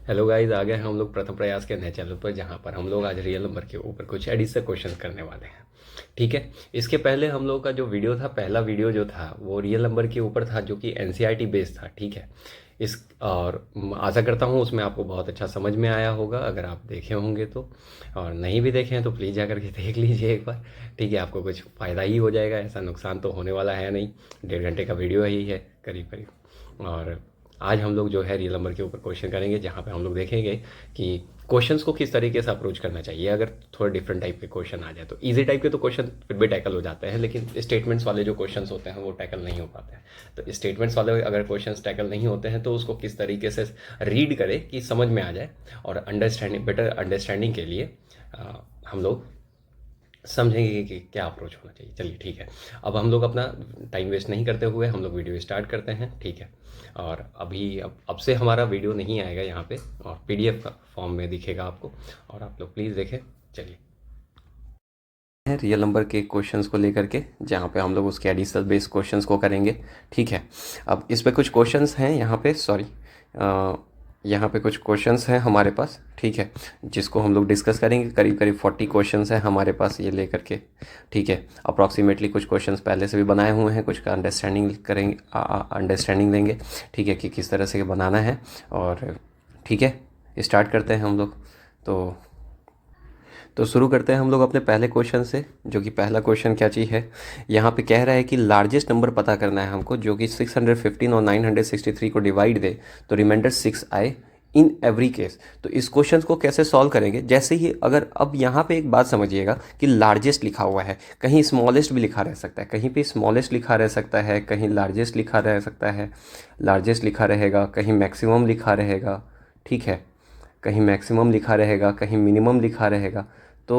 Hello guys, आ गए हैं हम लोग प्रथम प्रयास के नए चैनल पर, जहां पर हम लोग आज रियल नंबर के ऊपर कुछ एडिशनल क्वेश्चन करने वाले हैं। ठीक है। इसके पहले हम लोग का जो वीडियो था, पहला वीडियो जो था वो रियल नंबर के ऊपर था, जो कि एनसीईआरटी बेस्ड था। ठीक है। इस और आशा करता हूँ उसमें आपको बहुत अच्छा समझ में आया होगा, अगर आप देखे होंगे तो। और नहीं भी देखे हैं तो प्लीज़ जाकर के देख लीजिए एक बार। ठीक है, आपको कुछ फ़ायदा ही हो जाएगा, ऐसा नुकसान तो होने वाला है नहीं। 1.5 घंटे का वीडियो ही है करीब करीब। और आज हम लोग जो है रियल नंबर के ऊपर क्वेश्चन करेंगे, जहाँ पे हम लोग देखेंगे कि क्वेश्चंस को किस तरीके से अप्रोच करना चाहिए। अगर थोड़ा डिफरेंट टाइप के क्वेश्चन आ जाए तो इजी टाइप के तो क्वेश्चन फिर भी टैकल हो जाते हैं, लेकिन स्टेटमेंट्स वाले जो क्वेश्चंस होते हैं वो टैकल नहीं हो पाते हैं। तो स्टेटमेंट्स वाले अगर क्वेश्चंस टैकल नहीं होते हैं तो उसको किस तरीके से रीड करें कि समझ में आ जाए, और बेटर अंडरस्टैंडिंग के लिए हम लोग समझेंगे कि क्या अप्रोच होना चाहिए। चलिए ठीक है, अब हम लोग अपना टाइम वेस्ट नहीं करते हुए हम लोग वीडियो स्टार्ट करते हैं। ठीक है। और अब से हमारा वीडियो नहीं आएगा यहाँ पे, और पीडीएफ का फॉर्म में दिखेगा आपको, और आप लोग प्लीज़ देखें। चलिए, रियल नंबर के क्वेश्चंस को लेकर के, जहाँ पे हम लोग उसके एडिशनल बेस्ड क्वेश्चंस को करेंगे। ठीक है। अब इस पे कुछ क्वेश्चंस हैं यहाँ पे, सॉरी, यहाँ पे कुछ क्वेश्चंस हैं हमारे पास। ठीक है, जिसको हम लोग डिस्कस करेंगे। करीब करीब 40 क्वेश्चंस हैं हमारे पास ये लेकर के। ठीक है। अप्रॉक्सीमेटली कुछ क्वेश्चंस पहले से भी बनाए हुए हैं, कुछ का अंडरस्टैंडिंग करेंगे, अंडरस्टैंडिंग लेंगे। ठीक है, कि किस तरह से बनाना है। और ठीक है, स्टार्ट करते हैं हम लोग। तो शुरू करते हैं हम लोग अपने पहले क्वेश्चन से, जो कि पहला क्वेश्चन क्या चीज़ है। यहाँ पे कह रहा है कि लार्जेस्ट नंबर पता करना है हमको, जो कि 615 और 963 को डिवाइड दे तो रिमाइंडर 6 आए इन एवरी केस। तो इस क्वेश्चन को कैसे सॉल्व करेंगे, जैसे ही अगर अब यहाँ पे एक बात समझिएगा कि लार्जेस्ट लिखा हुआ है, कहीं स्मॉलेस्ट भी लिखा रह सकता है, कहीं पे स्मॉलेस्ट लिखा रह सकता है, कहीं लार्जेस्ट लिखा रह सकता है, लार्जेस्ट लिखा रहेगा, कहीं मैक्सिमम लिखा रहेगा। ठीक है, कहीं मैक्सिमम लिखा रहेगा, कहीं मिनिमम लिखा रहेगा। तो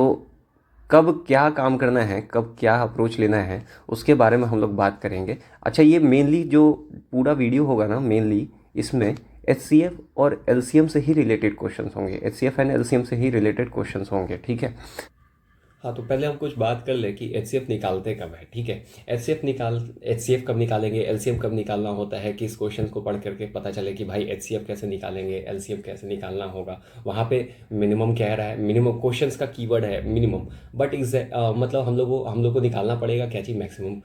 कब क्या काम करना है, कब क्या अप्रोच लेना है, उसके बारे में हम लोग बात करेंगे। अच्छा, ये मेनली जो पूरा वीडियो होगा ना, मेनली इसमें एचसीएफ और एलसीएम से ही रिलेटेड क्वेश्चंस होंगे, एचसीएफ एंड एलसीएम से ही रिलेटेड क्वेश्चंस होंगे। ठीक है। हाँ, तो पहले हम कुछ बात कर ले कि एचसीएफ निकालते कब है। ठीक है। एचसीएफ कब निकालेंगे, एलसीएम कब निकालना होता है, कि इस क्वेश्चन को पढ़ करके पता चले कि भाई एचसीएफ कैसे निकालेंगे, एलसीएम कैसे निकालना होगा। वहाँ पे मिनिमम कह रहा है, मिनिमम क्वेश्चंस का कीवर्ड है मिनिमम, बट मतलब हम लोग को निकालना पड़ेगा क्या चीज़, मैक्सिमम।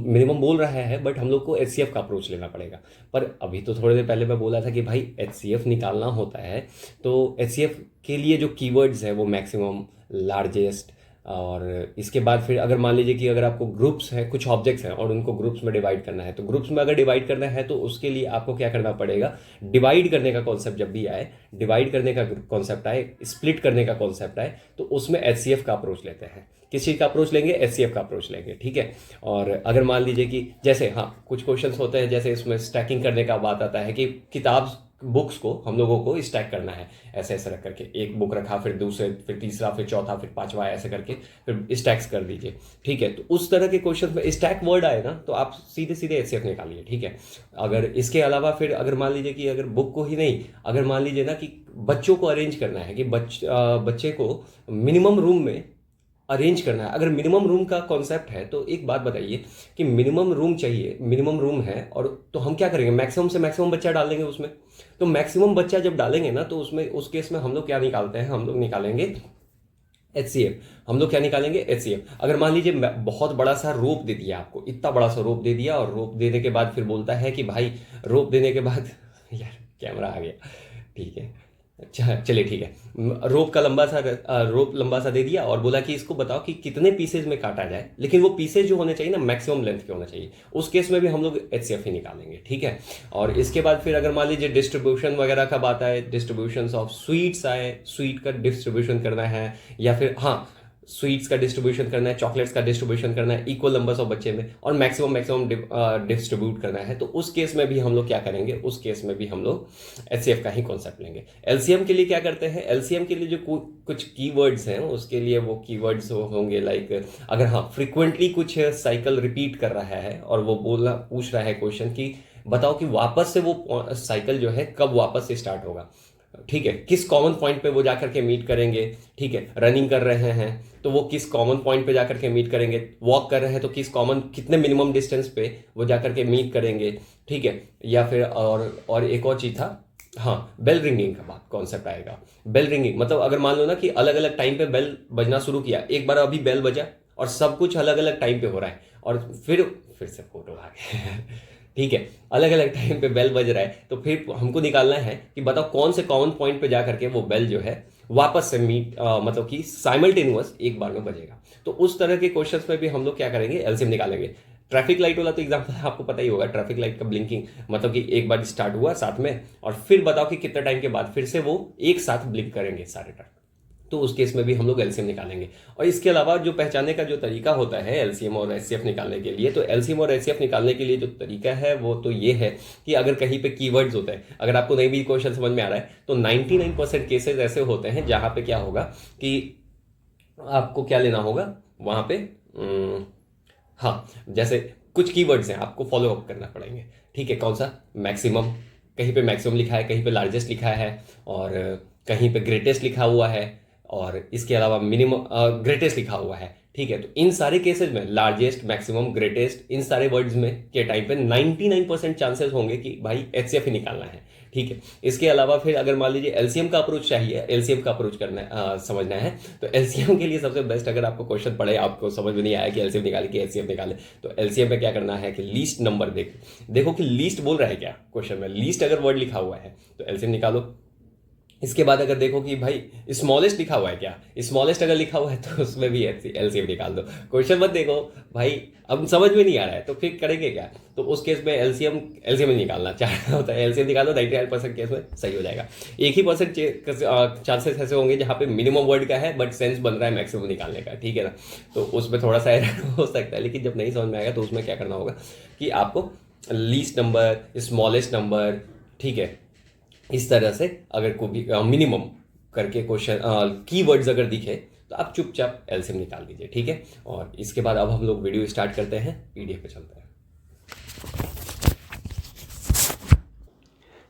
मिनिमम बोल रहा है, बट हम लोग को एचसीएफ का अप्रोच लेना पड़ेगा। पर अभी तो थोड़ी देर पहले मैं बोला था कि भाई एचसीएफ निकालना होता है, तो एचसीएफ के लिए जो कीवर्ड्स है वो मैक्सिमम, लार्जेस्ट, और इसके बाद फिर अगर मान लीजिए कि अगर आपको ग्रुप्स हैं, कुछ ऑब्जेक्ट्स हैं और उनको ग्रुप्स में डिवाइड करना है, तो ग्रुप्स में अगर डिवाइड करना है तो उसके लिए आपको क्या करना पड़ेगा, डिवाइड करने का कॉन्सेप्ट जब भी आए, डिवाइड करने का कॉन्सेप्ट आए, स्प्लिट करने का कॉन्सेप्ट आए, तो उसमें एचसीएफ का अप्रोच लेते हैं। किस चीज़ का अप्रोच लेंगे, एचसीएफ का अप्रोच लेंगे। ठीक है। और अगर मान लीजिए कि जैसे, हाँ, कुछ क्वेश्चंस होते हैं, जैसे इसमें स्टैकिंग करने का बात आता है कि किताब बुक्स को हम लोगों को स्टैक करना है, ऐसे ऐसे रख करके, एक बुक रखा, फिर दूसरे, फिर तीसरा, फिर चौथा, फिर पांचवा, ऐसे करके फिर स्टैक्स कर दीजिए। ठीक है। तो उस तरह के क्वेश्चन में स्टैक वर्ड आए ना, तो आप सीधे सीधे एचसीएफ निकालिए। ठीक है। अगर इसके अलावा फिर अगर मान लीजिए कि अगर बुक को ही नहीं, अगर मान लीजिए ना कि बच्चों को अरेंज करना है, कि बच्चे को मिनिमम रूम में अरेंज करना है, अगर मिनिमम रूम का कॉन्सेप्ट है, तो एक बात बताइए कि मिनिमम रूम चाहिए, मिनिमम रूम है, और तो हम क्या करेंगे, मैक्सिमम से मैक्सिमम बच्चा डाल देंगे उसमें। तो मैक्सिमम बच्चा जब डालेंगे ना, तो उसमें उस केस में हम लोग क्या निकालते हैं, हम लोग निकालेंगे एचसीएफ। हम लोग क्या निकालेंगे, एचसीएफ। अगर मान लीजिए बहुत बड़ा सा रोप दे दिया आपको, इतना बड़ा सा रोप दे दिया, और रोप देने के बाद फिर बोलता है कि भाई, रोप देने के बाद यार कैमरा आ गया। ठीक है, अच्छा चलिए ठीक है। रोप लंबा सा दे दिया और बोला कि इसको बताओ कि कितने पीसेज में काटा जाए, लेकिन वो पीसेज जो होने चाहिए ना, मैक्सिमम लेंथ के होना चाहिए। उस केस में भी हम लोग एचसीएफ ही निकालेंगे। ठीक है। और इसके बाद फिर अगर मान लीजिए डिस्ट्रीब्यूशन वगैरह का बात आए, डिस्ट्रीब्यूशन ऑफ स्वीट्स आए, स्वीट का डिस्ट्रीब्यूशन करना है, या फिर हाँ, स्वीट्स का डिस्ट्रीब्यूशन करना है, चॉकलेट्स का डिस्ट्रीब्यूशन करना है, इक्वल नंबर्स ऑफ बच्चे में, और मैक्सिमम मैक्सिमम डिस्ट्रीब्यूट करना है, तो उस केस में भी हम लोग क्या करेंगे, उस केस में भी हम लोग एचसीएफ का ही कॉन्सेप्ट लेंगे। एलसीएम के लिए क्या करते हैं, एलसीएम के लिए जो कुछ कीवर्ड्स हैं, उसके लिए वो कीवर्ड्स होंगे लाइक, अगर हाँ फ्रिक्वेंटली कुछ साइकिल रिपीट कर रहा है और वो पूछ रहा है क्वेश्चन कि बताओ कि वापस से वो साइकिल जो है कब वापस से स्टार्ट होगा। ठीक है, किस कॉमन पॉइंट पे वो जाकर के मीट करेंगे। ठीक है, रनिंग कर रहे हैं तो वो किस कॉमन पॉइंट पे जाकर के मीट करेंगे, वॉक कर रहे हैं तो कितने मिनिमम डिस्टेंस पे वो जाकर के मीट करेंगे। ठीक है। या फिर और एक और चीज़ था, हाँ, बेल रिंगिंग का बात कॉन्सेप्ट आएगा। बेल रिंगिंग मतलब अगर मान लो ना कि अलग अलग टाइम पे बेल बजना शुरू किया, एक बार अभी बेल बजा और सब कुछ अलग अलग टाइम पे हो रहा है, और फिर से फोटो आ गए ठीक है, अलग अलग टाइम पे बेल बज रहा है, तो फिर हमको निकालना है कि बताओ कौन से कॉमन पॉइंट पे जा करके वो बेल जो है वापस से मतलब कि साइमल्टेनियस एक बार में बजेगा। तो उस तरह के क्वेश्चंस में भी हम लोग क्या करेंगे, एलसीएम निकालेंगे। ट्रैफिक लाइट वाला तो एग्जाम्पल आपको पता ही होगा, ट्रैफिक लाइट का ब्लिंकिंग मतलब कि एक बार स्टार्ट हुआ साथ में, और फिर बताओ कि कितने टाइम के बाद फिर से वो एक साथ ब्लिंक करेंगे सारे ट्रक, तो उस केस में भी हम लोग एलसीएम निकालेंगे। और इसके अलावा जो पहचानने का जो तरीका होता है एलसीएम और एचसीएफ निकालने के लिए, तो एलसीएम और एचसीएफ निकालने के लिए जो तरीका है वो तो ये है कि अगर कहीं पे कीवर्ड्स होते हैं, अगर आपको नहीं भी क्वेश्चन समझ में आ रहा है, तो 99% केसेस ऐसे होते हैं जहाँ पे क्या होगा कि आपको क्या लेना होगा वहाँ पे, हाँ, जैसे कुछ कीवर्ड्स हैं आपको फॉलो अप करना पड़ेंगे। ठीक है, कौन सा, मैक्सिमम, कहीं पे मैक्सिमम लिखा है, कहीं पे लार्जेस्ट लिखा है, और कहीं पे ग्रेटेस्ट लिखा हुआ है, और इसके अलावा मिनिमम ग्रेटेस्ट लिखा हुआ है। ठीक है, तो इन सारे केसेस में लार्जेस्ट, मैक्सिमम, ग्रेटेस्ट, इन सारे वर्ड्स में के टाइम पे 99% चांसेस होंगे कि भाई एचसीएफ ही निकालना है। ठीक है, इसके अलावा फिर अगर मान लीजिए एलसीएम का अप्रोच चाहिए, एलसीएम का अप्रोच करना समझना है, तो एलसीएम के लिए सबसे बेस्ट, अगर आपको क्वेश्चन पढ़े आपको समझ में नहीं आया कि एलसीएम निकाले कि एचसीएफ निकाले, तो एलसीएम में क्या करना है कि लीस्ट नंबर देखो कि लीस्ट बोल रहा है क्या क्वेश्चन में, लीस्ट अगर वर्ड लिखा हुआ है तो एलसीएम निकालो। इसके बाद अगर देखो कि भाई स्मॉलेस्ट लिखा हुआ है क्या, स्मॉलेस्ट अगर लिखा हुआ है तो उसमें भी एलसीएम निकाल दो। क्वेश्चन मत देखो भाई, अब समझ में नहीं आ रहा है तो फिर करेंगे क्या, तो उस केस में एलसीएम एलसीएम निकालना चाहना होता है, एलसीएम निकालो, 99% केस में सही हो जाएगा। एक ही परसेंट चांसेस ऐसे होंगे जहाँ पे मिनिमम वर्ड का है बट सेंस बन रहा है मैक्सिमम निकालने का। ठीक है ना, तो उसमें थोड़ा सा एरर हो सकता है, लेकिन जब नहीं समझ में आएगा तो उसमें क्या करना होगा कि आपको लीस्ट नंबर, स्मॉलेस्ट नंबर, ठीक है, इस तरह से अगर कोई भी मिनिमम करके क्वेश्चन कीवर्ड्स अगर दिखे तो आप चुपचाप एलसीएम निकाल दीजिए। ठीक है, और इसके बाद अब हम लोग वीडियो स्टार्ट करते हैं, पीडीएफ पे चलते हैं।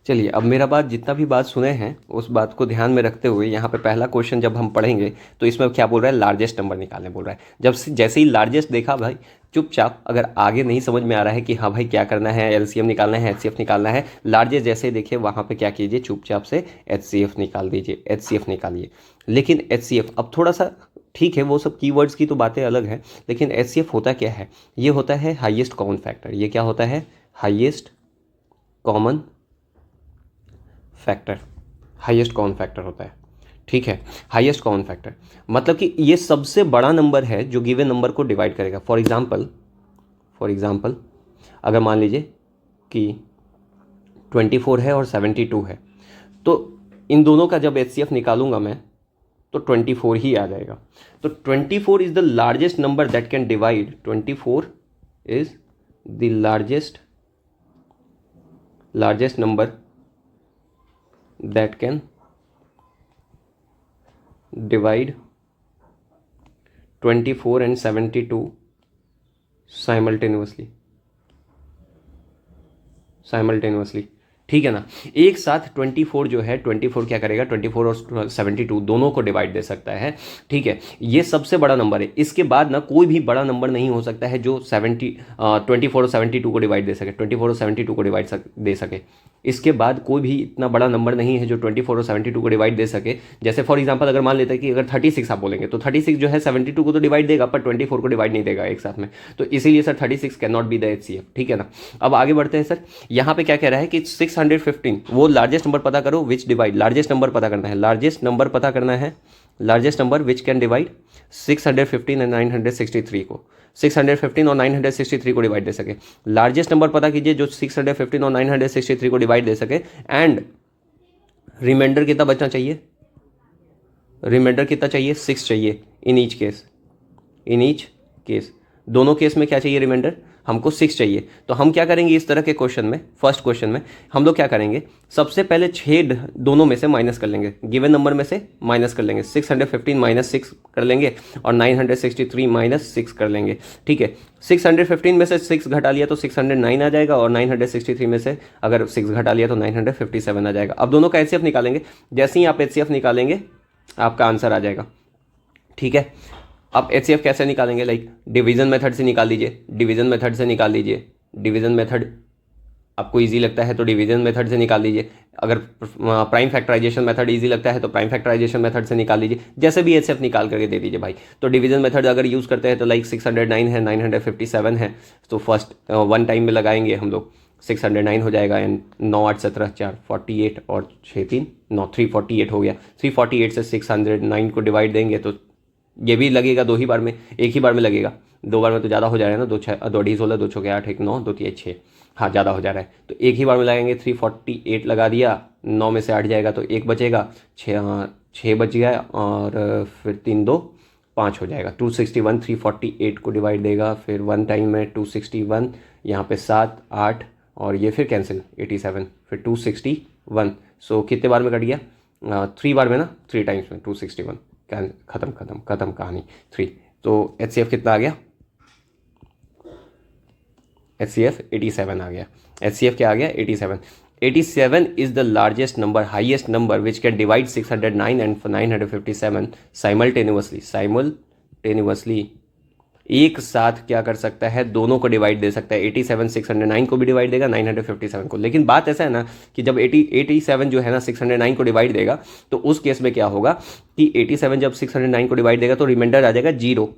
चलिए, अब मेरा बात जितना भी बात सुने हैं उस बात को ध्यान में रखते हुए यहाँ पे पहला क्वेश्चन जब हम पढ़ेंगे तो इसमें क्या बोल रहा है, लार्जेस्ट नंबर निकालने बोल रहा है। जैसे ही लार्जेस्ट देखा भाई, चुपचाप, अगर आगे नहीं समझ में आ रहा है कि हाँ भाई क्या करना है, एलसीएम निकालना है, एचसीएफ निकालना है, लार्जेस्ट जैसे ही देखिए वहाँ पे क्या कीजिए, चुपचाप से एचसीएफ निकाल दीजिए, एचसीएफ निकालिए। लेकिन एचसीएफ अब थोड़ा सा ठीक है, वो सब कीवर्ड्स की तो बातें अलग हैं, लेकिन एचसीएफ होता क्या है, ये होता है हाईएस्ट कॉमन फैक्टर। ये क्या होता है, highest common factor, highest common factor होता है। ठीक है, हाईएस्ट कॉमन फैक्टर मतलब कि ये सबसे बड़ा नंबर है जो गिवन नंबर को डिवाइड करेगा। फॉर एग्जांपल अगर मान लीजिए कि 24 है और 72 है, तो इन दोनों का जब एचसीएफ निकालूंगा मैं तो 24 ही आ जाएगा। तो 24 is the largest number that can divide, 24 is the largest number that can divide 24 and 72 simultaneously। ठीक है ना, एक साथ 24 जो है, 24 क्या करेगा, 24 और 72 दोनों को डिवाइड दे सकता है। ठीक है, ये सबसे बड़ा नंबर है। इसके बाद ना कोई भी बड़ा नंबर नहीं हो सकता है जो 24 और 72 को डिवाइड दे सके, 24 और 72 को डिवाइड दे सके। इसके बाद कोई भी इतना बड़ा नंबर नहीं है जो 24 और 72 को डिवाइड दे सके। जैसे फॉर एग्जांपल अगर मान लेते हैं कि अगर 36 आप बोलेंगे तो 36 जो है 72 को तो डिवाइड देगा पर 24 को डिवाइड नहीं देगा एक साथ में, तो इसीलिए sir 36 can not be the HCF. ठीक है ना, अब आगे बढ़ते हैं सर। यहाँ पे क्या कह रहा है कि 615, वो लार्जेस्ट नंबर पता करो विच डिवाइड, लार्जेस्ट नंबर पता करना है, लार्जेस्ट नंबर पता करना है, largest number which can divide 615 and 963 को, 615 और 963 को डिवाइड दे सके। लार्जेस्ट नंबर पता कीजिए जो 615 और 963 को डिवाइड दे सके, एंड रिमाइंडर कितना बचना चाहिए, रिमाइंडर कितना चाहिए, 6 चाहिए इन ईच केस, दोनों केस में क्या चाहिए, रिमाइंडर हमको 6 चाहिए। तो हम क्या करेंगे इस तरह के क्वेश्चन में, फर्स्ट क्वेश्चन में हम लोग क्या करेंगे, सबसे पहले 6 दोनों में से माइनस कर लेंगे, गिवन नंबर में से माइनस कर लेंगे, 615 माइनस 6 कर लेंगे और 963 माइनस 6 कर लेंगे। ठीक है, 615 में से 6 घटा लिया तो 609 आ जाएगा, और 963 में से अगर 6 घटा लिया तो 957 आ जाएगा। अब दोनों का एचसीएफ निकालेंगे, जैसे ही आप एचसीएफ निकालेंगे आपका आंसर आ जाएगा। ठीक है, अब एचसीएफ कैसे निकालेंगे, लाइक डिवीजन मेथड से निकाल लीजिए, डिवीजन मेथड से निकाल लीजिए, डिवीजन मेथड आपको इजी लगता है तो डिवीजन मेथड से निकाल लीजिए, अगर प्राइम फैक्टराइजेशन मेथड इजी लगता है तो प्राइम फैक्टराइजेशन मेथड से निकाल लीजिए, जैसे भी एचसीएफ निकाल करके दे दीजिए भाई। तो डिवीजन मेथड अगर यूज़ करते हैं तो लाइक 609 है, 957 है, तो फर्स्ट वन टाइम में लगाएंगे हम लोग, 609 हो जाएगा एंड 9 8 17 4 48 और 6 3 9 348 हो गया। 348 से 609 को डिवाइड देंगे तो ये भी लगेगा दो ही बार में, एक ही बार में लगेगा, दो बार में तो ज़्यादा हो जा रहा है ना, 2 6 2 डी 16 2 6 8 1 9 2 3 6, हाँ ज़्यादा हो जा रहा है, तो एक ही बार में लगाएंगे। 348 लगा दिया, 9 में से 8 जाएगा तो 1 बचेगा, 6 बच गया और फिर 3 2 5 हो जाएगा। 261 348 को डिवाइड देगा, फिर वन टाइम में 261, यहाँ पे 7 8 और ये फिर कैंसिल 87, फिर 261। सो कितने बार में कट गया? 3 बार में ना, 3 टाइम्स में 261, खत्म खत्म खत्म कहानी 3। तो एचसीएफ कितना आ गया? एचसीएफ 87 आ गया। एचसीएफ क्या आ गया? 87। 87 is the largest number, highest number which can divide 609 and 957 simultaneously. एक साथ क्या कर सकता है? दोनों को डिवाइड दे सकता है। 87 609 को भी डिवाइड देगा, 957 को। लेकिन बात ऐसा है ना कि जब 87 जो है ना 609 को डिवाइड देगा तो उस केस में क्या होगा कि 87 जब 609 को डिवाइड देगा तो रिमाइंडर आ जाएगा 0।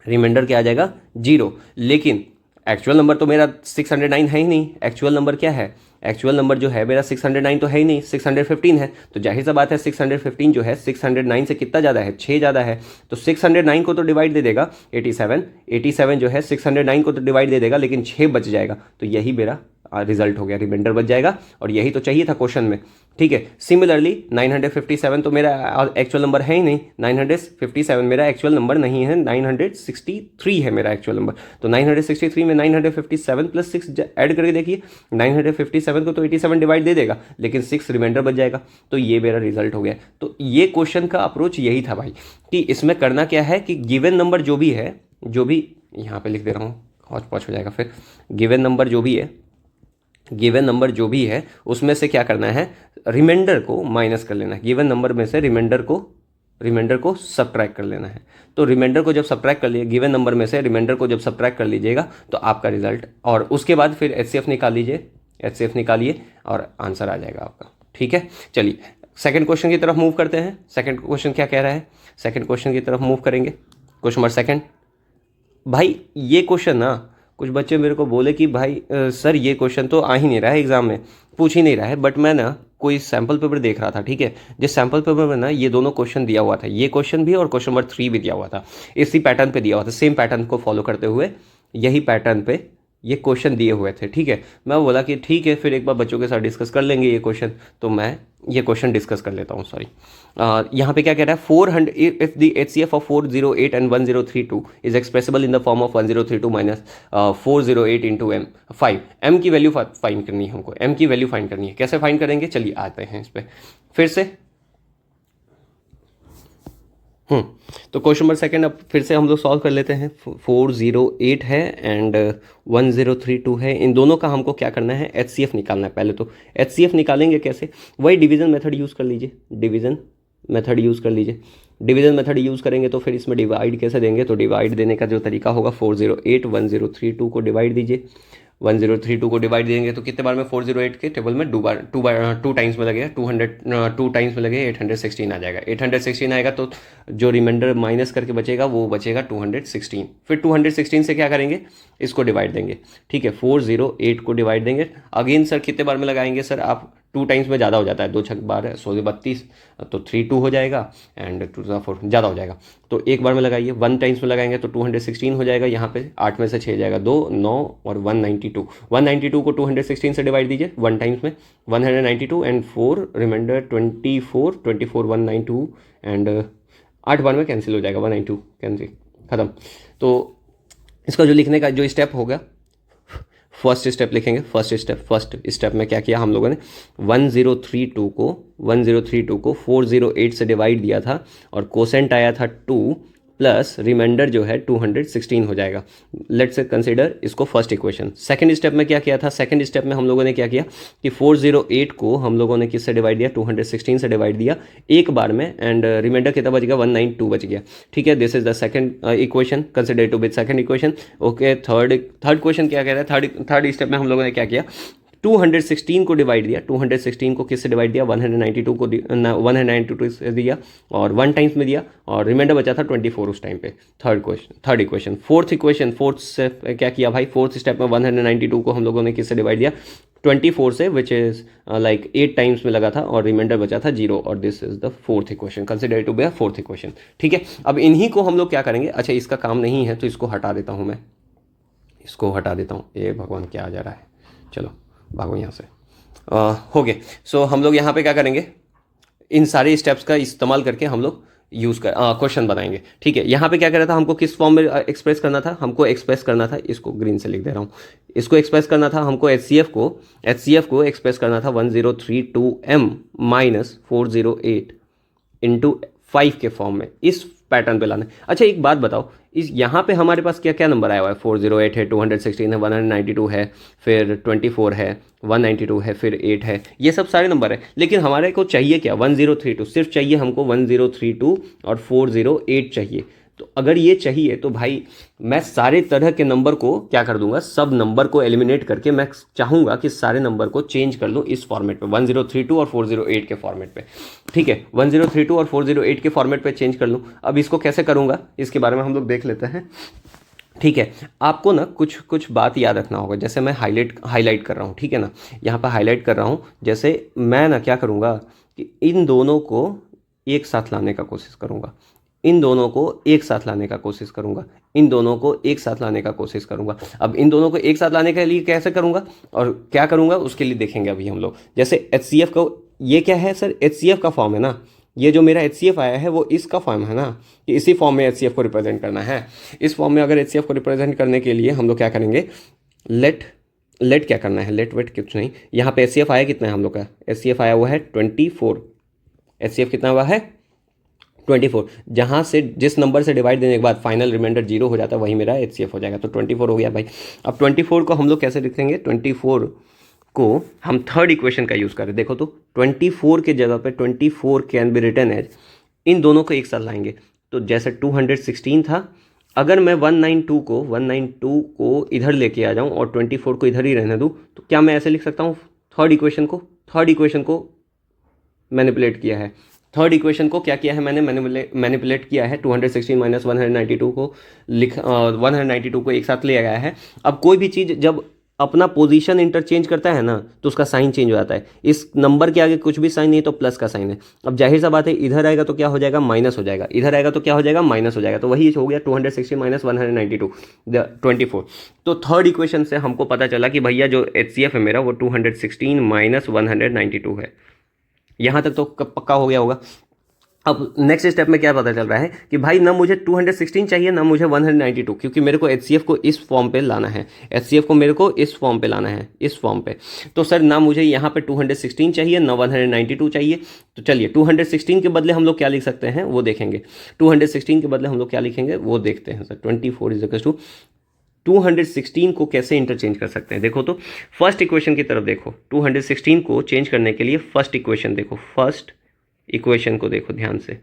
रिमाइंडर क्या आ जाएगा? 0। लेकिन एक्चुअल नंबर तो मेरा 609 है ही नहीं। एक्चुअल नंबर क्या है? एक्चुअल नंबर जो है मेरा 609 तो है ही नहीं, 615 है। तो जाहिर सा बात है 615 जो है 609 से कितना ज़्यादा है? 6 ज़्यादा है। तो 609 को तो डिवाइड दे देगा 87 जो है 609 को तो डिवाइड दे देगा, लेकिन 6 बच जाएगा। तो यही मेरा रिजल्ट हो गया, रिमाइंडर बच जाएगा, और यही तो चाहिए था क्वेश्चन में। ठीक है। सिमिलरली 957 तो मेरा एक्चुअल नंबर है ही नहीं, 957 मेरा एक्चुअल नंबर नहीं है, 963 है मेरा एक्चुअल नंबर। तो 963 में 957 प्लस 6 ऐड करके देखिए, 957 को तो 87 डिवाइड दे देगा, लेकिन 6 रिमाइंडर बच जाएगा। तो ये मेरा रिजल्ट हो गया। तो ये क्वेश्चन का अप्रोच यही था भाई, कि इसमें करना क्या है कि गिवन नंबर जो भी है, जो भी यहाँ पे लिख दे रहा हूँ, हौच पौच हो जाएगा फिर। गिवन नंबर जो भी है, गिवन नंबर जो भी है उसमें से क्या करना है? रिमाइंडर को माइनस कर लेना है। गिवन नंबर में से रिमाइंडर को सब्ट्रैक्ट कर लेना है। तो रिमाइंडर को जब सब्ट्रैक्ट कर लिए, गिवन नंबर में से रिमाइंडर को जब सब्ट्रैक्ट कर लीजिएगा तो आपका रिजल्ट, और उसके बाद फिर एचसीएफ निकाल लीजिए, एचसीएफ निकालिए और आंसर आ जाएगा आपका। ठीक है, चलिए सेकंड क्वेश्चन की तरफ मूव करते हैं। सेकंड क्वेश्चन क्या कह रहा है? सेकंड क्वेश्चन की तरफ मूव करेंगे। Question number second. भाई ये क्वेश्चन ना, कुछ बच्चे मेरे को बोले कि भाई सर ये क्वेश्चन तो आ ही नहीं रहा है, एग्जाम में पूछ ही नहीं रहा है, बट मैं ना कोई सैम्पल पेपर देख रहा था। ठीक है, जिस सैम्पल पेपर में ना ये दोनों क्वेश्चन दिया हुआ था, ये क्वेश्चन भी और क्वेश्चन नंबर 3 भी दिया हुआ था, इसी पैटर्न पे दिया हुआ था, सेम पैटर्न को फॉलो करते हुए यही पैटर्न पे ये क्वेश्चन दिए हुए थे। ठीक है, मैं बोला कि ठीक है फिर एक बार बच्चों के साथ डिस्कस कर लेंगे ये क्वेश्चन, तो मैं ये क्वेश्चन डिस्कस कर लेता हूँ। सॉरी, यहाँ पे क्या कह रहा है? 400 if the HCF of 408 and 1032 is expressible in the form of 1032 minus 408 into m 5। M की वैल्यू फाइंड करनी है हमको, एम की वैल्यू फाइंड करनी है। कैसे फाइंड करेंगे? चलिए आते हैं इस पर फिर से। तो क्वेश्चन नंबर सेकंड अब फिर से हम लोग सॉल्व कर लेते हैं। 408 है एंड 1032 है, इन दोनों का हमको क्या करना है? एचसीएफ निकालना है। पहले तो एचसीएफ निकालेंगे कैसे? वही डिवीजन मेथड यूज़ कर लीजिए, डिवीजन मेथड यूज़ कर लीजिए। डिवीजन मेथड यूज़ करेंगे तो फिर इसमें डिवाइड कैसे देंगे? तो डिवाइड देने का जो तरीका होगा, 408 1032 को डिवाइड दीजिए। 1032 को डिवाइड देंगे तो कितने बार में? 408 के टेबल में टू टाइम्स में लगेगा, 2 टाइम्स में लगेगा, 816 आ जाएगा। 816 आएगा तो जो रिमाइंडर माइनस करके बचेगा वो बचेगा 216। फिर 216 से क्या करेंगे? इसको डिवाइड देंगे। ठीक है, 408 को डिवाइड देंगे। अगेन सर कितने बार में लगाएंगे? सर आप 2 टाइम्स में ज़्यादा हो जाता है, 2 6 12 16 32, तो 3 2 हो जाएगा एंड 2 4 ज़्यादा हो जाएगा। तो एक बार में लगाइए, 1 टाइम्स में लगाएंगे तो 216 हो जाएगा। यहाँ पे 8 में से 6 जाएगा, 2 9 और 192। 192 को 216 से डिवाइड दीजिए 1 टाइम्स में, 192 एंड 4 रिमाइंडर 24 192 एंड 8 बार में कैंसिल हो जाएगा, 192 कैंसिल, ख़त्म। तो इसका जो लिखने का जो स्टेप होगा, फर्स्ट स्टेप लिखेंगे। फर्स्ट स्टेप में क्या किया हम लोगों ने? 1032 को 408 से डिवाइड दिया था और कोसेंट आया था 2 प्लस रिमाइंडर जो है 216 हो जाएगा। लेट्स से कंसिडर इसको फर्स्ट इक्वेशन। सेकंड स्टेप में क्या किया था, सेकंड स्टेप में हम लोगों ने क्या किया कि 408 को हम लोगों ने किससे डिवाइड दिया, 216 से डिवाइड दिया एक बार में, एंड रिमाइंडर कितना बच गया, 192 बच गया। ठीक है, this is the second equation, consider to with second equation. Okay, third question क्या कह रहा है, थर्ड स्टेप में हम लोगों ने क्या किया, 216 को डिवाइड दिया, 216 को किससे डिवाइड दिया, 192 को 192 से दिया और 1 टाइम्स में दिया, और रिमाइंडर बचा था 24 उस टाइम पे। Third equation. फोर्थ से क्या किया भाई, फोर्थ स्टेप में 192 को हम लोगों ने किससे डिवाइड दिया, 24 से, विच इज लाइक 8 टाइम्स में लगा था और रिमाइंडर बचा था 0, और this is the fourth equation, consider to be a fourth equation. ठीक है, अब इन्हीं को हम लोग क्या करेंगे, अच्छा इसका काम नहीं है तो इसको हटा देता हूँ मैं, इसको हटा देता हूँ, ये भगवान क्या आ जा रहा है, चलो भागो यहाँ से। हो गए। सो हम लोग यहाँ पे क्या करेंगे, इन सारे स्टेप्स का इस्तेमाल करके हम लोग क्वेश्चन बनाएंगे। ठीक है, यहाँ पे क्या कर रहा था, हमको किस फॉर्म में एक्सप्रेस करना था, हमको एक्सप्रेस करना था, इसको ग्रीन से लिख दे रहा हूँ, इसको एक्सप्रेस करना था हमको HCF को एक्सप्रेस करना था 1032m माइनस 408 इंटू 5 के फॉर्म में, इस पैटर्न पे लाना है। अच्छा एक बात बताओ, इस यहाँ पे हमारे पास क्या क्या नंबर आया हुआ है, 408 है, 216 है, 192 है, फिर 24 है, 192 है, फिर 8 है, ये सब सारे नंबर है, लेकिन हमारे को चाहिए क्या, 1032, सिर्फ चाहिए हमको 1032 और 408 चाहिए। तो अगर ये चाहिए तो भाई मैं सारे तरह के नंबर को क्या कर दूंगा, सब नंबर को एलिमिनेट करके मैं चाहूंगा कि सारे नंबर को चेंज कर लूँ इस फॉर्मेट पे, 1032 और 408 के फॉर्मेट पे। ठीक है, 1032 और 408 के फॉर्मेट पे चेंज कर लूँ। अब इसको कैसे करूँगा, इसके बारे में हम लोग देख लेते हैं। ठीक है, आपको ना कुछ बात याद रखना होगा, जैसे मैं हाईलाइट कर रहा हूँ, ठीक है ना, यहाँ पर हाईलाइट कर रहा हूँ, जैसे मैं ना क्या करूँगा कि इन दोनों को एक साथ लाने का कोशिश करूँगा, इन दोनों को एक साथ लाने का कोशिश करूंगा, इन दोनों को एक साथ लाने का कोशिश करूंगा। अब इन दोनों को एक साथ लाने के लिए कैसे करूंगा और क्या करूंगा उसके लिए देखेंगे अभी हम लोग। जैसे HCF को, ये क्या है सर, HCF का फॉर्म है ना, ये जो मेरा HCF आया है वो इसका फॉर्म है ना, कि इसी फॉर्म में HCF को रिप्रेजेंट करना है। इस फॉर्म में अगर HCF को रिप्रेजेंट करने के लिए हम लोग क्या करेंगे, लेट क्या करना है, लेट वेट कुछ नहीं, यहाँ पे HCF आया कितना है हम लोग का, HCF आया हुआ है 24, HCF कितना हुआ है 24, जहाँ से जिस नंबर से डिवाइड देने के बाद फाइनल रिमाइंडर 0 हो जाता है वही मेरा HCF हो जाएगा, तो 24 हो गया भाई। अब 24 को हम लोग कैसे लिखेंगे, 24 को हम थर्ड इक्वेशन का यूज़ करें, देखो तो 24 के जगह पे 24 कैन बी रिटन एज, इन दोनों को एक साथ लाएंगे, तो जैसे 216 था, अगर मैं 192 को इधर लेके आ जाऊँ और 24 को इधर ही रहने दूँ, तो क्या मैं ऐसे लिख सकता हूँ, थर्ड इक्वेशन को मैनिपुलेट किया है, थर्ड इक्वेशन को क्या किया है मैंने, मैनिपुलेट किया है, 216 माइनस 192 को 192 को एक साथ ले आया है। अब कोई भी चीज़ जब अपना पोजीशन इंटरचेंज करता है ना तो उसका साइन चेंज हो जाता है, इस नंबर के आगे कुछ भी साइन नहीं है तो प्लस का साइन है। अब जाहिर सा बात है, इधर आएगा तो क्या हो जाएगा, माइनस हो जाएगा, इधर आएगा तो क्या हो जाएगा, माइनस हो जाएगा, तो वही हो गया 216 माइनस 192 24। तो थर्ड इक्वेशन से हमको पता चला कि भैया जो HCF है मेरा वो 216 माइनस 192 है। यहाँ तक तो पक्का हो गया होगा। अब नेक्स्ट स्टेप में क्या पता चल रहा है कि भाई ना मुझे 216 चाहिए ना मुझे 192, क्योंकि मेरे को HCF को इस फॉर्म पे लाना है, HCF को मेरे को इस फॉर्म पे लाना है, इस फॉर्म पे। तो सर ना मुझे यहाँ पे 216 चाहिए ना 192 चाहिए, तो चलिए 216 के बदले हम लोग क्या लिख सकते हैं वो देखेंगे, 216 के बदले हम लोग क्या लिखेंगे वो देखते हैं। सर 24 इज इक्वल टू 216 को कैसे इंटरचेंज कर सकते हैं, देखो तो फर्स्ट इक्वेशन की तरफ देखो, 216 को चेंज करने के लिए फर्स्ट इक्वेशन देखो, फर्स्ट इक्वेशन को देखो ध्यान से,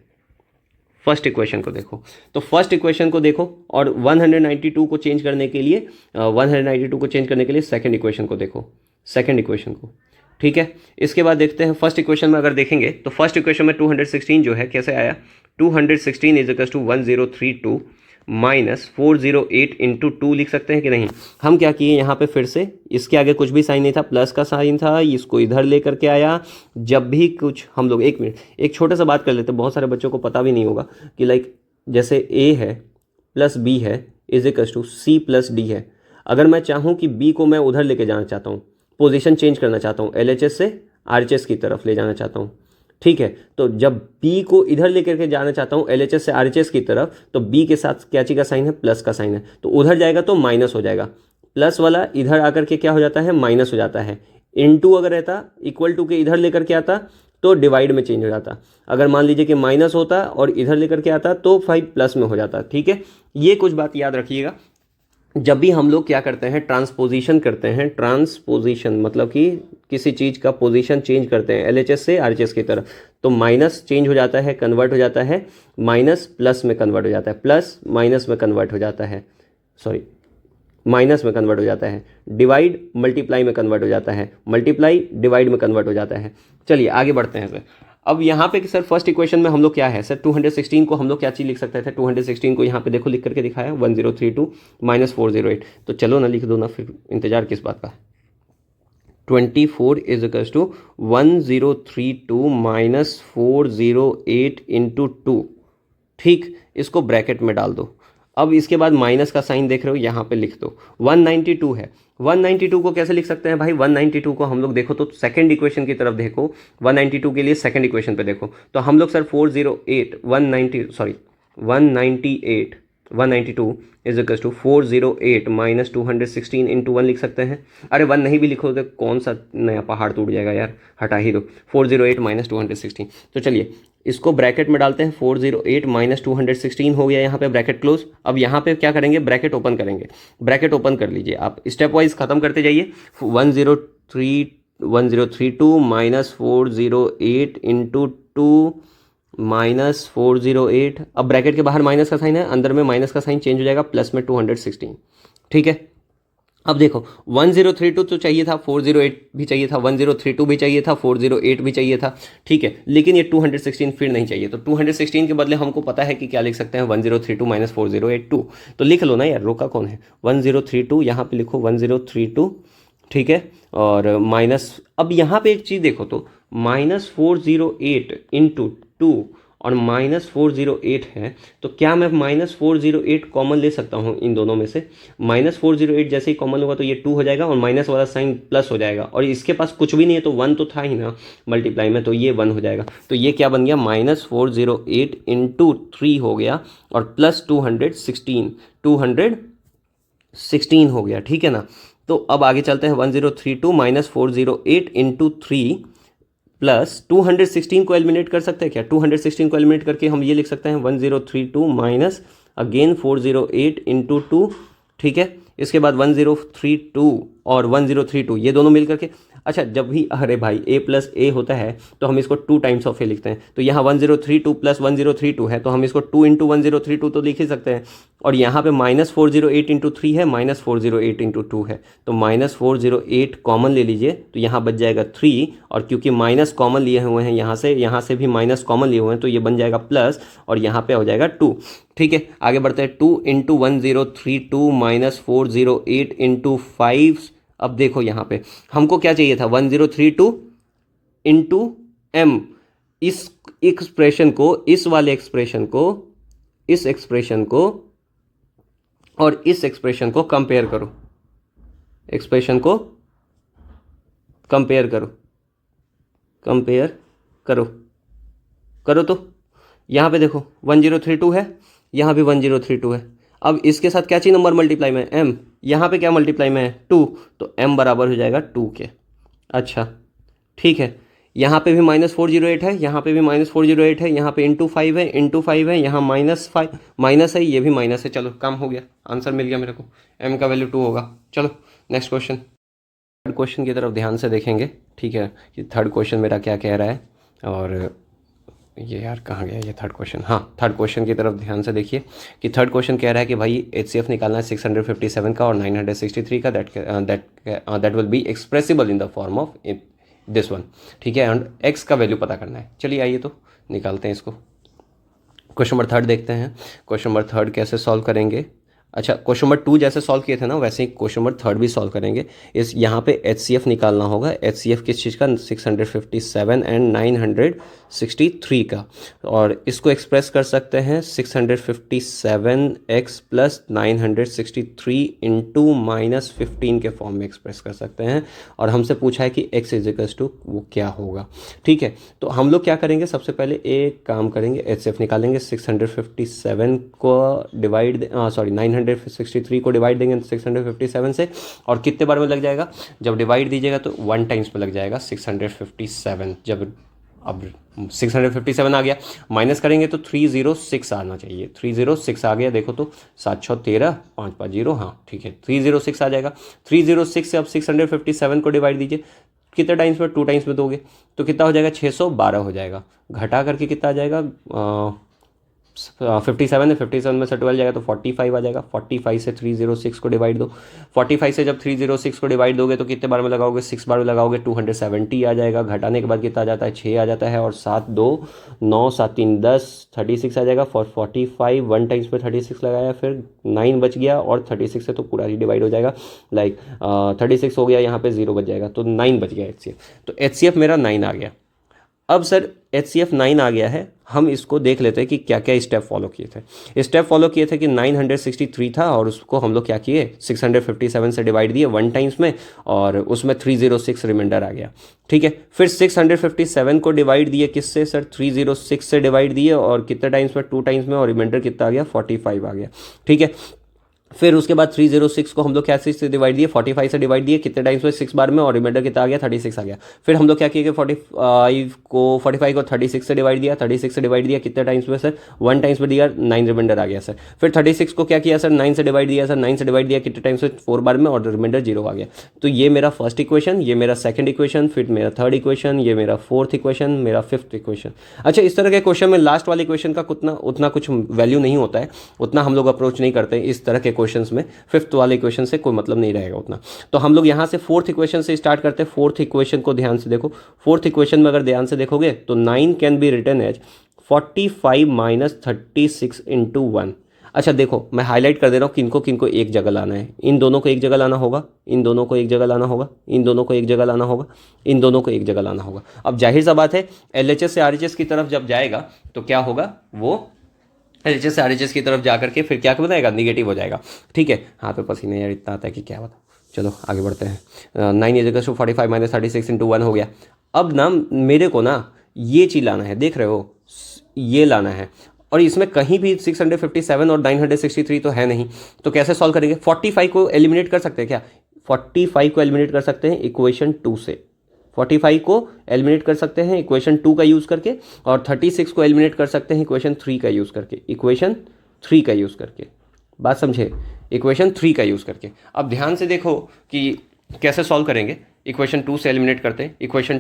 फर्स्ट इक्वेशन को देखो, तो फर्स्ट इक्वेशन को देखो, और 192 को चेंज करने के लिए 192 को चेंज करने के लिए सेकंड इक्वेशन को देखो, सेकंड इक्वेशन को। ठीक है, इसके बाद देखते हैं फर्स्ट इक्वेशन में अगर देखेंगे तो फर्स्ट इक्वेशन में 216 जो है कैसे आया, 216 is equal to 1032 minus 408 into 2 लिख सकते हैं कि नहीं। हम क्या किए यहाँ पे फिर से, इसके आगे कुछ भी साइन नहीं था, प्लस का साइन था, इसको इधर लेकर के आया। जब भी कुछ हम लोग, एक मिनट एक छोटा सा बात कर लेते हैं, बहुत सारे बच्चों को पता भी नहीं होगा कि लाइक जैसे ए है प्लस बी है is equal to c plus d है। अगर मैं चाहूँ कि बी को मैं उधर लेके जाना चाहता हूँ, पोजीशन चेंज करना चाहता हूँ, LHS से RHS की तरफ ले जाना चाहता हूँ, ठीक है, तो जब B को इधर लेकर के जाना चाहता हूँ LHS से RHS की तरफ, तो B के साथ क्या चीज़ का साइन है, प्लस का साइन है, तो उधर जाएगा तो माइनस हो जाएगा, प्लस वाला इधर आकर के क्या हो जाता है, माइनस हो जाता है। इनटू अगर रहता इक्वल टू के इधर लेकर के आता तो डिवाइड में चेंज हो जाता। अगर मान लीजिए कि माइनस होता और इधर लेकर के आता तो 5 प्लस में हो जाता। ठीक है, ये कुछ बात याद रखिएगा। जब भी हम लोग क्या करते हैं, ट्रांसपोजिशन करते हैं, ट्रांसपोजिशन मतलब कि किसी चीज़ का पोजीशन चेंज करते हैं एलएचएस से आरएचएस की तरफ, तो माइनस चेंज हो जाता है, कन्वर्ट हो जाता है, माइनस प्लस में कन्वर्ट हो जाता है, प्लस माइनस में कन्वर्ट हो जाता है, सॉरी माइनस में कन्वर्ट हो जाता है, डिवाइड मल्टीप्लाई में कन्वर्ट हो जाता है, मल्टीप्लाई डिवाइड में कन्वर्ट हो जाता है। चलिए आगे बढ़ते हैं सर। अब यहाँ पे कि सर फर्स्ट इक्वेशन में हम लोग क्या है सर, 216 को हम लोग क्या चीज़ लिख सकते थे, 216 को यहाँ पे देखो लिख करके दिखाया 1032 माइनस 408। तो चलो ना लिख दो ना, फिर इंतजार किस बात का। 24 is equals to 1032 minus 408 into 2। ठीक, इसको ब्रैकेट में डाल दो। अब इसके बाद माइनस का साइन देख रहे हो, यहाँ पे लिख दो। 192 है, 192 को कैसे लिख सकते हैं भाई, 192 को हम लोग देखो तो सेकंड इक्वेशन की तरफ देखो, 192 के लिए सेकंड इक्वेशन पे देखो तो हम लोग sir 192 is equal to 408 minus 216 into 1 लिख सकते हैं। अरे 1 नहीं भी लिखो तो कौन सा नया पहाड़ टूट जाएगा यार, हटा ही दो। 408 माइनस 216। तो चलिए इसको ब्रैकेट में डालते हैं, 408 माइनस 216 हो गया, यहाँ पे ब्रैकेट क्लोज। अब यहाँ पे क्या करेंगे, ब्रैकेट ओपन करेंगे। ब्रैकेट ओपन कर लीजिए, आप स्टेप वाइज खत्म करते जाइए। 1032 माइनस 408 इंटू 2 माइनस 408। अब ब्रैकेट के बाहर माइनस का साइन है, अंदर में माइनस का साइन चेंज हो जाएगा, प्लस में 216। ठीक है, अब देखो 1032 तो चाहिए था, 408 भी चाहिए था, 1032 भी चाहिए था, 408 भी चाहिए था। ठीक है, लेकिन ये 216 फिर नहीं चाहिए, तो 216 के बदले हमको पता है कि क्या लिख सकते हैं, 1032 माइनस 4082। तो लिख लो ना यार, रोका कौन है। 1032 यहाँ पे लिखो 1032। ठीक है, और माइनस, अब यहाँ पे एक चीज़ देखो तो माइनस 408 इंटू 2 और माइनस 408 है, तो क्या मैं माइनस 408 कॉमन ले सकता हूँ इन दोनों में से। माइनस 408 जैसे ही कॉमन होगा तो ये 2 हो जाएगा और माइनस वाला साइन प्लस हो जाएगा, और इसके पास कुछ भी नहीं है तो 1 तो था ही ना मल्टीप्लाई में, तो ये 1 हो जाएगा। तो ये क्या बन गया, माइनस 408 इंटू 3 हो गया और प्लस 216 हो गया। ठीक है ना, तो अब आगे चलते हैं। 1032 माइनस 408 इंटू 3 प्लस 216 को एलिमिनेट कर सकते हैं क्या, 216 को एलिमिनेट करके हम ये लिख सकते हैं 1032 माइनस अगेन 408 इंटू 2। ठीक है, इसके बाद 1032 और 1032 ये दोनों मिल करके, अच्छा जब भी, अरे भाई a प्लस ए होता है तो हम इसको 2 टाइम्स ऑफ ए लिखते हैं, तो यहाँ 1032 प्लस 1032 है तो हम इसको 2 इंटू 1032 तो लिख ही सकते हैं। और यहाँ पे माइनस 408 इंटू 3 है, माइनस 408 इंटू 2 है, तो माइनस 408 कॉमन ले लीजिए तो यहाँ बच जाएगा 3, और क्योंकि माइनस कॉमन लिए हुए हैं यहाँ से भी माइनस कॉमन लिए हुए हैं तो ये बन जाएगा प्लस, और यहाँ पे हो जाएगा 2। ठीक है, आगे बढ़ते हैं। 2 इंटू 1032 माइनस 408 इंटू 5। अब देखो यहाँ पे हमको क्या चाहिए था, 1032 इंटू एम। इस एक्सप्रेशन को, इस वाले एक्सप्रेशन को, इस एक्सप्रेशन को और इस एक्सप्रेशन को कंपेयर करो, एक्सप्रेशन को कंपेयर करो, कंपेयर करो, करो तो यहाँ पे देखो 1032 है, यहाँ भी 1032 है। अब इसके साथ क्या चाहिए नंबर मल्टीप्लाई में, m। यहाँ पे क्या मल्टीप्लाई में है, 2, तो m बराबर हो जाएगा 2 के। अच्छा ठीक है, यहाँ पे भी माइनस 408 है, यहाँ पे भी माइनस 408 है, यहाँ पे इंटू 5 है, इंटू 5 है, यहाँ माइनस 5 माइनस है, ये भी माइनस है। चलो काम हो गया, आंसर मिल गया मेरे को, m का वैल्यू 2 होगा। चलो नेक्स्ट क्वेश्चन, थर्ड क्वेश्चन की तरफ ध्यान से देखेंगे। ठीक है, ये थर्ड क्वेश्चन मेरा क्या कह रहा है, और ये यार कहाँ गया ये थर्ड क्वेश्चन। हाँ, थर्ड क्वेश्चन की तरफ ध्यान से देखिए कि थर्ड क्वेश्चन कह रहा है कि भाई HCF निकालना है 657 का और 963 का, that will be expressible in the form of this one. ठीक है, एंड x का वैल्यू पता करना है। चलिए आइए तो निकालते हैं इसको। क्वेश्चन नंबर थर्ड देखते हैं, क्वेश्चन नंबर थर्ड कैसे सॉल्व करेंगे। अच्छा, क्वेश्चन नंबर 2 जैसे सॉल्व किए थे ना वैसे ही क्वेश्चन नंबर थर्ड भी सॉल्व करेंगे। इस यहाँ पे HCF निकालना होगा। HCF किस चीज़ का, 657 एंड 963 का, और इसको एक्सप्रेस कर सकते हैं 657x प्लस 963 इंटू माइनस 15 के फॉर्म में एक्सप्रेस कर सकते हैं। और हमसे पूछा है कि x इज इक्वल्स टू वो क्या होगा। ठीक है, तो हम लोग क्या करेंगे, सबसे पहले एक काम करेंगे, HCF निकालेंगे। 657 को डिवाइड, 963 को डिवाइड देंगे 657 से, और कितने बार में लग जाएगा, जब डिवाइड दीजिएगा तो 1 टाइम्स में लग जाएगा 657। जब अब 657 आ गया, माइनस करेंगे तो 306 आना चाहिए, 306 आ गया, देखो तो 7 6 13 5 5 0, हाँ ठीक है 306 आ जाएगा। 306 से अब 657 को डिवाइड दीजिए, कितने टाइम्स में, 2 टाइम्स में दोगे तो कितना हो जाएगा, 612 हो जाएगा। घटा करके कितना आ जाएगा, 57 है, 57 में से 12 जाएगा तो 45 आ जाएगा। 45 से 306 को डिवाइड दो, 45 से जब 306 को डिवाइड दोगे तो कितने बार में लगाओगे, 6 बार में लगाओगे, 270 आ जाएगा। घटाने के बाद कितना आ जाता है, 6 आ जाता है, और 7 2 9 7 3 10, 36 आ जाएगा फॉर 45। 1 टाइम्स में 36 लगाया, फिर 9 बच गया, और 36 से तो पूरा ही डिवाइड हो जाएगा, लाइक 36 हो गया, यहाँ पे 0 बच जाएगा, तो 9 बच गया HCF। तो HCF मेरा 9 आ गया। अब सर HCF 9 आ गया है, हम इसको देख लेते हैं कि क्या क्या स्टेप फॉलो किए थे। स्टेप फॉलो किए थे कि 963 था, और उसको हम लोग क्या किए, 657 से डिवाइड दिए 1 टाइम्स में, और उसमें 306 रिमाइंडर आ गया। ठीक है, फिर 657 को डिवाइड दिए किससे सर, 306 से डिवाइड दिए, और कितने टाइम्स में, 2 टाइम्स में, और रिमाइंडर कितना आ गया, 45 आ गया। ठीक है, फिर उसके बाद 306 को हम लोग क्या से डिवाइड दिए, 45 से डिवाइड दिए, कितने टाइम्स में, 6 बार में, और रिमाइंडर कितना आ गया, 36 आ गया। फिर हम लोग क्या किए, 45 को 36 से डिवाइड दिया, 36 से डिवाइड दिया कितने टाइम्स में सर, 1 टाइम्स में दिया, 9 रिमाइंडर आ गया सर। फिर 36 को क्या किया सर, 9 से डिवाइड दिया सर, 9 से डिवाइड दिया कितने टाइम्स में, 4 बार में, और रिमाइंडर 0 आ गया। तो ये मेरा फर्स्ट इक्वेशन, ये मेरा सेकंड इक्वेशन, फिर मेरा थर्ड इक्वेशन, ये मेरा फोर्थ इक्वेशन, मेरा फिफ्थ इक्वेशन। अच्छा, इस तरह के क्वेश्चन में लास्ट वाले इक्वेशन का उतना कुछ वैल्यू नहीं होता है, उतना हम लोग अप्रोच नहीं करते हैं इस तरह के क्वेश्चन में। फिफ्थ वाले इक्वेशन से कोई मतलब नहीं रहेगा उतना। तो हम लोग यहाँ से फोर्थ इक्वेशन से स्टार्ट करते हैं। फोर्थ इक्वेशन को ध्यान से देखो, फोर्थ इक्वेशन में अगर ध्यान से देखोगे तो 9 can be written as 45 minus 36 into 1। अच्छा देखो, मैं हाईलाइट कर दे रहा हूँ किनको किनको एक जगह लाना है। इन दोनों को एक जगह लाना होगा, इन दोनों को एक जगह लाना होगा, इन दोनों को एक जगह लाना होगा, इन दोनों को एक जगह लाना होगा। अब जाहिर सा बात है, LHS से RHS की तरफ जब जाएगा तो क्या होगा, वो LHS से RHS की तरफ जाकर के फिर क्या बनाएगा, निगेटिव हो जाएगा। ठीक है, हाथ पे पसीने यार इतना आता है कि क्या बता। चलो आगे बढ़ते हैं। 9 इज टू 45 माइनस 36 इंटू 1 हो गया। अब ना मेरे को ना ये चीज़ लाना है, देख रहे हो, ये लाना है, और इसमें कहीं भी 657 और 963 तो है नहीं, तो कैसे सॉल्व करेंगे। 45 को एलिमिनेट कर सकते हैं क्या, 45 को एलिमिनेट कर सकते हैं इक्वेशन 2 से। 45 को एलिमिनेट कर सकते हैं इक्वेशन 2 का यूज़ करके, और 36 को एलिमिनेट कर सकते हैं इक्वेशन 3 का यूज़ करके, इक्वेशन 3 का यूज़ करके। बात समझे, इक्वेशन 3 का यूज़ करके। अब ध्यान से देखो कि कैसे सॉल्व करेंगे। इक्वेशन 2 से एलिमिनेट करते हैं, इक्वेशन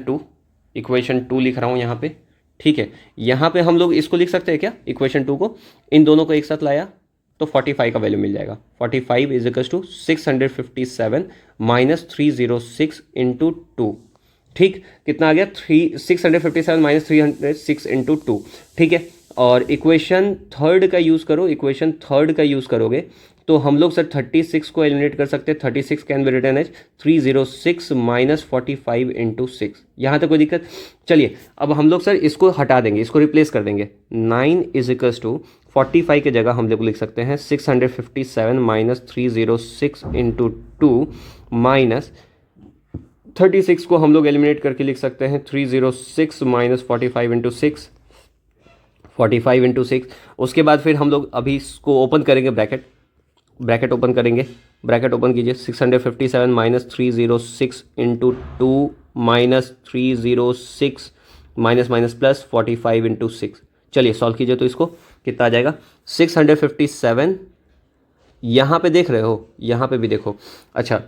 2 लिख रहा हूँ यहाँ पे। ठीक है, यहाँ पे हम लोग इसको लिख सकते हैं क्या, इक्वेशन 2 को, इन दोनों को एक साथ लाया तो 45 का वैल्यू मिल जाएगा। 45 is equal to 657 minus 306 into 2। ठीक, कितना आ गया, 657 माइनस 306 इंटू 2। ठीक है, और इक्वेशन थर्ड का यूज़ करो, इक्वेशन थर्ड का यूज़ करोगे तो हम लोग सर 36 को एलिमिनेट कर सकते हैं। 36 can be written as 306 minus 45 into 6। यहाँ तक कोई दिक्कत। चलिए अब हम लोग सर इसको हटा देंगे, इसको रिप्लेस कर देंगे। 9 इज इक्वल्स टू 45 के जगह हम लोग लिख सकते हैं 657 माइनस 306 इंटू 2 माइनस 36 को हम लोग एलिमिनेट करके लिख सकते हैं 306 माइनस 45 इंटू 6, 45 इंटू 6। उसके बाद फिर हम लोग अभी इसको ओपन करेंगे, ब्रैकेट ओपन करेंगे, ब्रैकेट ओपन कीजिए। 657 minus 306 into 2 minus 306 minus minus plus 45 into 6। चलिए सॉल्व कीजिए तो इसको कितना आ जाएगा, 657, यहाँ पे देख रहे हो, यहाँ पे भी देखो। अच्छा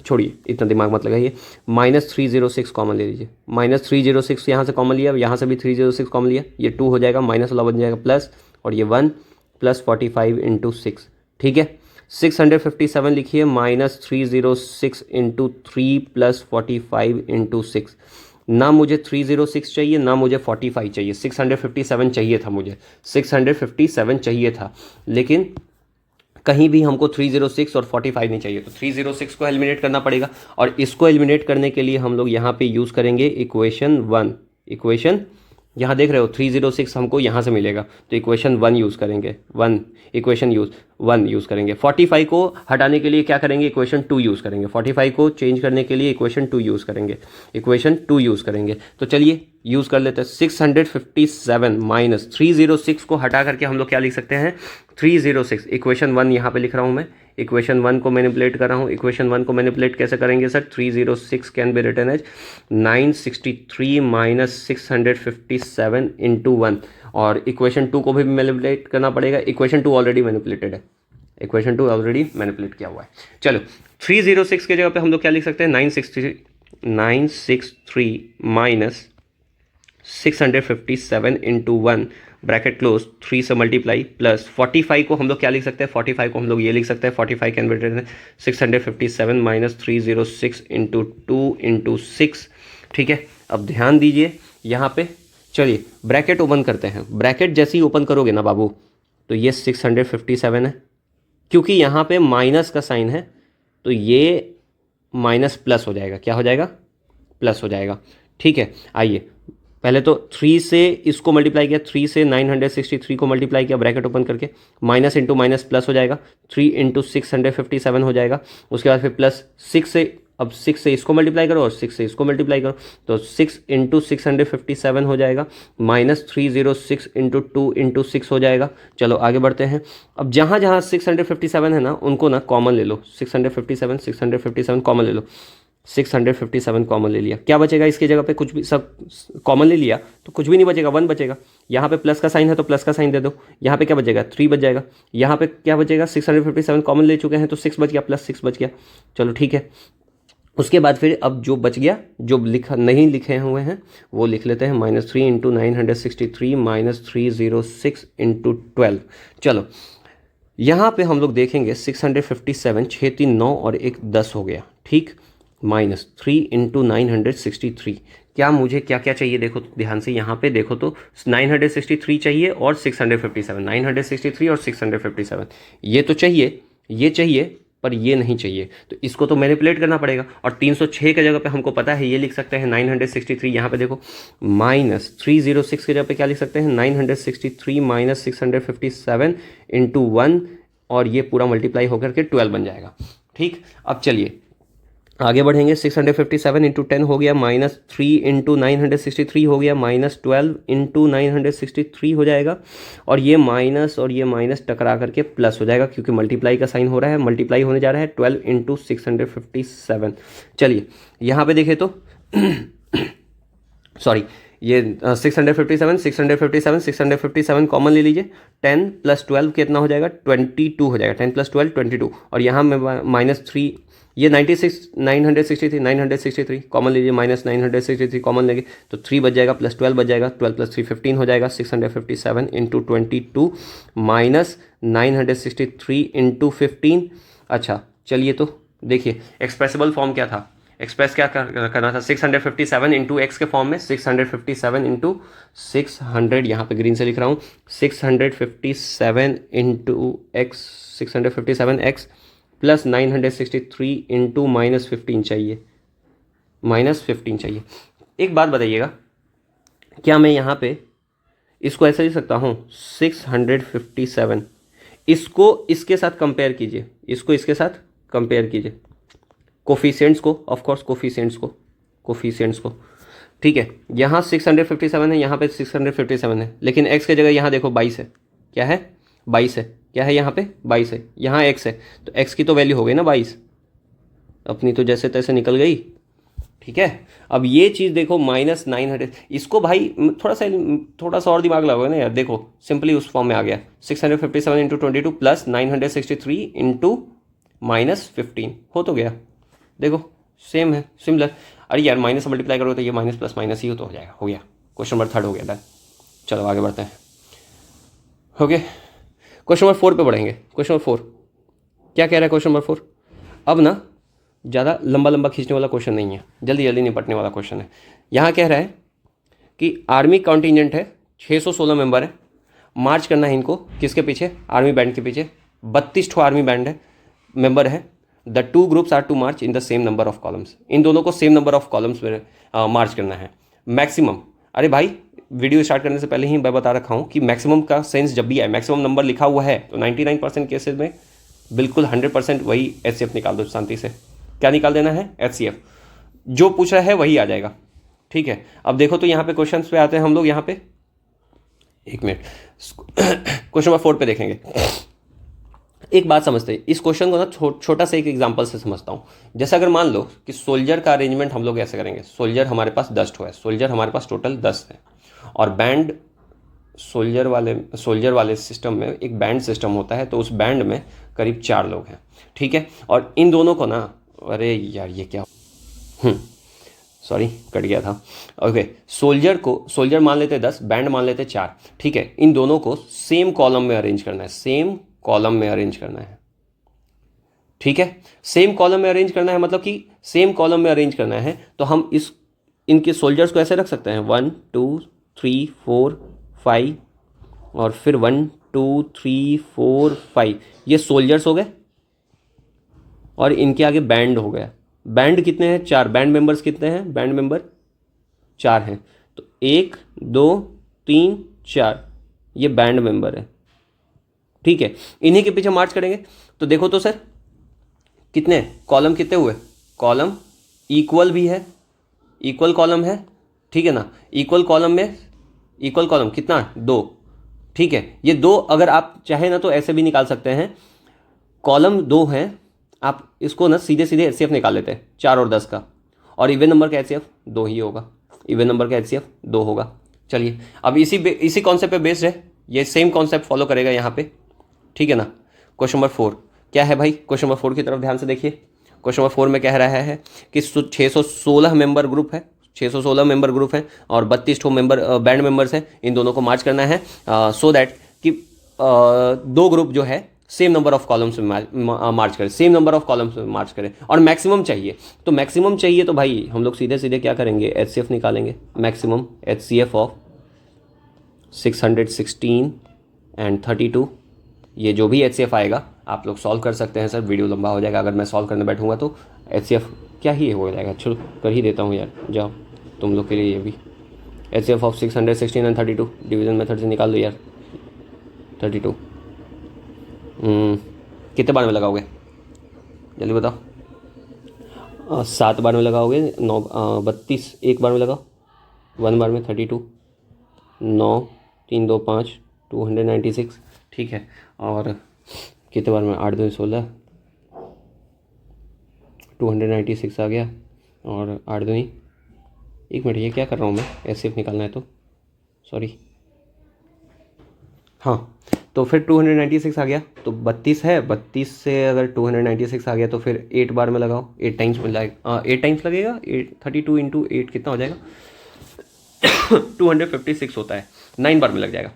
छोड़िए इतना दिमाग मत लगाइए, माइनस 306 कॉमन ले लीजिए, माइनस 306 यहाँ से कॉमन लिया, यहाँ से भी 306 कॉमन लिया, ये 2 हो जाएगा, माइनस वाला बन जाएगा प्लस, और ये 1 प्लस 45 इंटू 6। ठीक है, 657 लिखिए माइनस 306 इंटू 3 प्लस 45 इंटू 6। ना मुझे 306 चाहिए, ना मुझे 45 चाहिए, 657 चाहिए था, मुझे 657 चाहिए था, लेकिन कहीं भी हमको 306 और 45 नहीं चाहिए, तो 306 को एलिमिनेट करना पड़ेगा। और इसको एलिमिनेट करने के लिए हम लोग यहाँ पे यूज़ करेंगे इक्वेशन 1। इक्वेशन यहाँ देख रहे हो 306 हमको यहाँ से मिलेगा, तो इक्वेशन 1 यूज़ करेंगे, 1 इक्वेशन 1 यूज़ करेंगे। 45 को हटाने के लिए क्या करेंगे, इक्वेशन 2 यूज़ करेंगे। 45 को चेंज करने के लिए इक्वेशन 2 यूज़ करेंगे, इक्वेशन 2 यूज़ करेंगे। तो चलिए यूज़ कर लेते हैं। 657 माइनस 306 को हटा करके हम लोग क्या लिख सकते हैं, 306, इक्वेशन 1 यहाँ पे लिख रहा हूँ मैं, इक्वेशन 1 को मैनिपुलेट कर रहा हूँ। इक्वेशन 1 को मैनिपुलेट कैसे करेंगे sir? 306 can be written as 963 minus 657 into 1, और इक्वेशन 2 को भी मैनिपुलेट करना पड़ेगा। इक्वेशन 2 ऑलरेडी मैनिपुलेटेड है, इक्वेशन 2 ऑलरेडी मैनिपुलेट किया हुआ है। चलो 306 के जगह पे हम लोग क्या लिख सकते हैं? 963 माइनस 657 इंटू 1 ब्रैकेट क्लोज 3 से मल्टीप्लाई प्लस 45 को हम लोग क्या लिख सकते हैं? 45 को हम लोग ये लिख सकते हैं, 45 can be written 657 minus 306 into 2 into 6। ठीक है, अब ध्यान दीजिए यहाँ पे, चलिए ब्रैकेट ओपन करते हैं। ब्रैकेट जैसे ही ओपन करोगे ना बाबू, तो ये 657 है, क्योंकि यहाँ पे माइनस का साइन है तो ये माइनस प्लस हो जाएगा। क्या हो जाएगा? प्लस हो जाएगा। ठीक है, आइए पहले तो 3 से इसको मल्टीप्लाई किया, 3 से 963 को मल्टीप्लाई किया ब्रैकेट ओपन करके, माइनस इंटू माइनस प्लस हो जाएगा, 3 इंटू 657 हो जाएगा। उसके बाद फिर प्लस 6 से, अब 6 से इसको मल्टीप्लाई करो और 6 से इसको मल्टीप्लाई करो, तो 6 इंटू 657 हो जाएगा, माइनस 306 इंटू 2 इंटू 6 हो जाएगा। चलो आगे बढ़ते हैं। अब जहाँ जहाँ 657 है ना, उनको ना कॉमन ले लो। 657 कॉमन ले लो। 657 कॉमन ले लिया, क्या बचेगा इसकी जगह पे? कुछ भी, सब कॉमन ले लिया तो कुछ भी नहीं बचेगा, 1 बचेगा। यहाँ पे प्लस का साइन है तो प्लस का साइन दे दो। यहाँ पे क्या बचेगा? 3 बच जाएगा। यहाँ पे क्या बचेगा? 657 कॉमन ले चुके हैं तो 6 बच गया, प्लस 6 बच गया। चलो ठीक है, उसके बाद फिर अब जो बच गया, जो नहीं लिखे हुए हैं वो लिख लेते हैं। -3 इंटू 963 माइनस 306 इंटू 12। चलो यहाँ पे हम लोग देखेंगे 657, 6 3 9 और 1 10 हो गया। ठीक, -3 इंटू 963। क्या मुझे क्या क्या चाहिए? देखो ध्यान से यहाँ पे देखो तो 963 चाहिए और 657, 963 और 657 ये तो चाहिए, ये चाहिए, पर ये नहीं चाहिए, तो इसको तो मैनिपुलेट करना पड़ेगा। और 306 के जगह पे हमको पता है ये लिख सकते हैं 963। यहाँ पे देखो -306 के जगह पे क्या लिख सकते हैं? 963 माइनस 657 इंटू 1, और ये पूरा मल्टीप्लाई होकर के 12 बन जाएगा। ठीक, अब चलिए आगे बढ़ेंगे। 657 इंटू 10 हो गया, -3 इंटू 963 हो गया, -12 इंटू 963 हो जाएगा, और ये माइनस टकरा करके प्लस हो जाएगा, क्योंकि मल्टीप्लाई का साइन हो रहा है, मल्टीप्लाई होने जा रहा है। 12 इंटू 657। चलिए यहाँ पे देखें तो सॉरी, ये 657 कॉमन ले लीजिए। 10 प्लस 12 कितना हो जाएगा? 22 हो जाएगा। 10 प्लस 12 22, और यहाँ में -3, ये 963 कॉमन लीजिए, -963 कॉमन लेंगे तो 3 बच जाएगा, प्लस 12 बच जाएगा, 12 प्लस 3 15 हो जाएगा। 657 इंटू 22 माइनस 963 इंटू 15। अच्छा चलिए तो देखिए एक्सप्रेसिबल फॉर्म क्या था, एक्सप्रेस क्या करना था? 657 इंटू एक्स के फॉर्म में, 657 इंटू 600, यहाँ पे ग्रीन से लिख रहा हूँ, 657 into x, 657 x plus 963 into -15 चाहिए, -15 चाहिए। एक बात बताइएगा, क्या मैं यहाँ पे इसको ऐसे लिख सकता हूँ? 657, इसको इसके साथ कंपेयर कीजिए, इसको इसके साथ कंपेयर कीजिए, कोफिशिएंट्स को, ऑफ कोर्स कोफिशिएंट्स को। ठीक है, यहाँ 657 है, यहाँ पे 657 है, लेकिन x के जगह यहाँ देखो 22 है। क्या है? 22 है। क्या है यहाँ पे? 22 है। यहाँ x है, तो x की तो वैल्यू हो गई ना 22, अपनी तो जैसे तैसे निकल गई। ठीक है, अब ये चीज़ देखो -900, इसको भाई थोड़ा सा और दिमाग लगाओ ना यार, देखो सिंपली उस फॉर्म में आ गया। 657 इंटू 22 प्लस 963 इंटू -15 हो तो गया। देखो सेम है, सिमिलर। अरे यार माइनस से मल्टीप्लाई करोगे तो ये माइनस प्लस माइनस ही तो हो जाएगा। हो गया, क्वेश्चन नंबर 3 हो गया। डन, चलो आगे बढ़ते हैं। ओके, क्वेश्चन नंबर 4 पे बढ़ेंगे। क्वेश्चन नंबर 4 क्या कह रहा है? क्वेश्चन नंबर 4 अब ना ज़्यादा लंबा खींचने वाला क्वेश्चन नहीं है, जल्दी निपटने वाला क्वेश्चन है। यहाँ कह रहा है कि आर्मी कॉन्टिजेंट है, 616 मेंबर है, मार्च करना है इनको किसके पीछे? आर्मी बैंड के पीछे। 32 ठो आर्मी बैंड है, मेंबर है। The 2 groups are to march in the same number of columns. इन दोनों को सेम नंबर ऑफ कॉलम्स में मार्च करना है। मैक्सिमम, अरे भाई वीडियो स्टार्ट करने से पहले ही मैं बता रखा हूँ कि मैक्सिमम का सेंस जब भी आए, मैक्सिमम नंबर लिखा हुआ है तो 99% केसेस में बिल्कुल 100% वही HCF निकाल दो शांति से। क्या निकाल देना है? HCF। जो पूछ रहा है वही आ जाएगा। ठीक है, अब देखो तो यहाँ पे क्वेश्चन पे आते हैं हम लोग। यहाँ पे एक मिनट, क्वेश्चन नंबर 4 पे देखेंगे। एक बात समझते हैं इस क्वेश्चन को ना, छोटा सा एक एग्जांपल से समझता हूँ। जैसे अगर मान लो कि सोल्जर का अरेंजमेंट हम लोग ऐसे करेंगे, सोल्जर हमारे पास 10 है, सोल्जर हमारे पास टोटल 10 है, और बैंड सोल्जर वाले सिस्टम में एक बैंड सिस्टम होता है, तो उस बैंड में करीब 4 लोग हैं, ठीक है। और इन दोनों को ना, अरे यार ये क्या, सॉरी कट गया था। ओके, सोल्जर मान लेते 10, बैंड मान लेते 4, ठीक है। इन दोनों को सेम कॉलम में अरेंज करना है, सेम कॉलम में अरेंज करना है, ठीक है। सेम कॉलम में अरेंज करना है मतलब कि सेम कॉलम में अरेंज करना है, तो हम इनके सोल्जर्स को ऐसे रख सकते हैं 1 2 3 4 5, और फिर 1 2 3 4 5, ये सोल्जर्स हो गए, और इनके आगे बैंड हो गया। बैंड कितने हैं? 4। बैंड मेंबर्स कितने हैं? बैंड मेंबर 4 हैं, तो 1 2 3 4, ये बैंड मेंबर है, ठीक है। इन्हीं के पीछे मार्च करेंगे। तो देखो तो सर कितने कॉलम कितने हुए? कॉलम इक्वल भी है, इक्वल कॉलम है, ठीक है ना। इक्वल कॉलम में इक्वल कॉलम कितना? 2, ठीक है। ये 2 अगर आप चाहे ना तो ऐसे भी निकाल सकते हैं, कॉलम 2 हैं, आप इसको ना सीधे सीधे एचसीएफ निकाल लेते हैं 4 और 10 का, और इवन नंबर का एचसीएफ 2 ही होगा, इवन नंबर का एचसीएफ 2 होगा। चलिए अब इसी कॉन्सेप्ट पे बेस्ड है, ये सेम कॉन्सेप्ट फॉलो करेगा यहाँ पे, ठीक है ना। क्वेश्चन नंबर 4 क्या है भाई? क्वेश्चन नंबर 4 की तरफ ध्यान से देखिए। क्वेश्चन नंबर 4 में कह रहा है कि 616 मेंबर ग्रुप है, 616 मेंबर ग्रुप है, और 32 मेंबर बैंड मेंबर्स हैं। इन दोनों को मार्च करना है सो दैट कि 2 ग्रुप जो है सेम नंबर ऑफ कॉलम्स में मार्च करें, सेम नंबर ऑफ कॉलम्स में मार्च करें, और मैक्सिमम चाहिए। तो मैक्सिमम चाहिए तो भाई हम लोग सीधे सीधे क्या करेंगे? एचसीएफ निकालेंगे, मैक्सिमम एचसीएफ ऑफ 616 एंड 32। ये जो भी एचसीएफ आएगा आप लोग सॉल्व कर सकते हैं सर, वीडियो लंबा हो जाएगा अगर मैं सॉल्व करने बैठूंगा तो। एचसीएफ क्या ही हो जाएगा, चलो कर ही देता हूँ यार, जाओ तुम लोग के लिए ये भी। HCF of 616 and 32 division method से निकाल दो यार। 32 कितने बार में लगाओगे? जल्दी बताओ। 7 बार में लगाओगे, 9 32 एक बार में लगाओ, 1 बार में 32, 9 3 2 5 296, ठीक है। और कितने बार में? 8 2 16, 296 आ गया, और 8 2, 1 मिनट ये क्या कर रहा हूँ मैं? एचसीएफ निकालना है तो सॉरी, हाँ। तो फिर 296 आ गया, तो 32 है, 32 से अगर 296 आ गया तो फिर 8 बार में लगाओ, 8 टाइम्स मिल जाएगा, 8 टाइम्स लगेगा, 32 इंटू 8 कितना हो जाएगा? 256 होता है, 9 बार में लग जाएगा।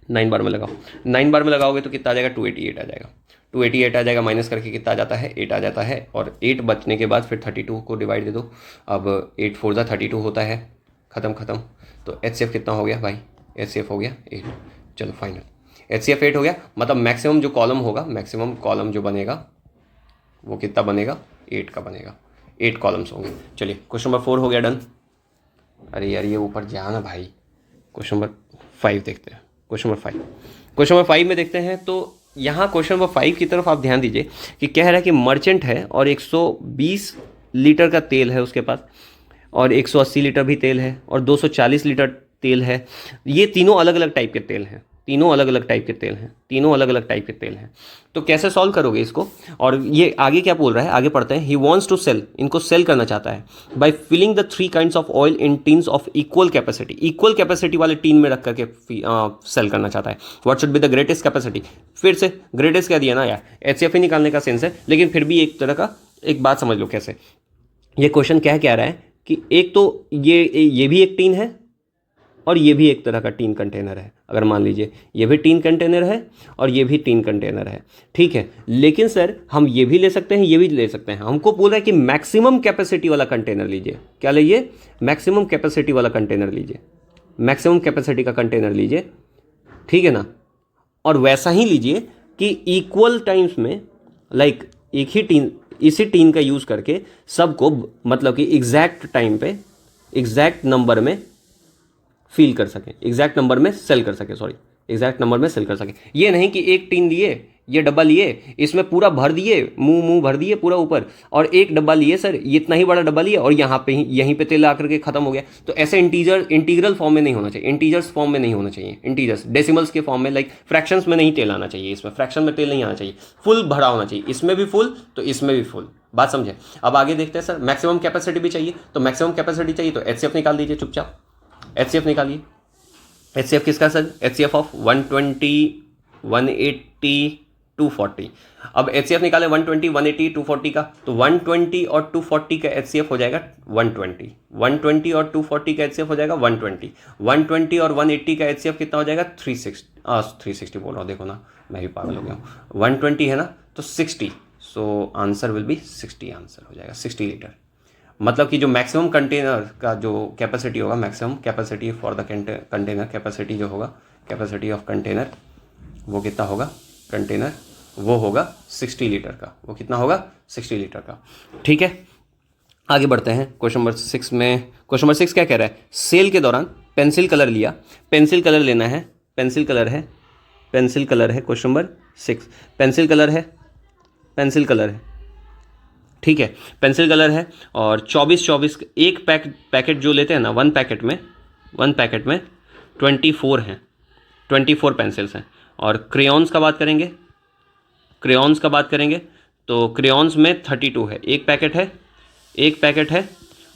9 बार में लगाओ, 9 बार में लगाओगे तो कितना आ जाएगा? 288 आ जाएगा। 288 आ जाएगा, माइनस करके कितना आ जाता है? 8 आ जाता है, और 8 बचने के बाद फिर 32 को डिवाइड दे दो। अब 8 4 32 होता है, ख़त्म। तो एचसीएफ कितना हो गया भाई? एचसीएफ हो गया 8। चलो फाइनल एचसीएफ 8 हो गया, मतलब मैक्सिमम जो कॉलम होगा, मैक्सिमम कॉलम जो बनेगा वो कितना बनेगा? 8 का बनेगा, 8 कॉलम्स होंगे। चलिए क्वेश्चन नंबर 4 हो गया डन। अरे यार ये ऊपर जाना भाई। क्वेश्चन नंबर 5 देखते हैं। क्वेश्चन नंबर 5 में देखते हैं, तो यहाँ क्वेश्चन नंबर 5 की तरफ आप ध्यान दीजिए कि कह रहा है कि मर्चेंट है और 120 लीटर का तेल है उसके पास, और 180 लीटर भी तेल है, और 240 लीटर तेल है। ये तीनों अलग अलग टाइप के तेल हैं, तीनों अलग अलग टाइप के तेल हैं। तो कैसे सॉल्व करोगे इसको? और ये आगे क्या बोल रहा है, आगे पढ़ते हैं। ही वॉन्ट्स टू सेल, इनको सेल करना चाहता है, by filling the 3 kinds of oil in tins of equal capacity वाले टीन में रख करके सेल करना चाहता है। What should be the greatest capacity? फिर से ग्रेटेस्ट क्या दिया ना यार, एचसीएफ ही निकालने का सेंस है, लेकिन फिर भी एक तरह का एक बात समझ लो कैसे ये क्वेश्चन क्या रहा है कि एक तो ये भी एक टीन है, और ये भी एक तरह का टीन कंटेनर है। अगर मान लीजिए ये भी टीन कंटेनर है और ये भी टीन कंटेनर है, ठीक है। लेकिन सर हम ये भी ले सकते हैं, ये भी ले सकते हैं। हमको बोल रहा है कि मैक्सिमम कैपेसिटी वाला कंटेनर लीजिए। क्या लीजिए? मैक्सिमम कैपेसिटी वाला कंटेनर लीजिए, मैक्सिमम कैपेसिटी का कंटेनर लीजिए, ठीक है ना। और वैसा ही लीजिए कि इक्वल टाइम्स में, लाइक एक ही टीन, इसी टीन का यूज़ करके सबको, मतलब कि एग्जैक्ट टाइम पे एग्जैक्ट नंबर में फील कर सकें, एग्जैक्ट नंबर में सेल कर सके, ये नहीं कि एक टीन लिए, ये डब्बा लिए, इसमें पूरा भर दिए, मुंह भर दिए पूरा ऊपर, और एक डब्बा लिए सर, ये इतना ही बड़ा डब्बा लिए और यहाँ पे ही यहीं पे तेल आकर के खत्म हो गया। तो ऐसे इंटीग्रल फॉर्म में नहीं होना चाहिए, इंटीजर्स फॉर्म में नहीं होना चाहिए, इंटीजर्स डेसिमल्स के फॉर्म में, लाइक फ्रैक्शंस में नहीं तेल आना चाहिए, इसमें फ्रैक्शन में तेल नहीं आना चाहिए, फुल भरा होना चाहिए, इसमें भी फुल तो इसमें भी फुल। बात समझे? अब आगे देखते हैं सर, मैक्सिमम कैपेसिटी भी चाहिए, तो मैक्सिमम कैपेसिटी चाहिए तो HCF निकाल दीजिए चुपचाप, HCF निकालिए। HCF किसका सर? HCF of 120, 180, 240। अब HCF निकाले 120, 180, 240 का, तो 120 और 240 का HCF हो जाएगा 120, 120 और 240 का HCF हो जाएगा 120, 120 और 180 का HCF कितना हो जाएगा? 360 बोल रहा हूँ, देखो ना मैं भी पागल हो गया हूँ। 120 है ना, तो 60, so answer will be 60, answer हो जाएगा 60 लीटर। मतलब कि जो मैक्सिमम कंटेनर का जो कैपेसिटी होगा, maximum capacity for the container, capacity जो होगा, कैपेसिटी ऑफ कंटेनर वो कितना होगा? कंटेनर वो होगा 60 लीटर का, वो कितना होगा? 60 लीटर का। ठीक है, आगे बढ़ते हैं क्वेश्चन नंबर 6 में। क्वेश्चन नंबर 6 क्या कह रहा है? सेल के दौरान पेंसिल कलर लिया, पेंसिल कलर लेना है, पेंसिल कलर है, पेंसिल कलर है, क्वेश्चन नंबर 6 पेंसिल कलर है, पेंसिल कलर है, ठीक है, पेंसिल कलर है, और 24 एक पैकेट जो लेते हैं ना, वन पैकेट में 24 हैं, 24 पेंसिल्स हैं। और क्रेयॉन्स का बात करेंगे, क्रेयॉन्स का बात करेंगे तो क्रेयॉन्स में 32 है, एक पैकेट है, एक पैकेट है,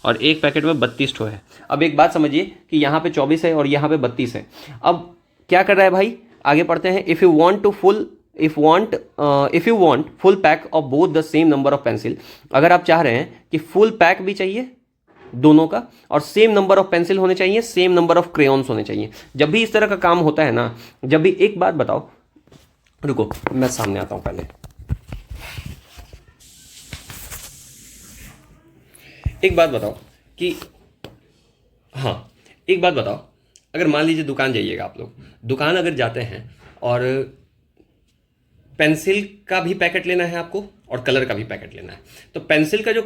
और एक पैकेट में 32 ठो है। अब एक बात समझिए कि यहाँ पे 24 है और यहाँ पे 32 है। अब क्या कर रहा है भाई? आगे पढ़ते हैं। If you want full pack of both the same number of pencil, अगर आप चाह रहे हैं कि फुल पैक भी चाहिए दोनों का, और सेम नंबर ऑफ पेंसिल होने चाहिए, सेम नंबर ऑफ क्रेयॉन्स होने चाहिए। जब भी इस तरह का काम होता है ना, जब भी, एक बात बताओ, रुको मैं सामने आता हूं पहले। एक बात बताओ कि, हाँ एक बात बताओ, अगर मान लीजिए दुकान जाइएगा आप लोग, दुकान अगर जाते हैं और पेंसिल का भी पैकेट लेना है आपको और कलर का भी पैकेट लेना है, तो पेंसिल का जो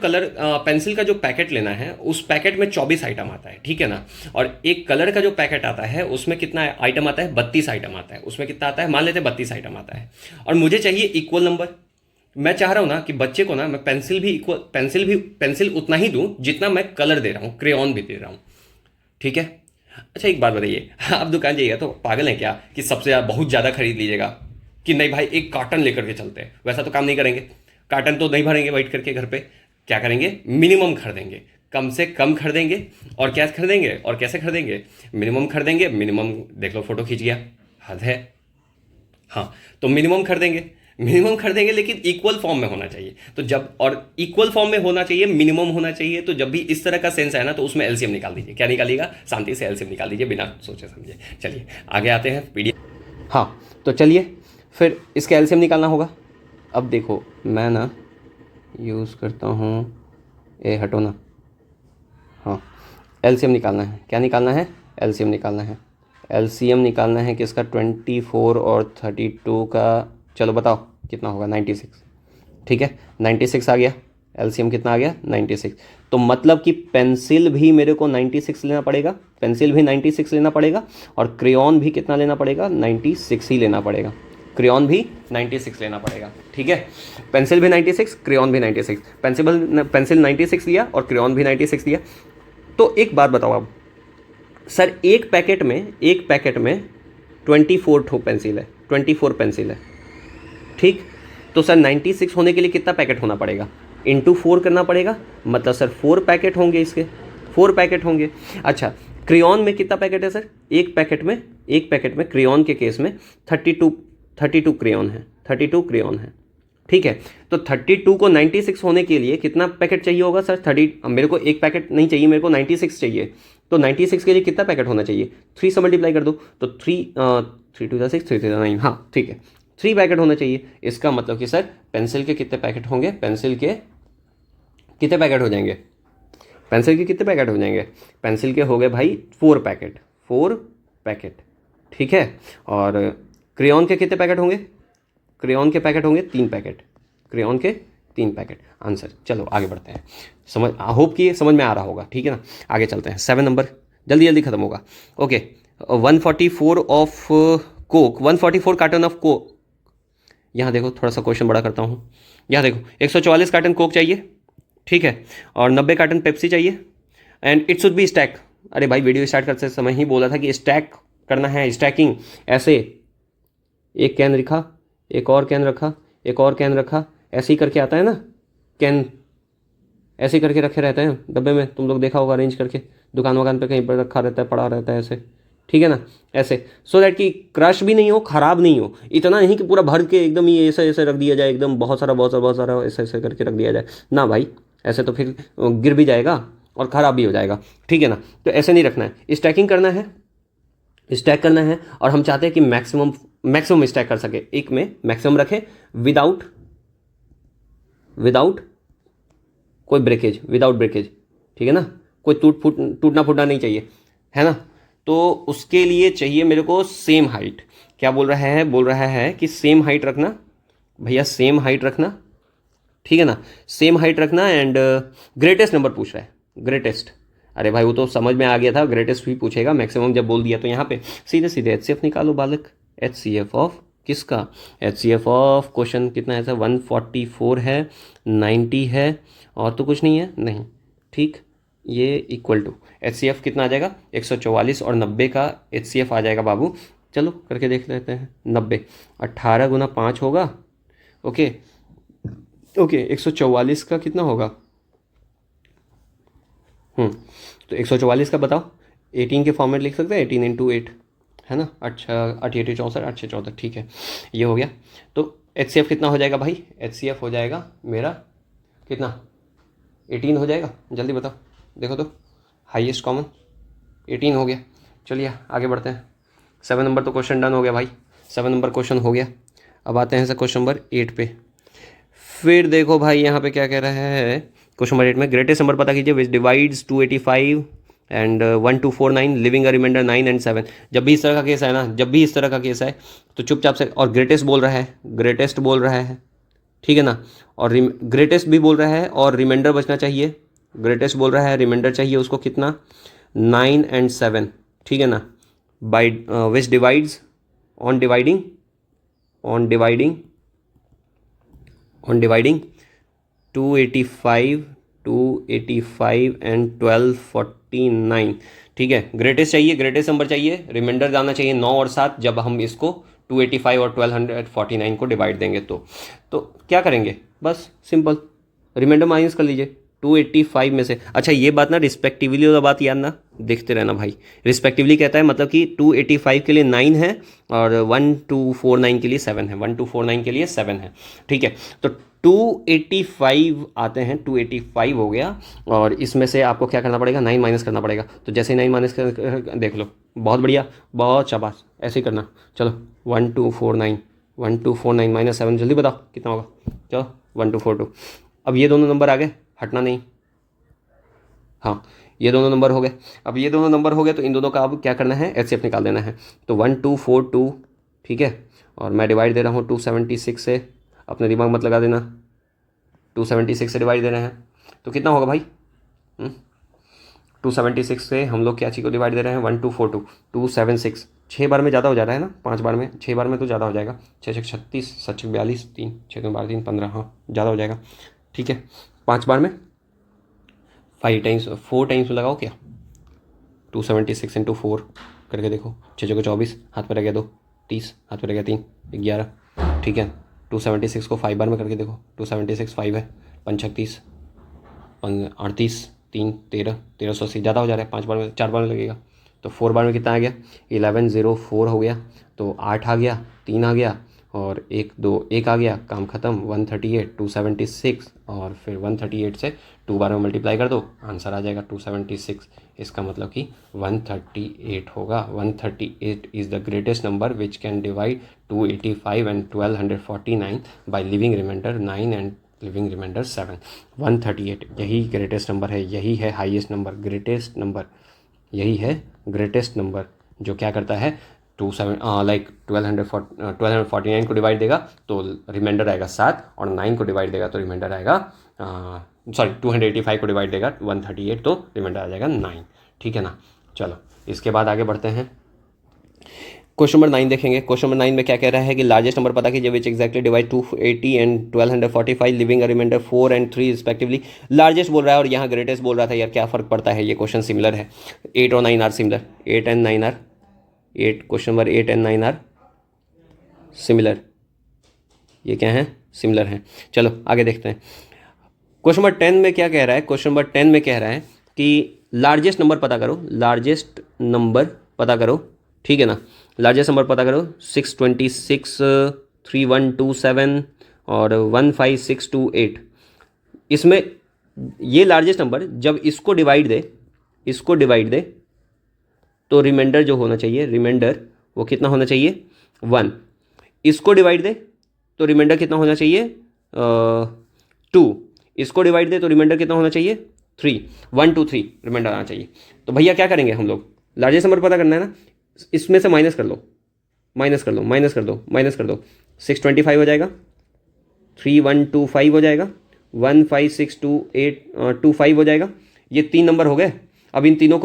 पेंसिल का जो पैकेट लेना है, उस पैकेट में 24 आइटम आता है, ठीक है ना। और एक कलर का जो पैकेट आता है उसमें कितना आइटम आता है? 32 आइटम आता है। उसमें कितना आता है? मान लेते हैं 32 आइटम आता है। और मुझे चाहिए इक्वल नंबर। मैं चाह रहा हूँ ना कि बच्चे को ना मैं पेंसिल उतना ही दूँ जितना मैं कलर दे रहा हूँ, क्रेयॉन भी दे रहा हूँ, ठीक है। अच्छा एक बात बताइए, आप दुकान जाइएगा तो पागल हैं क्या कि सबसे बहुत ज़्यादा खरीद लीजिएगा, कि नहीं भाई एक कार्टन लेकर के चलते हैं? वैसा तो काम नहीं करेंगे, कार्टन तो नहीं भरेंगे बैठ करके घर पे। क्या करेंगे? मिनिमम खरीदेंगे, कम से कम खरीदेंगे। और क्या खरीदेंगे और कैसे खरीदेंगे? मिनिमम खरीदेंगे। मिनिमम देख लो, फोटो खींच गया, हद है। हाँ, तो मिनिमम खरीदेंगे, लेकिन इक्वल फॉर्म में होना चाहिए। तो जब, और इक्वल फॉर्म में होना चाहिए, मिनिमम होना चाहिए। तो जब भी इस तरह का सेंस है ना, तो उसमें एलसीएम निकाल दीजिए। क्या निकालिएगा? शांति से एलसीएम निकाल दीजिए, बिना सोचे समझे। चलिए आगे आते हैं पीडीएफ। हाँ तो चलिए फिर इसका एलसीएम निकालना होगा। अब देखो मैं ना यूज़ करता हूँ, हटो ना, हाँ एलसीएम निकालना है। क्या निकालना है? एलसीएम निकालना है। एलसीएम निकालना है किसका? 24 और 32 का। चलो बताओ कितना होगा? 96, ठीक है 96 आ गया। एलसीएम कितना आ गया? 96। तो मतलब कि पेंसिल भी मेरे को 96 लेना पड़ेगा, पेंसिल भी 96 लेना पड़ेगा, और क्रेयॉन भी कितना लेना पड़ेगा? 96 ही लेना पड़ेगा। क्रेयॉन भी 96 लेना पड़ेगा, ठीक है। पेंसिल भी 96, क्रेयॉन भी 96, पेंसिल 96 लिया और क्रेयॉन भी 96 लिया। तो एक बात बताओ अब सर, एक पैकेट में 24 ठो पेंसिल है, 24 पेंसिल है, ठीक। तो सर 96 होने के लिए कितना पैकेट होना पड़ेगा? इंटू 4 करना पड़ेगा। मतलब सर 4 पैकेट होंगे, इसके 4 पैकेट होंगे। अच्छा क्रेयॉन में कितना पैकेट है सर? एक पैकेट में क्रेयॉन के केस में 32 क्रेयॉन है, 32 क्रेयॉन है, ठीक है। तो 32 को 96 होने के लिए कितना पैकेट चाहिए होगा सर? 30। मेरे को एक पैकेट नहीं चाहिए, मेरे को 96 चाहिए। तो 96 के लिए कितना पैकेट होना चाहिए? 3 से मल्टीप्लाई कर दो, तो 3 2 6 3 3 9, हाँ ठीक है 3 पैकेट होना चाहिए। इसका मतलब कि सर पेंसिल के कितने पैकेट होंगे? पेंसिल के कितने पैकेट हो जाएंगे? पेंसिल के कितने पैकेट हो जाएंगे? पेंसिल के हो गए भाई 4 पैकेट, ठीक है। और क्रेयॉन के कितने पैकेट होंगे? क्रेयॉन के पैकेट होंगे 3 पैकेट, क्रेयॉन के 3 पैकेट। आंसर। चलो आगे बढ़ते हैं। होप कि समझ में आ रहा होगा, ठीक है ना। आगे चलते हैं। 7 नंबर जल्दी खत्म होगा। Okay 144 of Coke, 144 carton of Coke यहाँ देखो थोड़ा सा क्वेश्चन बड़ा करता हूँ। यहाँ देखो 144 कार्टन कोक चाहिए, ठीक है, और 90 कार्टन पेप्सी चाहिए, and it should be stack. अरे भाई वीडियो स्टार्ट करते समय ही बोला था कि स्टैक करना है, स्टैकिंग। ऐसे एक कैन रखा, एक और कैन रखा, एक और कैन रखा, ऐसे ही करके आता है ना कैन, ऐसे ही करके रखे रहते हैं डब्बे में, तुम लोग देखा होगा अरेंज करके, दुकान वकान पे कहीं पर रखा रहता है, पड़ा रहता है ऐसे, ठीक है ना, ऐसे, सो दैट कि क्रश भी नहीं हो, ख़राब नहीं हो। इतना नहीं कि पूरा भर के एकदम ही ऐसे ऐसे रख दिया जाए, एकदम बहुत सारा बहुत सारा बहुत सारा ऐसे ऐसे करके रख दिया जाए ना भाई, ऐसे तो फिर गिर भी जाएगा और ख़राब भी हो जाएगा, ठीक है ना। तो ऐसे नहीं रखना है, स्टैकिंग करना है, स्टैक करना है, और हम चाहते हैं कि मैक्सिमम मैक्सिमम स्टैक कर सके, एक में मैक्सिमम रखें, विदाउट विदाउट कोई ब्रेकेज, विदाउट ब्रेकेज, ठीक है ना, कोई टूटना फूटना नहीं चाहिए, है ना। तो उसके लिए चाहिए मेरे को सेम हाइट। क्या बोल रहा है, बोल रहा है कि सेम हाइट रखना भैया, सेम हाइट रखना, ठीक है ना, सेम हाइट रखना, एंड ग्रेटेस्ट नंबर पूछ रहा है, ग्रेटेस्ट। अरे भाई वो तो समझ में आ गया था, ग्रेटेस्ट भी पूछेगा, मैक्सिमम जब बोल दिया तो यहाँ पे सीधे सीधे HCF निकालो बालक, HCF ऑफ किसका, HCF ऑफ क्वेश्चन कितना है, ऐसा 144 है, 90 है, और तो कुछ नहीं है, नहीं, ठीक, ये इक्वल टू HCF कितना आ जाएगा, 144 और 90 का HCF आ जाएगा बाबू। चलो करके देख लेते हैं, 90 18 गुना 5 होगा, ओके ओके, 144 का कितना होगा, तो 144 का बताओ, 18 के फॉर्मेट लिख सकते हैं, 18 इंटू 8, है ना, अच्छा 88 64 8 64, ठीक है, ये हो गया। तो HCF कितना हो जाएगा भाई, HCF हो जाएगा मेरा कितना, 18 हो जाएगा, जल्दी बताओ, देखो तो, हाईएस्ट कॉमन 18 हो गया। चलिए आगे बढ़ते हैं, 7 नंबर तो क्वेश्चन डन हो गया भाई, 7 नंबर क्वेश्चन हो गया। अब आते हैं सर क्वेश्चन नंबर 8 पे। फिर देखो भाई यहाँ पे क्या कह रहा है, क्वेश्चन नंबर 8 में ग्रेटेस्ट नंबर पता कीजिए which divides 285 and 1249 living a remainder 9 and 7। जब भी इस तरह का केस है ना, जब भी इस तरह का केस है तो चुपचाप से, और ग्रेटेस्ट बोल रहा है, ग्रेटेस्ट बोल रहा है, ठीक है ना, और ग्रेटेस्ट भी बोल रहा है, और रिमाइंडर बचना चाहिए, ग्रेटेस्ट बोल रहा है, रिमाइंडर चाहिए उसको कितना, 9 एंड 7, ठीक है ना, by which divides on dividing on dividing on dividing 285 285 and 1249, ठीक है। ग्रेटेस्ट चाहिए, ग्रेटेस्ट नंबर चाहिए, रिमाइंडर जाना चाहिए 9 और 7, जब हम इसको 285 और 1249 को डिवाइड देंगे तो क्या करेंगे, बस सिंपल रिमाइंडर माइनस कर लीजिए 285 में से। अच्छा ये बात ना, रिस्पेक्टिवली वाला बात याद ना, देखते रहना भाई, रिस्पेक्टिवली कहता है मतलब कि 285 के लिए 9 है और 1249 के लिए 7 है, 1249 के लिए 7 है, ठीक है। तो 285 आते हैं, 285 हो गया, और इसमें से आपको क्या करना पड़ेगा, 9 माइनस करना पड़ेगा। तो जैसे ही 9 माइनस कर देख लो, बहुत बढ़िया, बहुत शाबाश, ऐसे ही करना। चलो 1249 माइनस 7, जल्दी बताओ कितना होगा, चलो 1242। अब ये दोनों नंबर आ गए, हटना नहीं, हाँ ये दोनों नंबर हो गए। अब ये दोनों नंबर हो गए तो इन दोनों का अब क्या करना है, HCF निकाल देना है। तो 1242, ठीक है, और मैं डिवाइड दे रहा हूँ 276 से, अपने दिमाग मत लगा देना, 276 से डिवाइड दे रहे हैं तो कितना होगा भाई, 276 से हम लोग क्या चीज़ को डिवाइड दे रहे हैं, 1242 276, 6 बार में ज़्यादा हो जा रहा है ना, 5 बार में, 6 बार में तो ज़्यादा हो जाएगा, 6 6 36 7 6 42 3 6 2 12 3 15, हाँ ज़्यादा हो जाएगा, ठीक है। 5 बार में 5 टाइम्स 4 टाइम्स में लगाओ क्या, 276 इंटू 4 करके देखो, 6 6 24, हाथ में रह गया 2, 30, हाथ में रह गया 3, 11, ठीक है। 276 को 5 बार में करके देखो, 276 5 है, 5 36 38 3 13 1380, ज़्यादा हो जा रहा है, 5 बार में, 4 बार में लगेगा, तो 4 बार में कितना आ गया, 1104 हो गया, तो 8 आ गया, 3 आ गया, और 1 2 1 आ गया, काम ख़त्म, 138 276, और फिर 138 से 2 बार में मल्टीप्लाई कर दो, आंसर आ जाएगा 276। इसका मतलब कि 138 होगा, 138 is the greatest number which can divide 285 and 1249 by living remainder 9 and living remainder 7। 138 यही ग्रेटेस्ट नंबर है, यही है हाईएस्ट नंबर, ग्रेटेस्ट नंबर, यही है ग्रेटेस्ट नंबर जो क्या करता है, 1249 को डिवाइड देगा तो रिमाइंडर आएगा 7, और 9 को डिवाइड देगा तो रिमाइंडर आएगा, सॉरी 285 को डिवाइड देगा 138 तो रिमाइंडर आ जाएगा 9, ठीक है ना। चलो इसके बाद आगे बढ़ते हैं, क्वेश्चन नंबर 9 देखेंगे। क्वेश्चन नंबर 9 में क्या कह रहा है कि लार्जेस्ट नंबर पता कीजिए which exactly divide 280 and 1245 living remainder 4 and 3 respectively. Largest बोल रहा है और यहाँ ग्रेटेस्ट बोल रहा था। यार क्या फ़र्क पड़ता है, ये क्वेश्चन सिमिलर है। 8 और 9 are similar, 8 and 9 are 8 question number 8 and 9 are similar. ये क्या है, सिमिलर हैं। चलो आगे देखते हैं। क्वेश्चन नंबर 10 में क्या कह रहा है, क्वेश्चन नंबर 10 में कह रहा है कि लार्जेस्ट नंबर पता करो, लार्जेस्ट नंबर पता करो, ठीक है ना। लार्जेस्ट नंबर पता करो 626 3127 और 15628। इसमें ये लार्जेस्ट नंबर जब इसको डिवाइड दे, इसको डिवाइड दे तो रिमाइंडर जो होना चाहिए, रिमाइंडर वो कितना होना चाहिए 1। इसको डिवाइड दे तो रिमाइंडर कितना होना चाहिए 2। इसको डिवाइड दे तो रिमाइंडर कितना होना चाहिए 3। 1 2 3 रिमाइंडर आना चाहिए। तो भैया क्या करेंगे हम लोग, लार्जेस्ट नंबर पता करना है ना, इसमें से माइनस कर लो, माइनस कर लो, माइनस कर दो, माइनस कर दो। 625 हो जाएगा, 3125 हो जाएगा, 15628 हो जाएगा। ये 3 नंबर हो गए। अब इन तीनों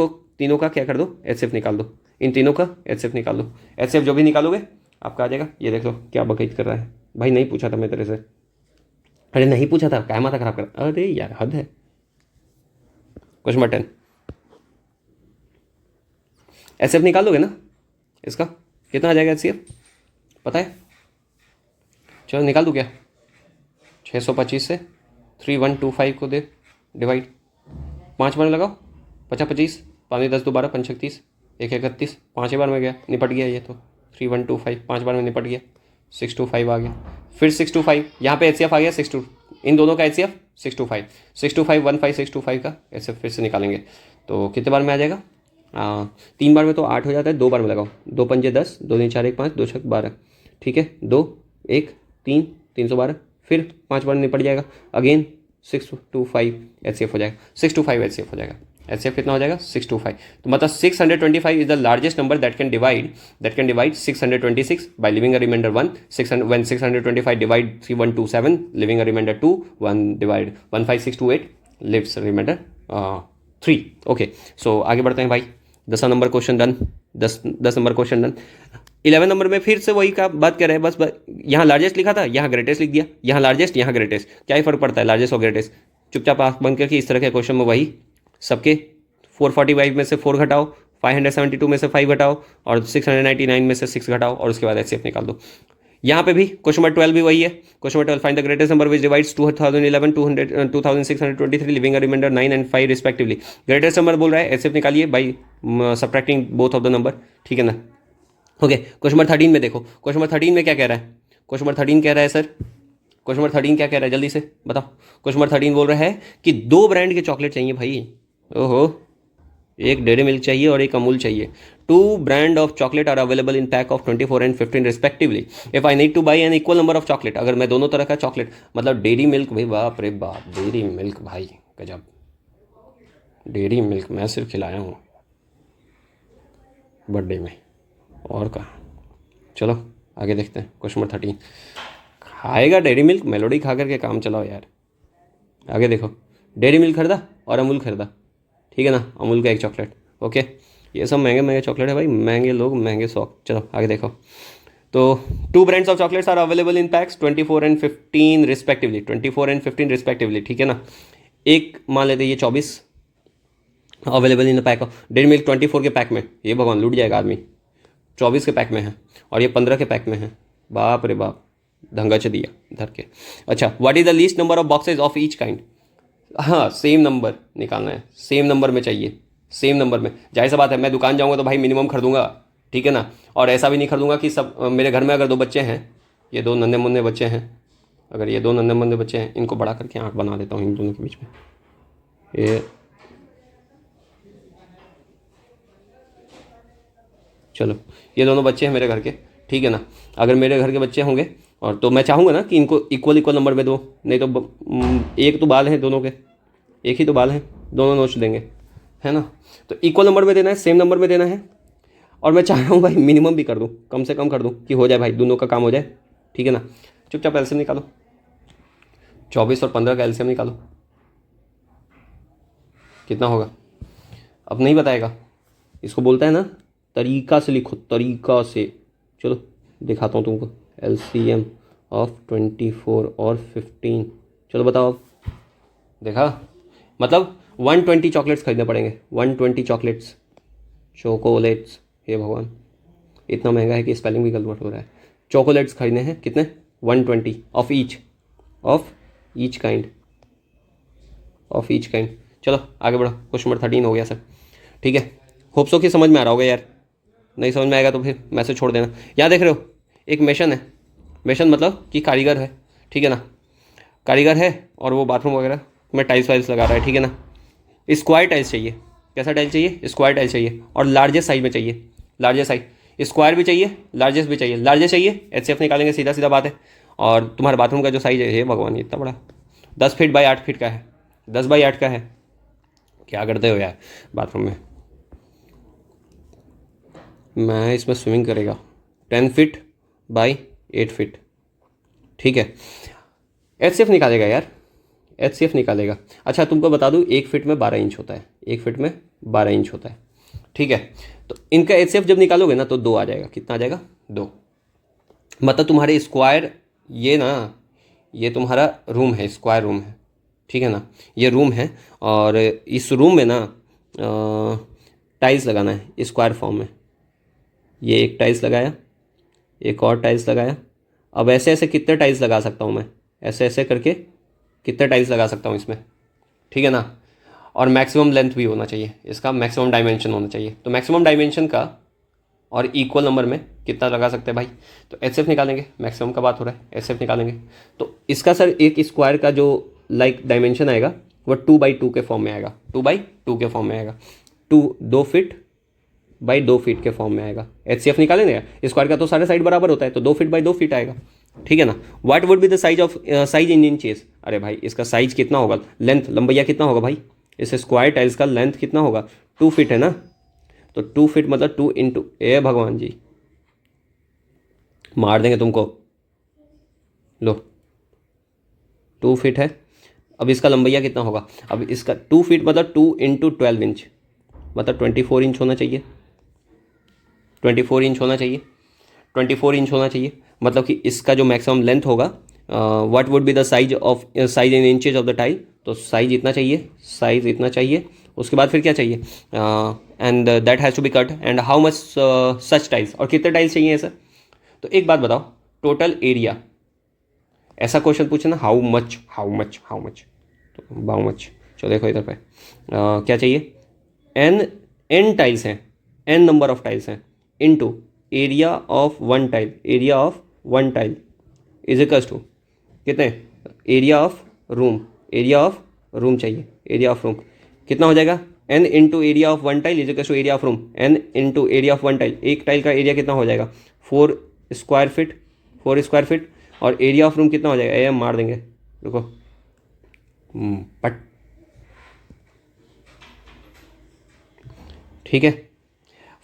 का क्या कर दो, एचसीएफ निकाल दो। इन तीनों का एचसीएफ निकाल दो। एचसीएफ जो भी निकालोगे आपका आ जाएगा। ये देख लो क्या बकैत कर रहा है भाई, नहीं पूछा था मैं तेरे से। अरे नहीं पूछा था, क्या माथा खराब कर, अरे यार हद है। क्वेश्चन नंबर 10 एचसीएफ निकाल दोगे ना, इसका कितना आ जाएगा एचसीएफ पता है? चलो निकाल दूँ क्या, 625 से 3125 को दे डिवाइड, 5 बार लगाओ, 50 25, 5 10 2 12 5 36 1 31, 5 बार में गया, निपट गया ये तो। 3125 5 बार में निपट गया, 625 आ गया, फिर 625 यहाँ पे एचसीएफ आ गया 62, इन दोनों का एचसीएफ 625 15625 का एचसीएफ फिर से निकालेंगे तो कितने बार में आ जाएगा, 3 बार में तो 8 हो जाता है, 2 बार में लगाओ, 2 पंजे 10, 2 3 4 1 5, 2 6 12, ठीक है, 2 1 3 312, फिर 5 बार निपट जाएगा, अगेन 625 एचसीएफ हो जाएगा, 625 एचसीएफ हो जाएगा। एचसीएफ कितना हो जाएगा 625। तो मतलब 625 is the largest number that can divide 626 by living a remainder 1। 600 625 divide 3127 living a remainder 2, 1 divide 15628 lives remainder 3। Okay, so आगे बढ़ते हैं भाई। 10 number question done, 10 number question done. 11 number में फिर से वही का बात कर रहे हैं, बस यहाँ लार्जेस्ट लिखा था, यहाँ ग्रेटेस्ट लिख दिया, यहाँ लार्जेस्ट यहाँ ग्रेटेस्ट, क्या ही फर्क पड़ता है लार्जेस्ट और ग्रेटेस्ट। चुपचाप आंख बंद करके इस तरह के क्वेश्चन में वही सबके 445 में से 4 घटाओ, 572 में से 5 घटाओ और 699 में से 6 घटाओ और उसके बाद एचसीएफ निकाल दो। यहाँ पे भी क्वेश्चन नंबर 12 भी वही है। Question number 12 find the greatest number which divides 2011 2623 living a remainder 9 and 5 respectively. Greatest number बोल रहा है, एचसीएफ निकालिए by subtracting both of the number, ठीक है ना। ओके, क्वेश्चन नंबर 13 में देखो, क्वेश्चन नंबर 13 में क्या कह रहा है, क्वेश्चन नंबर 13 कह रहा है सर, क्वेश्चन नंबर 13 क्या कह रहा है जल्दी से बताओ। क्वेश्चन नंबर 13 बोल रहा है कि 2 ब्रांड के चॉकलेट चाहिए भाई। ओहो, एक डेयरी मिल्क चाहिए और एक अमूल चाहिए। 2 brand of chocolate are available in pack of 24 and 15 respectively. If I need to buy an equal number of chocolate, अगर मैं दोनों तरह का चॉकलेट, मतलब डेयरी मिल्क भाई, बाप रे बाप, डेयरी मिल्क भाई गजब, डेयरी मिल्क मैं सिर्फ खिलाया हूँ बर्थडे में, और कहाँ। चलो आगे देखते हैं। क्वेश्चन नंबर 13 खाएगा डेयरी मिल्क, मेलोडी खा करके काम चलाओ यार। आगे देखो, डेयरी मिल्क खरीदा और अमूल खरीदा, ठीक है ना, अमूल का एक चॉकलेट। ओके, ये सब महंगे महंगे चॉकलेट है भाई, महंगे लोग महंगे शौक। चलो आगे देखो, तो 2 brands of chocolates are available in packs 24 and 15 respectively, 24 and 15 respectively, ठीक है ना। एक मान लेते ये 24 available in the pack of Dairy Milk 24 के पैक में, ये भगवान लूट जाएगा आदमी, 24 के पैक में है और ये 15 के पैक में है, बाप रे बाप, धंगा च दिया धर के। अच्छा, what is the least number of boxes of each kind. हाँ, सेम नंबर निकालना है, सेम नंबर में चाहिए, सेम नंबर में। जाहिर सा बात है, मैं दुकान जाऊँगा तो भाई मिनिमम खरीदूंगा, ठीक है ना, और ऐसा भी नहीं खरीदूंगा कि सब मेरे घर में अगर 2 बच्चे हैं, ये 2 नन्हे मुन्ने बच्चे हैं, अगर ये 2 नन्हे मुन्ने बच्चे हैं, इनको बड़ा करके आँख बना देता हूँ इन दोनों के बीच में। ये चलो, ये दोनों बच्चे हैं मेरे घर के, ठीक है ना। अगर मेरे घर के बच्चे होंगे और तो मैं चाहूँगा ना कि इनको इक्वल नंबर में दो, नहीं तो एक तो बाल हैं दोनों के, एक ही तो बाल हैं, दोनों नोच देंगे, है ना। तो इक्वल नंबर में देना है, सेम नंबर में देना है, और मैं चाह रहा हूँ भाई मिनिमम भी कर दूँ, कम से कम कर दूँ कि हो जाए भाई, दोनों का काम हो जाए, ठीक है ना। चुपचाप एलसीएम निकालो, 24 और 15 का एलसीएम निकालो, कितना होगा। अब नहीं बताएगा, इसको बोलता है ना तरीका से लिखो, तरीका से, चलो दिखाता हूँ तुमको, LCM ऑफ 24 और 15, चलो बताओ अब। देखा, मतलब 120 चॉकलेट्स खरीदने पड़ेंगे, 120 चॉकलेट्स, चोकोलेट्स, हे भगवान इतना महंगा है कि स्पेलिंग भी गलत हो रहा है। चॉकलेट्स खरीदने हैं कितने, 120 of each kind, of each kind. चलो आगे बढ़ो, क्वेश्चन नंबर 13 हो गया सर। ठीक है, होप सो कि समझ में आ रहा होगा यार, नहीं समझ में आएगा तो फिर मैसेज छोड़ देना। यहाँ देख रहे हो एक मेशन है, मेशन मतलब कि कारीगर है, ठीक है ना, कारीगर है और वो बाथरूम वगैरह में टाइल्स वाइल्स लगा रहा है, ठीक है ना। स्क्वायर टाइल्स चाहिए, कैसा टाइल्स चाहिए, स्क्वायर टाइल्स चाहिए और लार्जेस्ट साइज में चाहिए, लार्जेस्ट साइज, स्क्वायर भी चाहिए लार्जेस्ट भी चाहिए, लार्जेस्ट चाहिए HCF निकालेंगे, सीधा सीधा बात है। और तुम्हारे बाथरूम का जो साइज है, हे भगवान ये इतना बड़ा 10 फीट बाई 8 फीट का है, 10 बाई 8 का है, क्या करते हो यार बाथरूम में। मैं इसमें स्विमिंग करेगा 10 फीट बाई 8 फीट, ठीक है। HCF निकालेगा यार, HCF निकालेगा। अच्छा तुमको बता दूँ 1 फीट में 12 इंच होता है, 1 फीट में 12 इंच होता है, ठीक है। तो इनका HCF जब निकालोगे ना तो 2 आ जाएगा, कितना आ जाएगा 2, मतलब तुम्हारे स्क्वायर, ये ना ये तुम्हारा रूम है, स्क्वायर रूम है, ठीक है ना, ये रूम है और इस रूम में ना टाइल्स लगाना है स्क्वायर फॉर्म में, ये एक टाइल्स लगाया, एक और टाइल्स लगाया। अब ऐसे ऐसे कितने टाइल्स लगा सकता हूँ मैं, ऐसे ऐसे करके कितने टाइल्स लगा सकता हूँ इसमें, ठीक है ना। और मैक्सिमम लेंथ भी होना चाहिए इसका, मैक्सिमम डायमेंशन होना चाहिए, तो मैक्सिमम डायमेंशन का और इक्वल नंबर में कितना लगा सकते हैं भाई, तो HCF निकालेंगे, मैक्सिमम का बात हो रहा है, HCF निकालेंगे। तो इसका सर एक स्क्वायर का जो लाइक डायमेंशन आएगा वो 2x2 के फॉर्म में आएगा, 2x2 के फॉर्म में आएगा, 2 फीट बाई 2 फीट के फॉर्म में आएगा। HCF निकालेंगे, स्क्वायर का तो सारे साइड बराबर होता है, तो 2 फीट बाई 2 फीट आएगा, ठीक है ना। What would be the size of size in inches, अरे भाई इसका साइज कितना होगा, लेंथ लंबैया कितना होगा भाई, इस स्क्वायर टाइल्स का लेंथ कितना होगा, 2 फीट है ना, तो 2 फीट मतलब 2 इंटू, ए भगवान जी मार देंगे तुमको, लो 2 फीट है। अब इसका लंबैया कितना होगा, अब इसका 2 फीट मतलब 2 इंटू 12 इंच, मतलब 24 इंच होना चाहिए, 24 इंच होना चाहिए, 24 इंच होना चाहिए, मतलब कि इसका जो मैक्सिमम लेंथ होगा, what would be the size of, size in inches of the tile, तो साइज इतना चाहिए, साइज इतना चाहिए, उसके बाद फिर क्या चाहिए, and that has to be cut, and how much such tiles, और कितने टाइल्स चाहिए ऐसा। तो एक बात बताओ, टोटल एरिया, ऐसा क्वेश्चन पूछे ना, how much how much how much, तो हाउ मच, चलो देखो इधर पे क्या चाहिए, n टाइल्स हैं, n नंबर ऑफ टाइल्स हैं, into area of one tile, area of one tile is equals to कितने, area of room, area of room चाहिए, एरिया ऑफ रूम कितना हो जाएगा, n into area of one tile is equals to area of room, n into area of one tile, एक tile का area कितना हो जाएगा 4 स्क्वायर फीट, 4 स्क्वायर फीट, और एरिया ऑफ रूम कितना हो जाएगा, ए हम मार देंगे, देखो पट, ठीक है।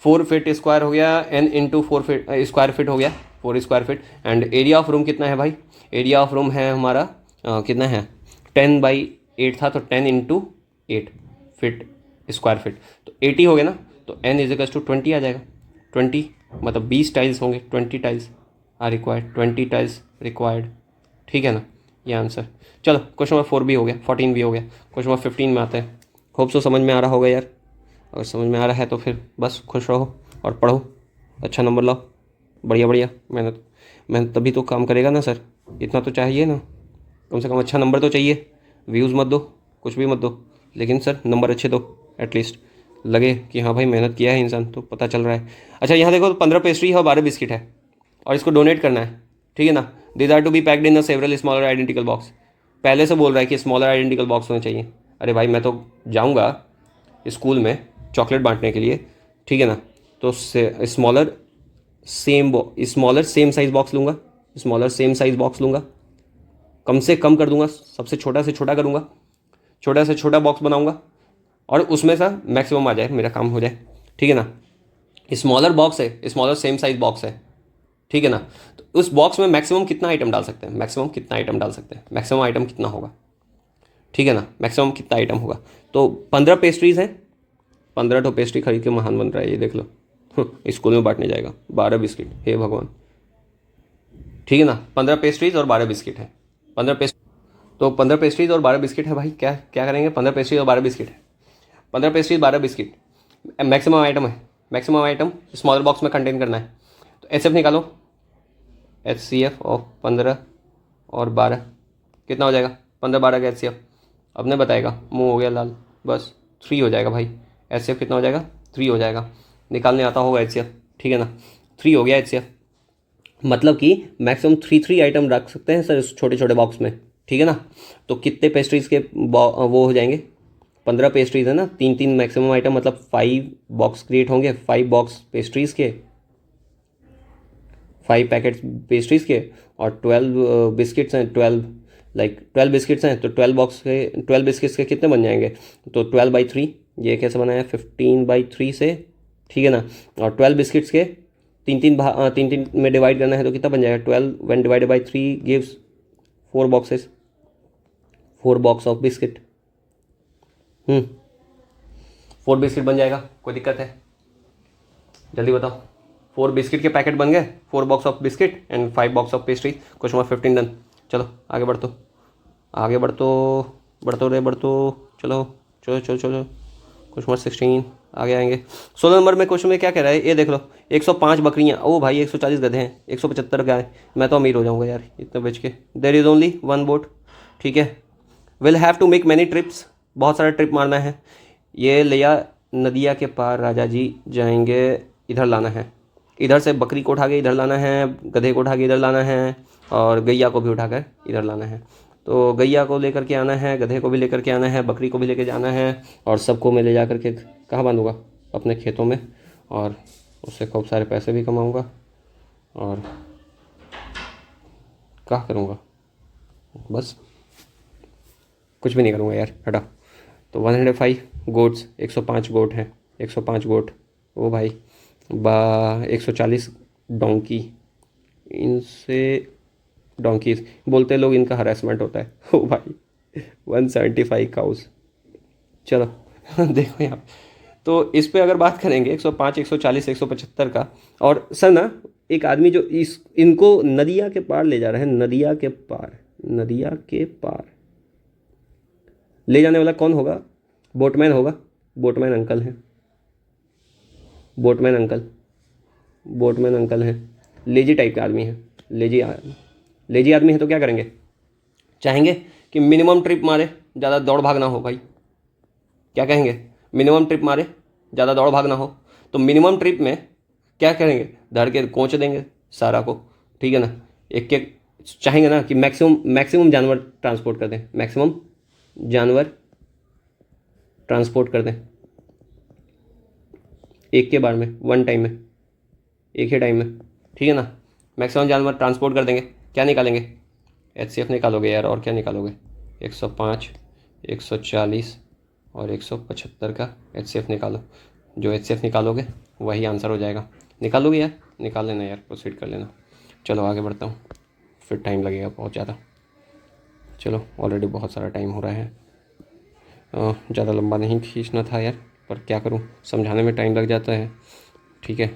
4 फीट स्क्वायर हो गया, n into 4 feet square feet हो गया, 4 square feet, and area of room कितना है भाई, एरिया ऑफ रूम है हमारा कितना है 10 बाई 8 था, तो 10 इंटू 8 फीट स्क्वायर फीट, तो 80 हो गया ना, तो n इज इक्वल्स टू 20 आ जाएगा, 20 मतलब 20 टाइल्स होंगे, 20 tiles are required, 20 tiles required, ठीक है ना, ये आंसर। चलो क्वेश्चन नंबर 4 भी हो गया, 14 भी हो गया, क्वेश्चन नंबर 15 में आते हैं। होप सो समझ में आ रहा होगा यार, अगर समझ में आ रहा है तो फिर बस खुश रहो और पढ़ो, अच्छा नंबर लाओ, बढ़िया बढ़िया मेहनत, मेहनत तभी तो काम करेगा ना सर, इतना तो चाहिए ना, कम से कम अच्छा नंबर तो चाहिए, व्यूज़ मत दो, कुछ भी मत दो, लेकिन सर नंबर अच्छे दो, एटलीस्ट लगे कि हाँ भाई मेहनत किया है इंसान, तो पता चल रहा है। अच्छा यहाँ देखो 15 पेस्ट्री है और 12 बिस्किट है और इसको डोनेट करना है, ठीक है ना। These are to be packed in a several smaller identical box, पहले से बोल रहा है कि स्मॉलर आइडेंटिकल बॉक्स होने चाहिए। अरे भाई मैं तो जाऊँगा स्कूल में चॉकलेट बांटने के लिए, ठीक है ना, तो स्मॉलर सेम साइज़ बॉक्स लूँगा, स्मॉलर सेम साइज़ बॉक्स लूँगा, कम से कम कर दूंगा, सबसे छोटा से छोटा करूँगा, छोटा से छोटा बॉक्स बनाऊँगा और उसमें से मैक्सिमम आ जाए, मेरा काम हो जाए, ठीक है ना। स्मॉलर बॉक्स है, स्मॉलर सेम साइज बॉक्स है, ठीक है ना, तो उस बॉक्स में मैक्सिमम कितना आइटम डाल सकते हैं, मैक्सिमम कितना आइटम डाल सकते हैं, मैक्सिमम आइटम कितना होगा, ठीक है ना, मैक्सिमम कितना आइटम होगा। तो 15 पेस्ट्रीज़ हैं, 15 तो पेस्ट्री खरीद के महान बन रहा है, ये देख लो, स्कूल में बांटने जाएगा 12 बिस्किट, हे भगवान। ठीक है ना, 15 पेस्ट्रीज और 12 बिस्किट है। 15 पेस्ट तो 15 पेस्ट्रीज और 12 बिस्किट है भाई, क्या क्या करेंगे? 15 पेस्ट्रीज और 12 बिस्किट है। 15 पेस्ट्रीज 12 बिस्किट मैक्सिमम आइटम है, मैक्सिमम आइटम स्मॉलर बॉक्स में कंटेन करना है। तो एच एफ निकालो, एच सी एफ ऑफ 15 और 12 कितना हो जाएगा? 15 12 का एच सी एफ अब नहीं बताएगा, मुंह हो गया लाल, बस 3 हो जाएगा भाई। एच सी एफ कितना हो जाएगा? 3 हो जाएगा। निकालने आता होगा एच सी एफ, ठीक है ना? 3 हो गया एच सी एफ, मतलब कि मैक्सिमम 3 आइटम रख सकते हैं सर इस छोटे छोटे बॉक्स में, ठीक है ना? तो कितने पेस्ट्रीज के वो हो जाएंगे? 15 पेस्ट्रीज है ना, 3 मैक्सिमम आइटम, मतलब 5 बॉक्स क्रिएट होंगे, 5 बॉक्स पेस्ट्रीज के, 5 पैकेट पेस्ट्रीज के, और 12 बिस्किट्स हैं, 12 बिस्किट्स हैं, तो 12 बॉक्स के 12 बिस्किट्स के कितने बन जाएंगे? तो 12/3, ये कैसे बना है? 15/3 से, ठीक है ना? और 12 बिस्किट्स के तीन तीन में डिवाइड करना है तो कितना बन जाएगा? 12 when divided by 3 gives 4 boxes, 4 box of biscuit. 4 biscuit बन जाएगा, कोई दिक्कत है? जल्दी बताओ। 4 बिस्किट के पैकेट बन गए, 4 box of biscuit and 5 box of pastry. Question number 15 done. चलो आगे बढ़ तो, आगे बढ़ तो, बढ़ तो, चलो चलो चलो चलो। क्वेश्चन नंबर 16 आगे आएंगे। 16 नंबर में क्वेश्चन में क्या कह रहा है ये देख लो। 105 बकरियां, ओ भाई 140 गधे हैं, 175 गाय, मैं तो अमीर हो जाऊंगा यार इतने बेच के। देयर इज़ ओनली 1 बोट, ठीक है। Will have to make many trips, बहुत सारा ट्रिप मारना है। ये लिया नदिया के पार राजा जी जाएंगे, इधर लाना है, इधर से बकरी को उठा के इधर लाना है, गधे को उठा के इधर लाना है, और गैया को भी उठाकर इधर लाना है। तो गैया को लेकर के आना है, गधे को भी लेकर के आना है, बकरी को भी लेकर जाना है, और सबको मैं ले जा कर के कहाँ बांधूंगा? अपने खेतों में, और उससे खूब सारे पैसे भी कमाऊंगा, और क्या करूँगा? बस कुछ भी नहीं करूँगा यार, हटा। तो 105 गोट्स, 105 गोट हैं, 105 गोट, ओ भाई 140 डोंकी, इनसे डोंकीज बोलते लोग, इनका हरासमेंट होता है, ओ भाई 175 काउस। चलो देखो यहाँ, तो इस पे अगर बात करेंगे 105 140 175 का, और सर ना एक आदमी जो इनको नदिया के पार ले जा रहे हैं, नदिया के पार, नदिया के पार ले जाने वाला कौन होगा? बोटमैन होगा, बोटमैन अंकल हैं, बोटमैन अंकल, बोटमैन अंकल हैं। लेजी टाइप के आदमी हैं, लेजी आदमी है, तो क्या करेंगे? चाहेंगे कि मिनिमम ट्रिप मारे, ज़्यादा दौड़ भाग ना हो भाई, क्या कहेंगे? मिनिमम ट्रिप मारे, ज़्यादा दौड़ भाग ना हो। तो मिनिमम ट्रिप में क्या करेंगे? धर के कोच देंगे सारा को, ठीक है ना? एक एक चाहेंगे ना कि मैक्सिमम जानवर ट्रांसपोर्ट कर दें, मैक्सिमम जानवर ट्रांसपोर्ट कर दें एक के बार में, वन टाइम में, एक ही टाइम में, ठीक है ना? मैक्सिमम जानवर ट्रांसपोर्ट कर देंगे। क्या निकालेंगे? एच सी एफ निकालोगे यार, और क्या निकालोगे? 105 140 और 175 का एच सी एफ निकालो। जो एच सी एफ निकालोगे वही आंसर हो जाएगा। निकालोगे यार? निकाल लेना यार, प्रोसीड कर लेना। चलो आगे बढ़ता हूँ, फिर टाइम लगेगा बहुत ज़्यादा। चलो ऑलरेडी बहुत सारा टाइम हो रहा है, ज़्यादा लंबा नहीं खींचना था यार, पर क्या करूँ, समझाने में टाइम लग जाता है, ठीक है।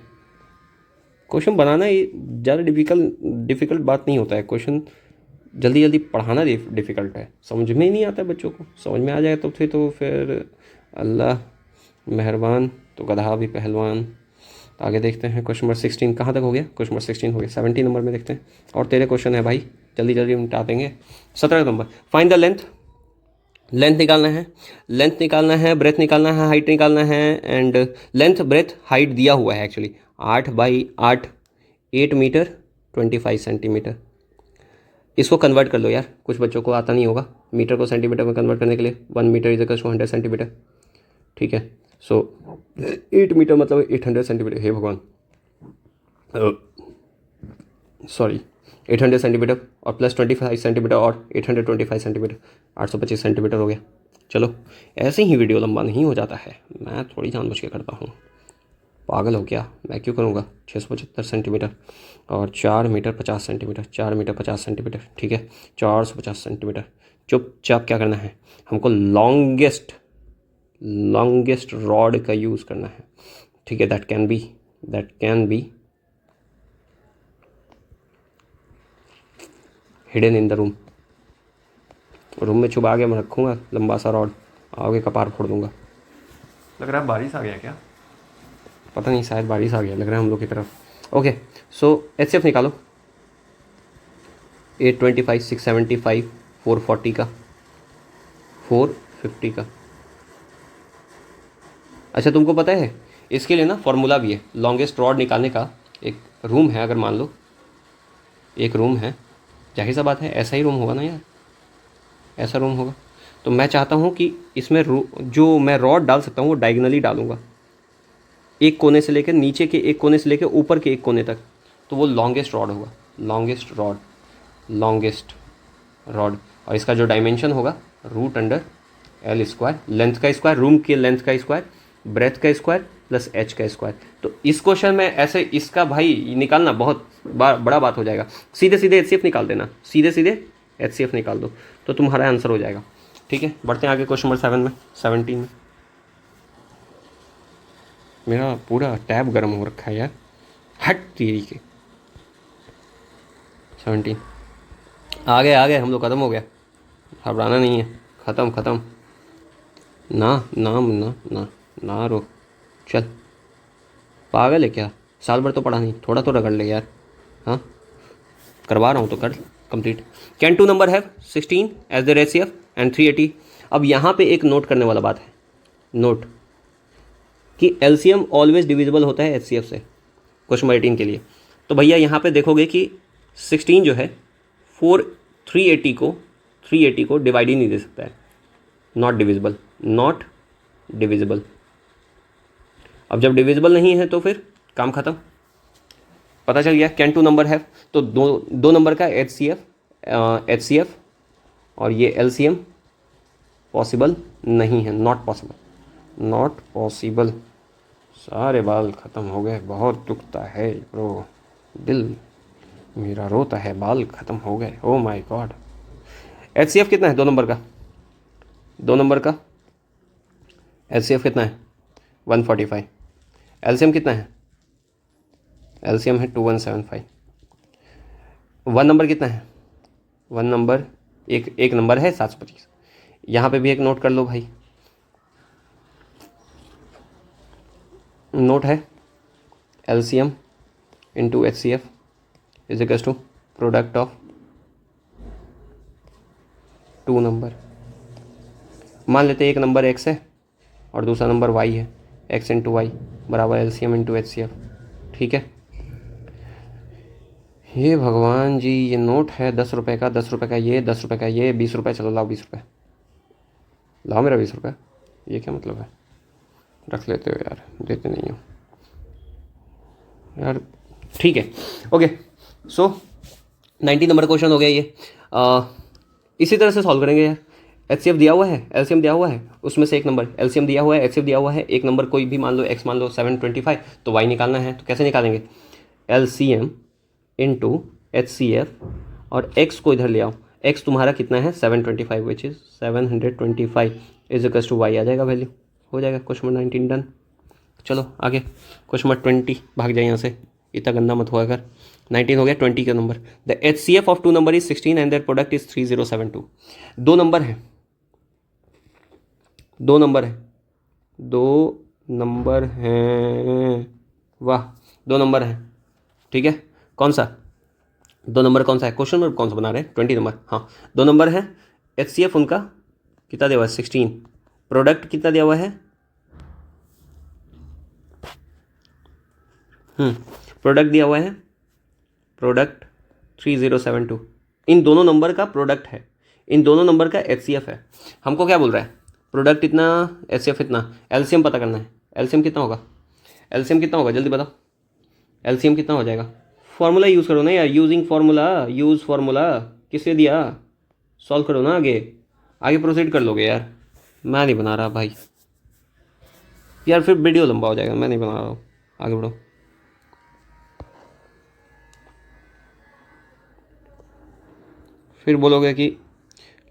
क्वेश्चन बनाना ये ज़्यादा डिफ़िकल्ट बात नहीं होता है, क्वेश्चन जल्दी जल्दी पढ़ाना डिफ़िकल्ट है, समझ में ही नहीं आता है बच्चों को। समझ में आ जाए तो फिर अल्लाह मेहरबान, तो गधा भी पहलवान। आगे देखते हैं क्वेश्चन नंबर 16 कहाँ तक हो गया? क्वेश्चन नंबर 16 हो गया, 17 नंबर में देखते हैं। और तेरे क्वेश्चन है भाई, जल्दी जल्दी निपटा देंगे। 17 number, find the length, length निकालना है, लेंथ निकालना है, ब्रेथ निकालना है, हाइट निकालना है, एंड लेंथ ब्रेथ हाइट दिया हुआ है एक्चुअली 8/8, 8 मीटर 25 सेंटीमीटर। इसको कन्वर्ट कर लो यार, कुछ बच्चों को आता नहीं होगा मीटर को सेंटीमीटर में कन्वर्ट करने के लिए। 1 meter is equal to 100 centimeter, ठीक है। सो 8 मीटर मतलब 800 सेंटीमीटर, हे भगवान, सॉरी 800 सेंटीमीटर और प्लस 25 सेंटीमीटर और 825 सेंटीमीटर, 825 सेंटीमीटर हो गया। चलो ऐसे ही वीडियो लंबा नहीं हो जाता है, मैं थोड़ी जानबूझ के करता हूँ, पागल हो क्या, मैं क्यों करूँगा। 675 सेंटीमीटर और 4 मीटर 50 सेंटीमीटर, 4 मीटर 50 सेंटीमीटर, ठीक है, 450 सेंटीमीटर। चुपचाप क्या करना है हमको? लॉन्गेस्ट रॉड का यूज़ करना है, ठीक है। That can be that can be hidden in the room. Room में छुपा के मैं रखूँगा लंबा सा रॉड, आओगे कपार फोड़ दूंगा। लग रहा है बारिश आ गया क्या, पता नहीं, शायद बारिश आ गया लग रहा है हम लोग की तरफ। ओके, सो HCF निकालो। 825, 675, 440 का, 450 का। अच्छा तुमको पता है इसके लिए ना फॉर्मूला भी है, लॉन्गेस्ट रॉड निकालने का। एक रूम है, अगर मान लो एक रूम है, जाहिर सा बात है ऐसा ही रूम होगा ना यार, ऐसा रूम होगा। तो मैं चाहता हूँ कि इसमें जो मैं रॉड डाल सकता हूँ वो डायगनली डालूंगा, एक कोने से लेकर नीचे के एक कोने से लेकर ऊपर के एक कोने तक, तो वो लॉन्गेस्ट रॉड होगा। Longest rod, longest rod. और इसका जो डायमेंशन होगा √L², लेंथ का स्क्वायर, रूम के लेंथ का स्क्वायर, ब्रेथ का स्क्वायर प्लस h का स्क्वायर। तो इस क्वेश्चन में ऐसे इसका भाई निकालना बहुत बड़ा बात हो जाएगा। सीधे सीधे HCF निकाल देना, सीधे सीधे HCF निकाल दो तो तुम्हारा आंसर हो जाएगा। ठीक है, बढ़ते हैं आगे क्वेश्चन नंबर 17 में। मेरा पूरा टैब गर्म हो रखा है यार, हट तेरी के। 17 आ गए हम लोग, ख़त्म हो गया, घबराना नहीं है, ख़त्म। ना नाम ना ना ना रो, चल पागल है क्या, साल भर तो पढ़ा नहीं, थोड़ा तो रगड़ ले यार। हाँ करवा रहा हूँ तो कर कंप्लीट। कैन 2 नंबर है 16 एज द HCF एंड 380। अब यहाँ पे एक नोट करने वाला बात है, नोट कि LCM ऑलवेज डिविजिबल होता है HCF से, क्वेश्चन 18 के लिए। तो भैया यहाँ पे देखोगे कि 16 जो है 380 को डिवाइड ही नहीं दे सकता है, नॉट डिविजिबल। अब जब डिविजिबल नहीं है तो फिर काम खत्म, पता चल गया। कैन 2 नंबर है तो दो नंबर का HCF और ये LCM पॉसिबल नहीं है, नॉट पॉसिबल। सारे बाल ख़त्म हो गए, बहुत दुखता है ब्रो, दिल मेरा रोता है, बाल ख़त्म हो गए, ओ माय गॉड। HCF कितना है 2 नंबर का, 2 नंबर का HCF कितना है 145। LCM कितना है, LCM है 2175। 1 नंबर कितना है, 1 नंबर एक नंबर है 725। यहाँ पे भी एक नोट कर लो भाई, नोट है LCM into HCF is equals to product of 2 number. मान लेते एक नंबर x है और दूसरा नंबर y है, x इंटू वाई बराबर LCM इंटू HCF। ठीक है, ये भगवान जी ये नोट है 10 रुपये का, 10 रुपये का ये, 10 रुपये का ये, 20 रुपये, चलो लाओ 20 रुपये, लाओ मेरा 20 रुपये। ये क्या मतलब है, रख लेते हो यार, देते नहीं हो यार। ठीक है, ओके। सो 90 नंबर क्वेश्चन हो गया ये। इसी तरह से सॉल्व करेंगे यार। HCF दिया हुआ है, LCM दिया हुआ है, उसमें से एक नंबर LCM दिया हुआ है, HCF दिया हुआ है, एक नंबर कोई भी मान लो, x मान लो 725, तो y निकालना है। तो कैसे निकालेंगे, LCM इंटू HCF और x को इधर ले आओ, x तुम्हारा कितना है 725 which is 725 is equals to y आ जाएगा वैल्यू, हो जाएगा। Question number 19 done. चलो आगे क्वेश्चन नंबर 20, भाग जाए यहाँ से, इतना गंदा मत हुआ कर। 19 हो गया, 20 का number. The HCF of 2 number is 16 and their product is 3072। 2 number है, 2 नंबर हैं, वाह 2 नंबर है। ठीक है, कौन सा 2 नंबर, कौन सा है, क्वेश्चन नंबर कौन सा बना रहे हैं 20 नंबर। हाँ 2 नंबर है, HCF उनका कितना दिया हुआ है 16, प्रोडक्ट कितना दिया हुआ है, प्रोडक्ट दिया हुआ है, प्रोडक्ट 3072। इन दोनों नंबर का प्रोडक्ट है, इन दोनों नंबर का HCF है। हमको क्या बोल रहा है, प्रोडक्ट इतना, HCF इतना, LCM पता करना है। LCM कितना होगा, LCM कितना होगा जल्दी बताओ, LCM कितना हो जाएगा। फार्मूला यूज़ करो ना यार, यूजिंग फार्मूला, यूज़ फार्मूला किससे दिया, सॉल्व करो ना, आगे प्रोसीड कर लोगे यार। मैं नहीं बना रहा भाई यार, फिर वीडियो लंबा हो जाएगा, मैं नहीं बना रहा हूँ, आगे बढ़ो। फिर बोलोगे कि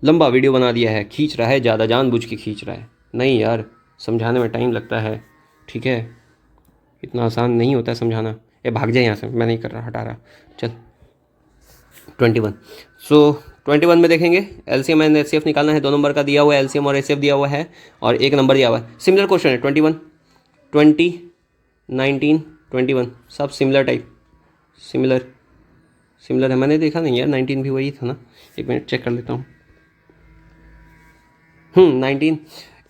लंबा वीडियो बना दिया है, खींच रहा है ज़्यादा, जानबूझ के खींच रहा है। नहीं यार, समझाने में टाइम लगता है, ठीक है। इतना आसान नहीं होता है समझाना। ये भाग जाए यहाँ से, मैं नहीं कर रहा, हटा रहा। चल 21। सो 21 में देखेंगे एलसीएम एंड एचसीएफ निकालना है। 2 नंबर का दिया हुआ है, एलसीएम और एचसीएफ दिया हुआ है, और 1 नंबर दिया हुआ है। सिमिलर क्वेश्चन है 21, 20, 19, 21 सब सिमिलर टाइप, सिमिलर सिमिलर है। मैंने देखा नहीं यार, 19 भी वही था ना, एक मिनट चेक कर लेता हूँ। 19,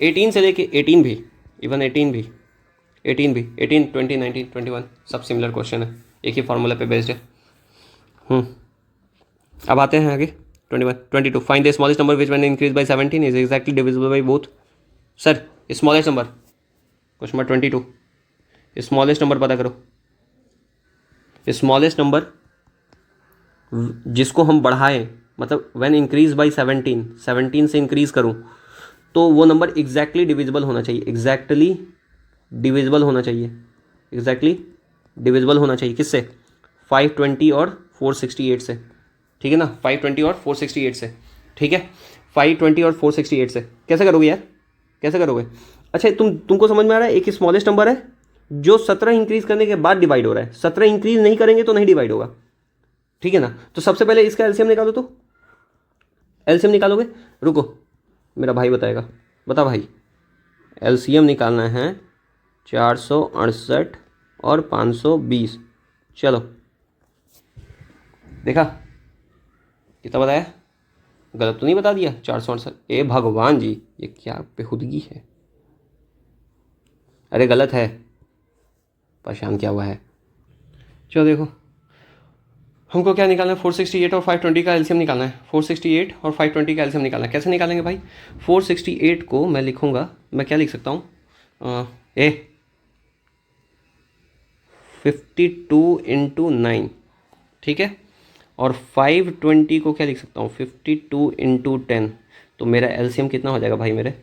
18 से लेके 18 भी, इवन 18 भी, 18 भी, 18, 20, 19, 21 सब सिमिलर क्वेश्चन है, एक ही फार्मूला पे बेस्ड है। अब आते हैं आगे 21, 22। Find the smallest number which when increase by 17 is exactly divisible by both. Sir smallest number, question number 22, smallest number पता करो। स्मॉलेस्ट नंबर जिसको हम बढ़ाएं, मतलब व्हेन इंक्रीज बाय 17, 17 से इंक्रीज करूं तो वो नंबर एग्जैक्टली डिविजिबल होना चाहिए, एग्जैक्टली डिविजिबल होना चाहिए, एग्जैक्टली डिविजिबल होना चाहिए किससे? 520 और 468 से, ठीक है ना, 520 और 468 से, ठीक है, 520 और 468 से। कैसे करोगे यार, कैसे करोगे? अच्छा तुमको समझ में आ रहा है, एक स्मॉलेस्ट नंबर है जो 17 इंक्रीज करने के बाद डिवाइड हो रहा है, 17 इंक्रीज नहीं करेंगे तो नहीं डिवाइड होगा, ठीक है ना। तो सबसे पहले इसका एलसीएम निकालो, तो एलसीएम निकालोगे, रुको मेरा भाई बताएगा, बता भाई। एलसीएम निकालना है 468 और 520, चलो देखा कितना बताया, गलत तो नहीं बता दिया? 468, ए भगवान जी ये क्या बेहुदगी है, अरे गलत है, परेशान क्या हुआ है। चलो देखो हमको क्या निकालना है, 468 और 520 का एलसीएम निकालना है, 468 और 520 का एलसीएम निकालना है। कैसे निकालेंगे भाई? 468 को मैं लिखूंगा, मैं क्या लिख सकता हूँ, 52 इंटू 9, ठीक है, और 520 को क्या लिख सकता हूँ, 52 इंटू 10। तो मेरा एलसीएम कितना हो जाएगा भाई मेरे,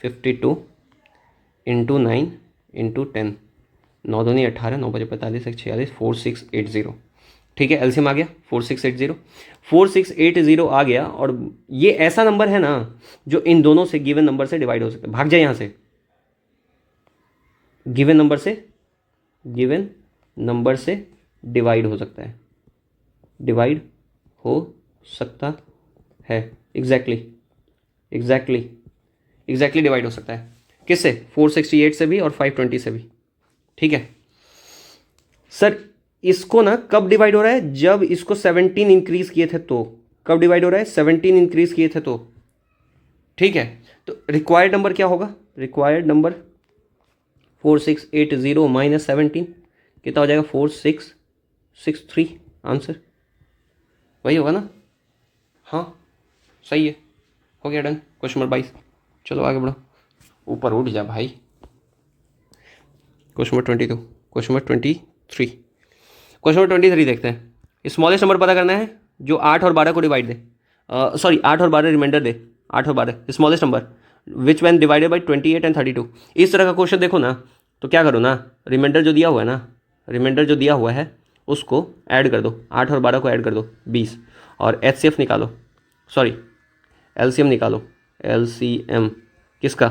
52 इंटू 9 इंटू 10, 9 दूनी 18, 9 बजे 45, 1 46, 4680, ठीक है, एलसीएम आ गया 4680, 4680 आ गया। और ये ऐसा नंबर है ना जो इन दोनों से गिवन नंबर से डिवाइड हो सकता है, भाग जाए यहाँ से, गिवन नंबर से, गिवन नंबर से डिवाइड हो सकता है, डिवाइड हो सकता है, एग्जैक्टली एग्जैक्टली एग्जैक्टली डिवाइड हो सकता है किससे? 468 से भी और 520 से भी, ठीक है। सर इसको ना कब डिवाइड हो रहा है, जब इसको 17 इंक्रीज किए थे तो, कब डिवाइड हो रहा है? 17 इंक्रीज किए थे तो, ठीक है। तो रिक्वायर्ड नंबर क्या होगा? रिक्वायर्ड नंबर 4680 माइनस 17 कितना हो जाएगा? 4663, आंसर वही होगा ना, हाँ सही है, हो गया डन। क्वेश्चन नंबर 22, चलो आगे बढ़ो, ऊपर उठ जा भाई। Question number 22, question number 23, question number 23 देखते हैं। स्मॉलेस्ट नंबर पता करना है जो 8 और 12 को डिवाइड दे, सॉरी 8 और 12 रिमाइंडर दे, 8 और 12 smallest number which when divided by 28 and 32। इस तरह का क्वेश्चन देखो ना तो क्या करो ना, रिमाइंडर जो दिया हुआ है ना, रिमाइंडर जो दिया हुआ है उसको ऐड कर दो, 8 और 12 को ऐड कर दो 20, और एचसीएफ निकालो, सॉरी एलसीएम निकालो, एलसीएम किसका?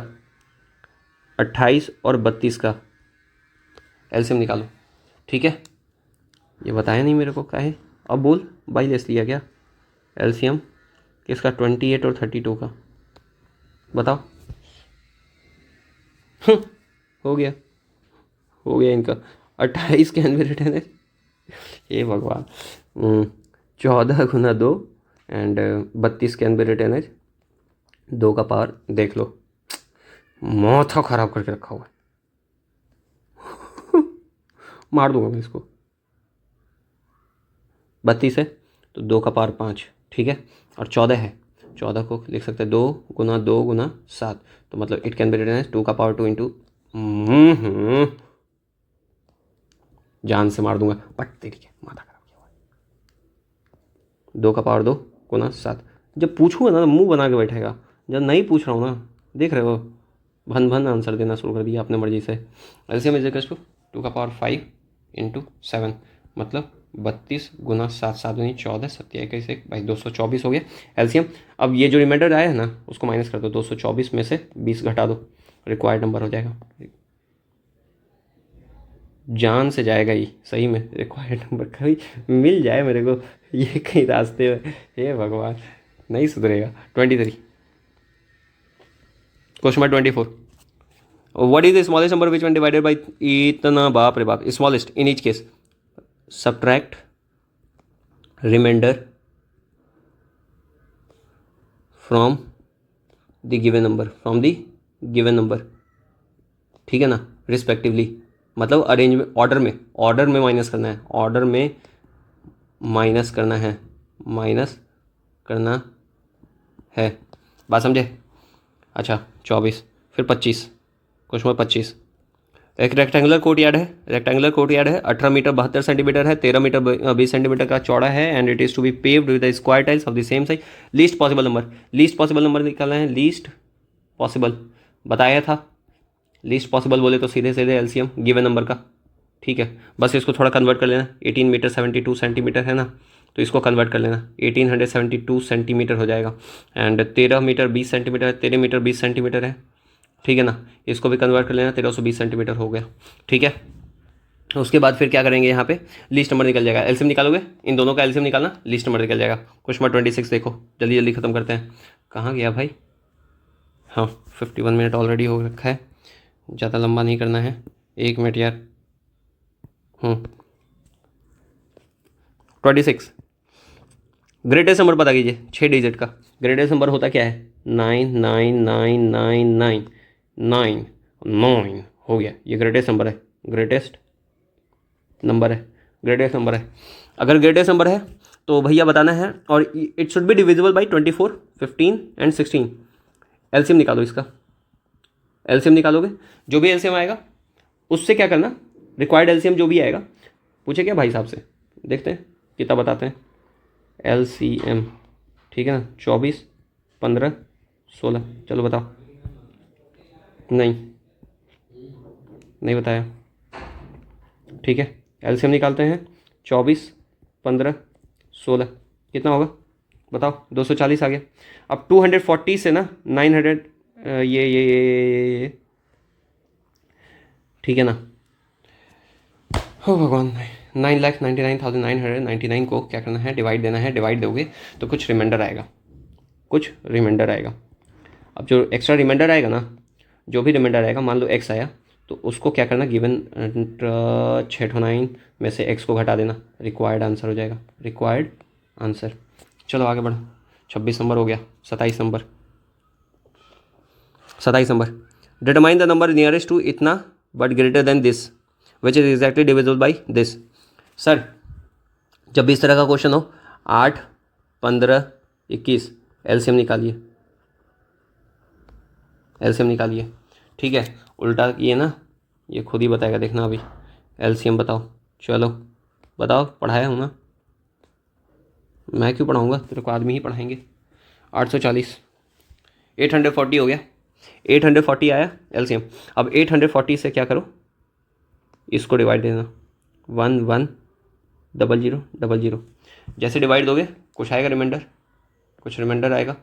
28 और 32 का एलसीएम निकालो, ठीक है। ये बताया नहीं मेरे को क्या है, अब बोल बाई लेस लिया क्या? एलसीएम किसका? 28 और 32 का, बताओ। हो गया, हो गया इनका। 28 कैन बी रिटन एज, ये भगवान, 14 गुना 2 and 32 can be written as 2 का पावर, देख लो माथा खराब करके रखा हुआ है। मार दूंगा मैं इसको, 32 है तो 2 का पावर 5, ठीक है, और 14 है, 14 को लिख सकते हैं 2 गुना 2 गुना 7, तो मतलब it can be written as 2 का पावर 2 इंटू, जान से मार दूंगा, बट तेरी है माथा खराब किया हुआ है। 2 का पावर 2 गुना 7, जब पूछूंगा ना मुंह बना के बैठेगा, जब नहीं पूछ रहा हूँ ना, देख रहे हो भन भन आंसर देना शुरू कर दिया अपने मर्जी से। एलसीएम इज इक्वल्स टू 2 का पावर 5 इंटू 7, मतलब 32 गुना 7, 7 दूनी 14, 7 21 1 भाई 224 हो गया एलसीएम। अब ये जो रिमाइंडर आया है ना उसको माइनस कर दो, 224 में से 20 घटा दो, रिक्वायर्ड नंबर हो जाएगा जान से जाएगा ही सही में। रिक्वायर्ड नंबर कभी मिल जाए मेरे को ये कहीं रास्ते में, हे भगवान, नहीं सुधरेगा। 23, question number 24, what is the smallest number which one divided by, इतना बाप रे बाप, smallest in each case subtract remainder from the given number, from the given number, ठीक है ना, रिस्पेक्टिवली, मतलब अरेंज में, ऑर्डर में माइनस करना है, ऑर्डर में माइनस करना है, माइनस करना है, बात समझे। अच्छा 24, फिर 25, क्वेश्चन नंबर 25, एक रेक्टेंगुलर कोर्टयार्ड है, 18 मीटर 72 सेंटीमीटर है, 13 मीटर 20 सेंटीमीटर का चौड़ा है, and it is to be paved with the square tiles of the same size. Least possible number निकालना है, लीस्ट पॉसिबल बताया था, लीस्ट पॉसिबल बोले तो सीधे सीधे एलसीएम गिवन नंबर का, ठीक है। बस इसको थोड़ा कन्वर्ट कर लेना, 18 मीटर 72 सेंटीमीटर है ना, तो इसको कन्वर्ट कर लेना, 1872 सेंटीमीटर हो जाएगा, एंड 13 मीटर 20 सेंटीमीटर है, 13 मीटर 20 सेंटीमीटर है, ठीक है ना, इसको भी कन्वर्ट कर लेना, 1320 सेंटीमीटर हो गया, ठीक है। उसके बाद फिर क्या करेंगे, यहाँ पे लीस्ट नंबर निकल जाएगा, एलसीएम निकालोगे, इन दोनों का एलसीएम निकालना, लीस्ट नंबर निकल जाएगा। क्वेश्चन नंबर 26 देखो, जल्दी जल्दी खत्म करते हैं, कहाँ गया भाई, हाँ 51 मिनट ऑलरेडी हो रखा है, ज़्यादा लंबा नहीं करना है, 1 मिनट यार। 26, ग्रेटेस्ट नंबर पता कीजिए, 6 डिजिट का ग्रेटेस्ट नंबर होता क्या है, 9999999 हो गया, ये ग्रेटेस्ट नंबर है, ग्रेटेस्ट नंबर है। अगर ग्रेटेस्ट नंबर है तो भैया बताना है, और it should be divisible by 24, 15 and 16। LCM निकालो इसका, एलसीएम निकालोगे, जो भी एलसीएम आएगा उससे क्या करना, रिक्वायर्ड एलसीएम जो भी आएगा, पूछे क्या भाई साहब से, देखते हैं कितना बताते हैं। एलसीएम, ठीक है ना, 24, 15, 16, चलो बताओ। नहीं बताया, ठीक है। एलसीएम निकालते हैं, 24, 15, 16, कितना होगा बताओ, 240 आ गया। अब 240 से ना 900, ये ठीक है ना, हो भगवान, 9,99,999 को क्या करना है, डिवाइड देना है, डिवाइड दोगे तो कुछ रिमाइंडर आएगा, अब जो एक्स्ट्रा रिमाइंडर आएगा ना, जो भी रिमाइंडर आएगा, मान लो एक्स आया, तो उसको क्या करना, गिवन 629 में से एक्स को घटा देना, रिक्वायर्ड आंसर हो जाएगा, रिक्वायर्ड आंसर। चलो आगे बढ़ो, 26 नंबर हो गया, 27 number, determine the number nearest to इतना but greater than this which is exactly divisible by this. Sir जब भी इस तरह का क्वेश्चन हो, 8, 15, 21, एलसीएम निकालिए, ठीक है। उल्टा ये ना, ये खुद ही बताएगा, देखना अभी, एलसीएम बताओ, चलो बताओ, पढ़ाया हूँ ना, मैं क्यों पढ़ाऊँगा, तेरे को आदमी ही पढ़ाएंगे। 840, 840 हो गया, 840 आया एलसीएम। अब 840 से क्या करो, इसको डिवाइड देना, 1 1 0 0 0 0, जैसे डिवाइड दोगे कुछ आएगा रिमाइंडर आएगा,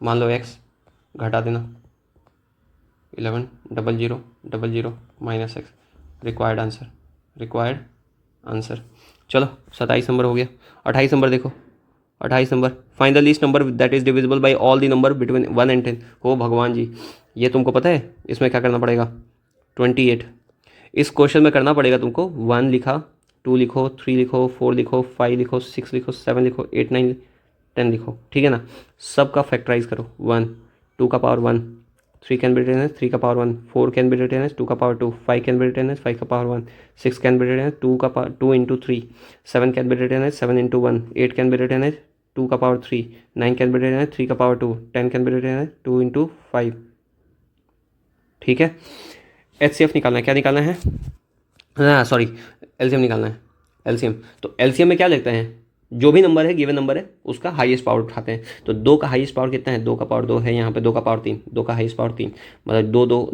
मान लो एक्स, घटा देना, 11 0 0 0 0 माइनस एक्स, रिक्वायर्ड आंसर। चलो 27 नंबर हो गया। 28 नंबर देखो, 28 number, find the least number that is divisible by all the number between 1 and 10। हो भगवान जी, ये तुमको पता है इसमें क्या करना पड़ेगा, 28, इस क्वेश्चन में करना पड़ेगा तुमको, 1 लिखा, 2 लिखो, 3 लिखो, 4 लिखो, 5 लिखो, 6 लिखो, 7 लिखो, 8 9 10 लिखो, ठीक है ना। सबका फैक्टराइज करो, 1 2 का power 1, 3 can be written as 3 का power 1, 4 can be written as 2 का power 2, 5 can be written as 5 का power 1, 6 can be written as 2 का power 2 into 3, 7 can be written as 7 into 1, 8 can be written as 2 का power 3, 9 can be written as 3 का power 2, 10 can be written as 2 into 5, ठीक है। HCF निकालना है, क्या निकालना है, हाँ सॉरी, एलसीएम निकालना है, एलसीएम। तो एलसीएम में क्या लेते हैं, जो भी नंबर है, गिवन नंबर है, उसका हाईएस्ट पावर उठाते हैं। तो 2 का हाईएस्ट पावर कितना है, 2 का पावर 2 है, यहाँ पे 2 का पावर 3, 2 का हाईएस्ट पावर 3, मतलब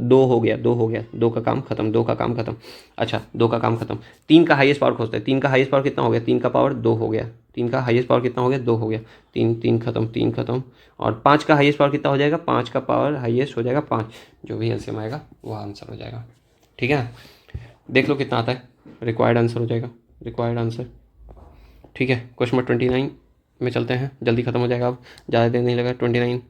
2 हो गया, 2 का काम खत्म, 2 का काम खत्म। अच्छा 2 का काम खत्म, 3 का हाईएस्ट पावर खोजते हैं, 3 का हाईएस्ट पावर कितना हो गया, 3 का पावर 2 हो गया, 3 का हाईएस्ट पावर कितना हो गया, 2 हो गया, 3 खत्म, और 5 का हाईएस्ट पावर कितना हो जाएगा, 5 का पावर हाईएस्ट हो जाएगा 5, जो भी एलसीएम आएगा वो आंसर हो जाएगा, ठीक है। देख लो कितना आता है, रिक्वायर्ड आंसर हो जाएगा, रिक्वायर्ड आंसर। ठीक है, क्वेश्चन नंबर 29 में चलते हैं, जल्दी खत्म हो जाएगा, अब ज़्यादा देर नहीं लगा। 29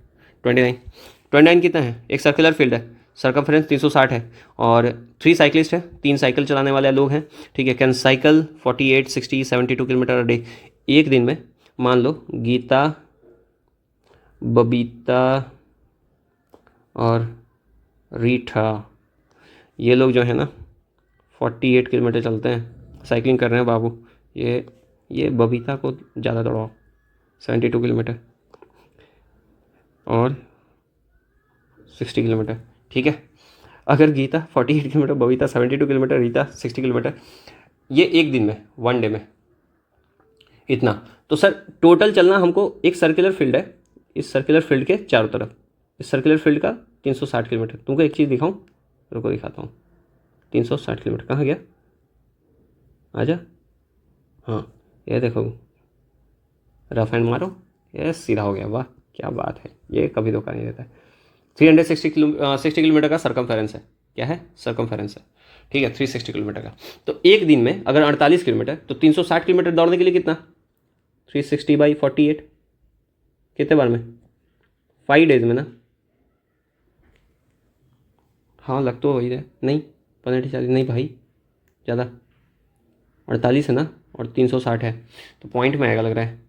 कितना है, एक सर्कुलर फील्ड है, सर्कमफ्रेंस 360 है, और 3 साइकिलिस्ट है, 3 साइकिल चलाने वाले लोग हैं। ठीक है, can cycle 48, 60, 72 kilometre a day. एक दिन में मान लो गीता, बबीता और रीठा, ये लोग जो है ना 48 किलोमीटर चलते हैं, साइकिलिंग कर रहे हैं बाबू। ये बबीता को ज़्यादा दौड़ाओ, 72 किलोमीटर और 60 किलोमीटर। ठीक है, अगर Gita 48 kilometer, Babita 72 kilometer, Rita 60 kilometer, ये एक दिन में, वन डे में इतना, तो सर टोटल चलना हमको, एक सर्कुलर फील्ड है, इस सर्कुलर फील्ड के चारों तरफ, इस सर्कुलर फील्ड का 360 किलोमीटर। तुमको एक चीज़ दिखाऊं, रुको दिखाता हूँ। 360 किलोमीटर कहाँ गया, आजा, हाँ ये देखो, रफ एंड मारो, ये सीधा हो गया, वाह क्या बात है, ये कभी धोखा नहीं देता है। 60 किलोमीटर का सर्कमफेरेंस है, क्या है, सर्कमफेरेंस है। ठीक है, 360 किलोमीटर का। तो एक दिन में अगर 48 किलोमीटर, तो 360 किलोमीटर दौड़ने के लिए कितना, 360/48, कितने बार में, 5 डेज में ना। हाँ लग तो वही है, नहीं 15 नहीं भाई, ज़्यादा, 48 है ना और 360 है, तो पॉइंट में आएगा लग रहा है,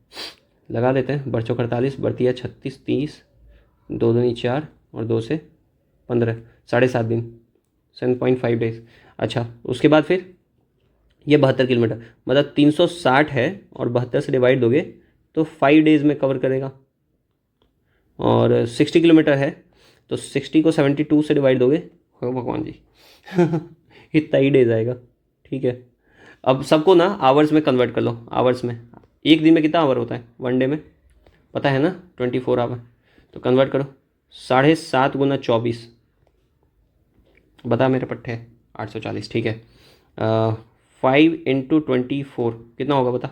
लगा देते हैं। बरचौक 48, बढ़ती है 36, 30, 2 दूनी 4 और 2 से 15, 7.5 दिन, 7.5 डेज। अच्छा, उसके बाद फिर ये 72 किलोमीटर, मतलब 360 है और 72 से डिवाइड दोगे तो 5 डेज़ में कवर करेगा। और 60 किलोमीटर है, तो 60 को 72 से डिवाइड दोगे, हो भगवान जी इतना ही डेज आएगा। ठीक है, अब सबको ना आवर्स में कन्वर्ट कर लो, आवर्स में, एक दिन में कितना आवर होता है, वन डे में पता है ना, 24 आवर, तो कन्वर्ट करो, 7.5 गुना 24, बता मेरे पट्टे, 840। ठीक है, 5 × 24 कितना होगा बता,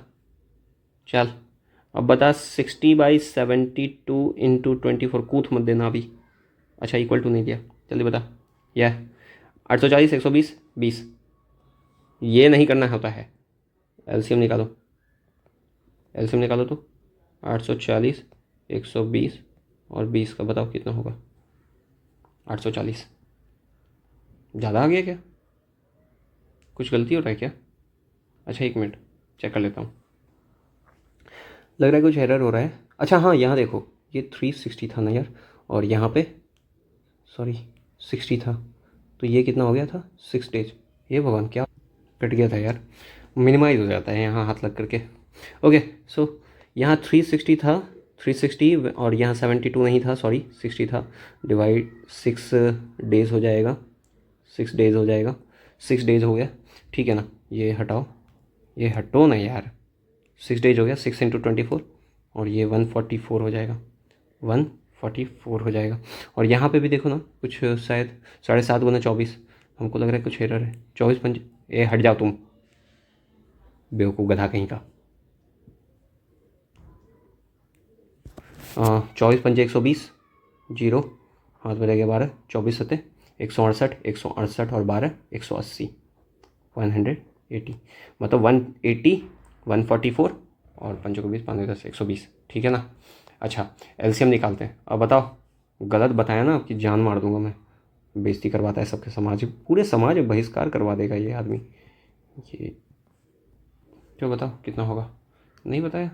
चल अब बता। 60/72 × 24, कूथ मत देना अभी, अच्छा इक्वल टू नहीं दिया, जल्दी बता, यह 840, 120, 20, ये नहीं करना होता है, एलसीएम निकालो, एलसीएम निकालो तो 840, 120 और 20 का बताओ कितना होगा, 840, ज़्यादा आ गया क्या, कुछ गलती हो रहा है क्या, अच्छा एक मिनट चेक कर लेता हूँ, लग रहा है कुछ एरर हो रहा है। अच्छा हाँ, यहाँ देखो ये 360 था ना यार, और यहाँ पे सॉरी 60 था, तो ये कितना हो गया था, 6 डेज, ये भगवान क्या कट गया था यार, मिनिमाइज हो जाता है यहाँ हाथ लग करके। ओके सो यहाँ 360 था, 360 और यहाँ 72 नहीं था, सॉरी 60 था, डिवाइड 6 डेज़ हो जाएगा, 6 डेज़ हो जाएगा, 6 डेज़ हो गया। ठीक है ना, ये हटाओ, ये हटो ना यार, 6 डेज हो गया, 6 × 24 और ये 144 हो जाएगा, 144 हो जाएगा। और यहाँ पे भी देखो ना कुछ शायद 7.5 गुना 24, हमको लग रहा है कुछ एरर है, 24×5, ए हट जाओ तुम बेवकूफ़ गधा कहीं का, 24×5 120, जीरो हाथ में रह गया 12, 24×7 168, 168 और 12 180, 180, मतलब 180, 144 और 5 को 20, 5 10 120। ठीक है ना, अच्छा एलसीएम निकालते हैं। अब बताओ, गलत बताया ना आपकी जान मार दूंगा मैं, बेइज्जती करवाता है सबके, समाज, पूरे समाज में बहिष्कार करवा देगा ये आदमी। ये जो बताओ कितना होगा, नहीं बताया,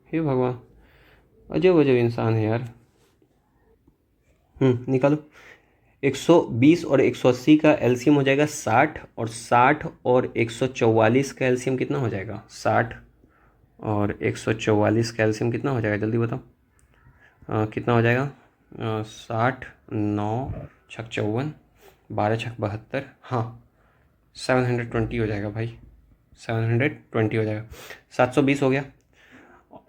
हे भगवान, अजब अजब इंसान है यार। निकालो, 120 और 180 का एलसीएम हो जाएगा 60, और 60 और 144 का एलसीएम कितना हो जाएगा, 60 और 144 का एलसीएम कितना हो जाएगा, जल्दी बताओ, कितना हो जाएगा, 60, 9 छक 54, 12 छक 72, हाँ 720 हो जाएगा भाई, 720 हो जाएगा, 720 हो गया।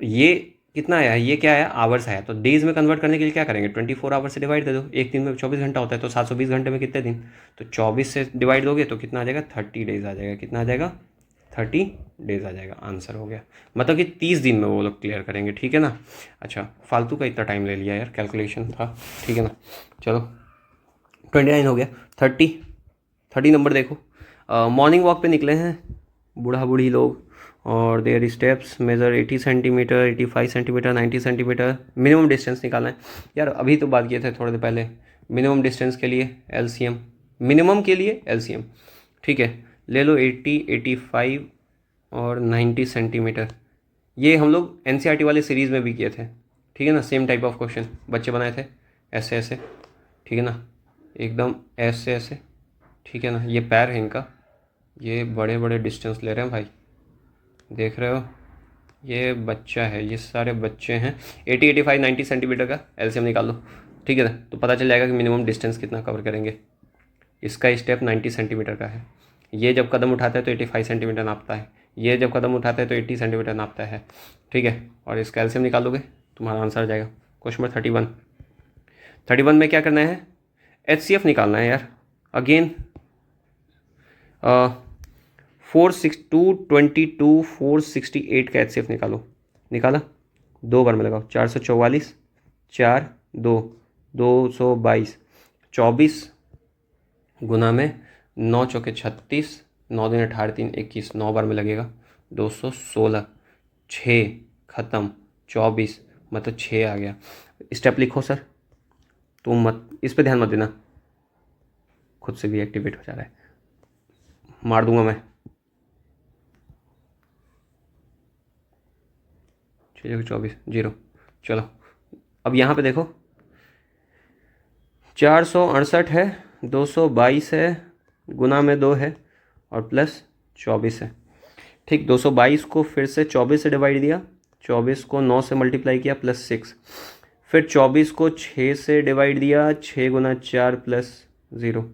ये कितना आया, ये क्या आया, आवर्स आया, तो डेज में कन्वर्ट करने के लिए क्या करेंगे, 24 आवर्स से डिवाइड दे दो, एक दिन में 24 घंटा होता है, तो 720 घंटे में कितने दिन, तो 24 से डिवाइड दोगे तो कितना आ जाएगा, 30 डेज आ जाएगा, कितना आ जाएगा, 30 डेज आ जाएगा, आंसर हो गया, मतलब कि 30 दिन में वो लोग क्लियर करेंगे। ठीक है ना, अच्छा फालतू का इतना टाइम ले लिया यार, कैलकुलेशन था। ठीक है ना, चलो 29 हो गया, 30 नंबर देखो, मॉर्निंग वॉक पे निकले हैं बूढ़ा बूढ़ी लोग, और their steps measure 80 centimeter, 85 centimeter, 90 centimeter. Minimum distance निकालना है यार, अभी तो बात किए थे थोड़ी देर पहले। मिनिमम डिस्टेंस के लिए एलसीएम, मिनिमम के लिए एलसीएम, ठीक है, ले लो 80, 85 और 90 सेंटीमीटर। ये हम लोग एनसीईआरटी वाले सीरीज़ में भी किए थे, ठीक है ना। सेम टाइप ऑफ क्वेश्चन बच्चे बनाए थे, ऐसे ऐसे, ठीक है ना, एकदम ऐसे ऐसे, ठीक है ना। ये पैर है इनका, ये बड़े बड़े डिस्टेंस ले रहे हैं भाई, देख रहे हो। ये बच्चा है, ये सारे बच्चे हैं। 80, 85, 90 सेंटीमीटर का एलसीएम निकाल लो, ठीक है ना, तो पता चल जाएगा कि मिनिमम डिस्टेंस कितना कवर करेंगे। इसका स्टेप 90 सेंटीमीटर का है। ये जब कदम उठाता है तो 85 सेंटीमीटर नापता है, ये जब कदम उठाता है तो 80 सेंटीमीटर नापता है, ठीक है। और इसका एलसीएम निकालोगे तुम्हारा आंसर आ जाएगा। क्वेश्चन नंबर 31 में क्या करना है, एचसीएफ निकालना है यार। अगेन 462, 468 का एचसीएफ निकालो। निकाला, 2 बार में लगाओ, 444, 4, 2, 222, 24 गुना में 9 चौके 36, 9 दिन 18, 3, 21, 9 बार में लगेगा, 216, 6 ख़त्म, 24 मतलब 6 आ गया। स्टेप लिखो सर, तुम मत इस पे ध्यान मत देना, खुद से भी एक्टिवेट हो जा रहा है, मार दूंगा मैं। 6 0। चलो अब यहाँ पे देखो, 468 है, 222 है, गुना में 2 है और प्लस 24 है, ठीक। 222 को फिर से 24 से डिवाइड दिया, 24 को 9 से मल्टीप्लाई किया प्लस 6, फिर 24 को 6 से डिवाइड दिया, 6 गुना 4 प्लस 0,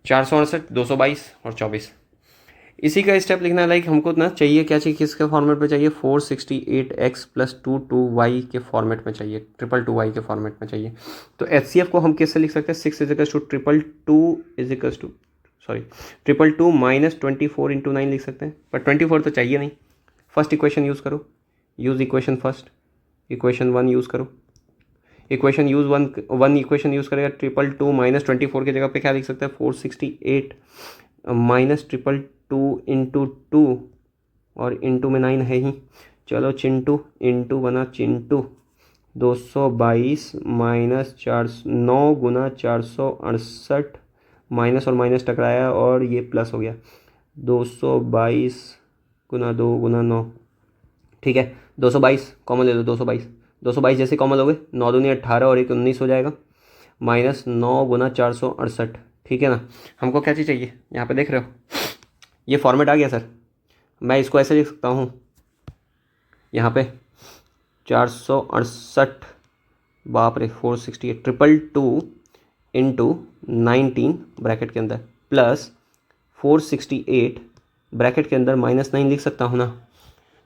468, 222 और 24। इसी का स्टेप लिखना है। लाइक हमको ना चाहिए, क्या चाहिए, किसके फॉर्मेट में चाहिए, 468x प्लस 22y के फॉर्मेट में चाहिए, 222y के फॉर्मेट में चाहिए। तो एचसीएफ को हम किससे लिख सकते हैं, 6 equals to 222 equals to, sorry 222 minus 24 into 9 लिख सकते हैं, पर 24 तो चाहिए नहीं। फर्स्ट इक्वेशन यूज़ करो, use equation first, equation 1 use करो, equation use one equation use करेगा, 222 माइनस 24 की जगह पे क्या लिख सकते हैं, 468 माइनस 222 इंटू 2 और इंटू में 9 है ही, चलो चिंटू इंटू बना चिंटू, 222 माइनस 9 गुना 468, माइनस और माइनस टकराया और ये प्लस हो गया, 222 गुना 2 गुना 9, ठीक है। 222 कॉमन ले लो, 222 जैसे कॉमन लोगे, 9 दूनी 18 और 1 19 हो जाएगा, माइनस 9 गुना 468, ठीक है ना। हमको क्या चीज़ चाहिए, यहाँ पे देख रहे हो ये फॉर्मेट आ गया सर। मैं इसको ऐसे लिख सकता हूँ, यहाँ पे 468, बाप रे 468, 222 इंटू 19 ब्रैकेट के अंदर प्लस 468 ब्रैकेट के अंदर माइनस 9 लिख सकता हूँ ना।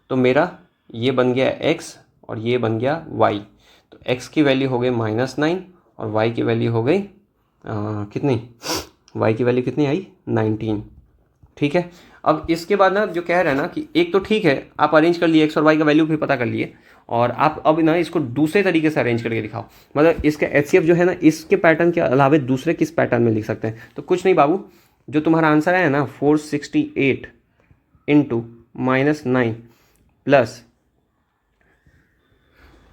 तो मेरा ये बन गया x और ये बन गया y। तो x की वैल्यू हो गई -9 और y की वैल्यू हो गई कितनी, y की वैल्यू कितनी आई, 19, ठीक है। अब इसके बाद ना जो कह रहे हैं ना कि एक तो ठीक है आप अरेंज कर लिए, x और y का वैल्यू भी पता कर लिए, और आप अब ना इसको दूसरे तरीके से अरेंज करके दिखाओ। मतलब इसका एचसीएफ जो है ना, इसके पैटर्न के अलावा दूसरे किस पैटर्न में लिख सकते हैं। तो कुछ नहीं बाबू, जो तुम्हारा आंसर है ना 468 इंटू -9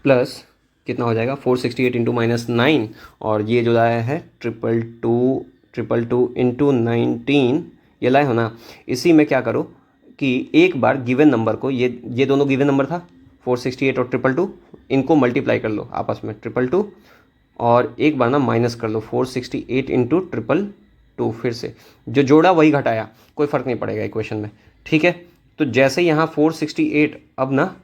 प्लस कितना हो जाएगा, 468 इंटू -9 और ये जो लाया है 222 इंटू 19, ये लाए हो ना। इसी में क्या करो कि एक बार गिवन नंबर को, ये दोनों गिवन नंबर था 468 और 222, इनको मल्टीप्लाई कर लो आपस में 222, और एक बार ना माइनस कर लो 468 इंटू 222, फिर से जो जोड़ा वही घटाया, कोई फ़र्क नहीं पड़ेगा इक्वेशन में, ठीक है। तो जैसे यहाँ 468, अब ना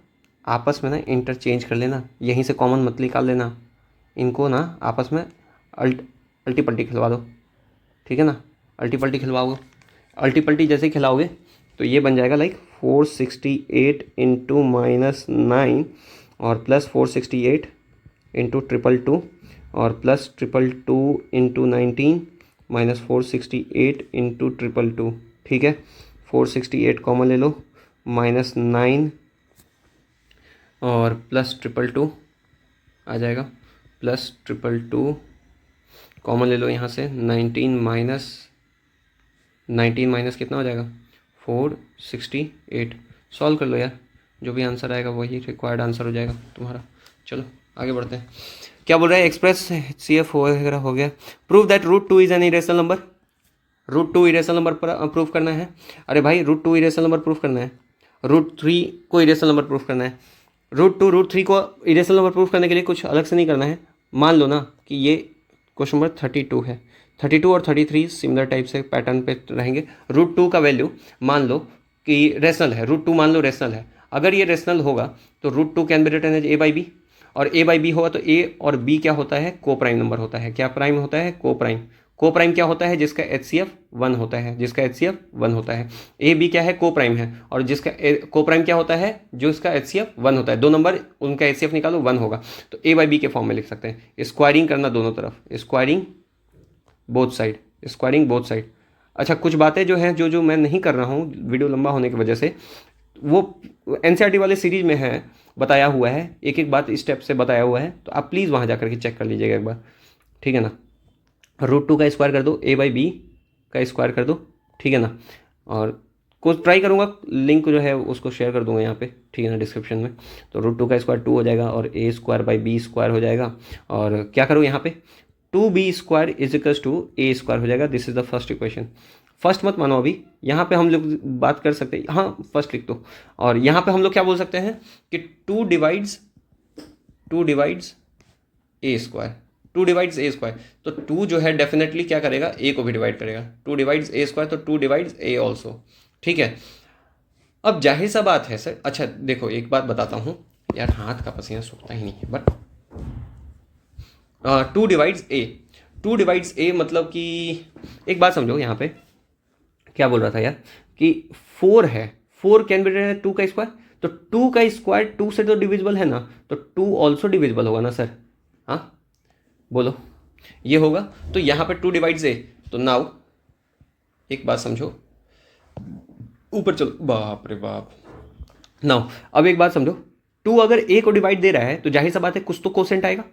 आपस में ना इंटरचेंज कर लेना, यहीं से कॉमन मत निकाल लेना, इनको ना आपस में अल्टी पल्टी खिलवा दो, ठीक है ना। अल्टी पल्टी खिलवाओगे, अल्टी पल्टी जैसे ही खिलाओगे तो ये बन जाएगा लाइक 468 इंटू -9 और प्लस 468 इंटू 222 और प्लस 222 इंटू 19 माइनस 468 इंटू 222, ठीक है। 468 कॉमन ले लो, -9 और प्लस 222 आ जाएगा, प्लस 222 कॉमन ले लो यहाँ से, 19 माइनस 19 माइनस कितना हो जाएगा 468। सॉल्व कर लो यार, जो भी आंसर आएगा वही रिक्वायर्ड आंसर हो जाएगा तुम्हारा। चलो आगे बढ़ते हैं। क्या बोल रहा है, एक्सप्रेस HCF वगैरह हो गया। Prove that root 2 is an irrational number. Root 2 irrational number पर प्रूफ करना है। अरे भाई रूट 2 इरेशनल नंबर प्रूफ करना है, रूट 3 को इरेशनल नंबर प्रूफ करना है। रूट 3 को इरेशनल नंबर प्रूफ करने के लिए कुछ अलग से नहीं करना है। मान लो ना कि ये क्वेश्चन नंबर 32 है, 32 और 33 सिमिलर टाइप से पैटर्न पे रहेंगे। रूट 2 का वैल्यू मान लो कि रेशनल है, रूट 2 मान लो रेशनल है। अगर ये रेशनल होगा तो root 2 can be written as A/B, और A/B होगा तो A और B क्या होता है, को प्राइम नंबर होता है। क्या प्राइम होता है, को प्राइम। को प्राइम क्या होता है, जिसका HCF 1 होता है, जिसका HCF 1 होता है। AB क्या है, को प्राइम है, और जिसका को प्राइम क्या होता है, जो इसका HCF 1 होता है। दो नंबर उनका HCF निकालो 1 होगा, तो A/B के फॉर्म में लिख सकते हैं। स्क्वायरिंग करना दोनों तरफ, squaring both side, squaring both side. अच्छा कुछ बातें जो हैं जो मैं नहीं कर रहा हूँ वीडियो लंबा होने की वजह से, वो NCERT वाले सीरीज में है, बताया हुआ है, एक एक बात स्टेप से बताया हुआ है, तो आप प्लीज़ वहाँ जा करके चेक कर लीजिएगा एक बार, ठीक है ना। रूट 2 का स्क्वायर कर दो, A/B का स्क्वायर कर दो, ठीक है ना। और कुछ ट्राई करूँगा, लिंक जो है उसको शेयर कर दूंगा यहाँ पे, ठीक है ना, डिस्क्रिप्शन में। तो रूट 2 का स्क्वायर 2 हो जाएगा, और A²/B² हो जाएगा। और क्या करूँ यहाँ पे, 2B² is equals to A² हो जाएगा। This is the first equation. First मत मानो अभी, यहाँ पे हम लोग बात कर सकते हैं, हाँ फर्स्ट लिख दो। और यहाँ पे हम लोग क्या बोल सकते हैं कि 2 डिवाइड्स A², 2 डिवाइड्स A²। तो 2 जो है डेफिनेटली क्या करेगा, A को भी डिवाइड करेगा। 2 डिवाइड्स A², तो 2 डिवाइड्स A ऑल्सो, ठीक है। अब जाहिर सा बात है सर, अच्छा देखो एक बात बताता हूँ यार, हाथ का पसीना सूखता ही नहीं है, but 2 divides A, 2 divides A मतलब कि एक बात समझो, यहाँ पे क्या बोल रहा था यार कि 4 है, 4 कैन बी रिटन 2 का स्क्वायर, तो 2 का स्क्वायर 2 से तो डिविजिबल है ना, तो 2 ऑल्सो डिविजिबल होगा ना सर, हाँ बोलो ये होगा। तो यहाँ पे 2 डिवाइड्स A, तो नाउ एक बात समझो, ऊपर चलो, बाप रे बाप। नाउ अब एक बात समझो, 2 अगर A को डिवाइड दे रहा है तो जाहिर सा बात है कुछ तो कोसेंट आएगा।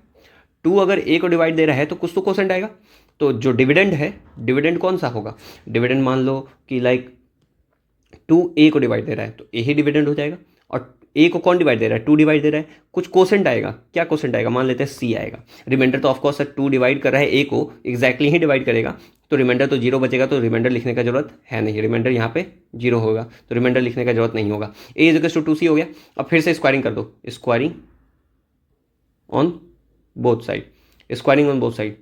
2 अगर A को डिवाइड दे रहा है तो कुछ तो कोसेंट आएगा। तो जो डिविडेंड है, डिविडेंड कौन सा होगा, डिविडेंड मान लो कि लाइक 2 A को डिवाइड दे रहा है तो A ही डिविडेंड हो जाएगा। और A को कौन डिवाइड दे रहा है, 2 डिवाइड दे रहा है, कुछ कोसेंट आएगा। क्या कोसेंट आएगा, मान लेते हैं C आएगा। रिमाइंडर तो ऑफकोर्स सर 2 डिवाइड कर रहा है A को, एग्जैक्टली ही डिवाइड करेगा, तो रिमाइंडर तो 0 बचेगा, तो रिमाइंडर लिखने का जरूरत है नहीं, रिमाइंडर यहाँ पे 0 होगा, तो रिमाइंडर लिखने का जरूरत नहीं होगा। A is equal to 2C हो गया। अब फिर से स्क्वायरिंग कर दो, squaring on both side, squaring on both side,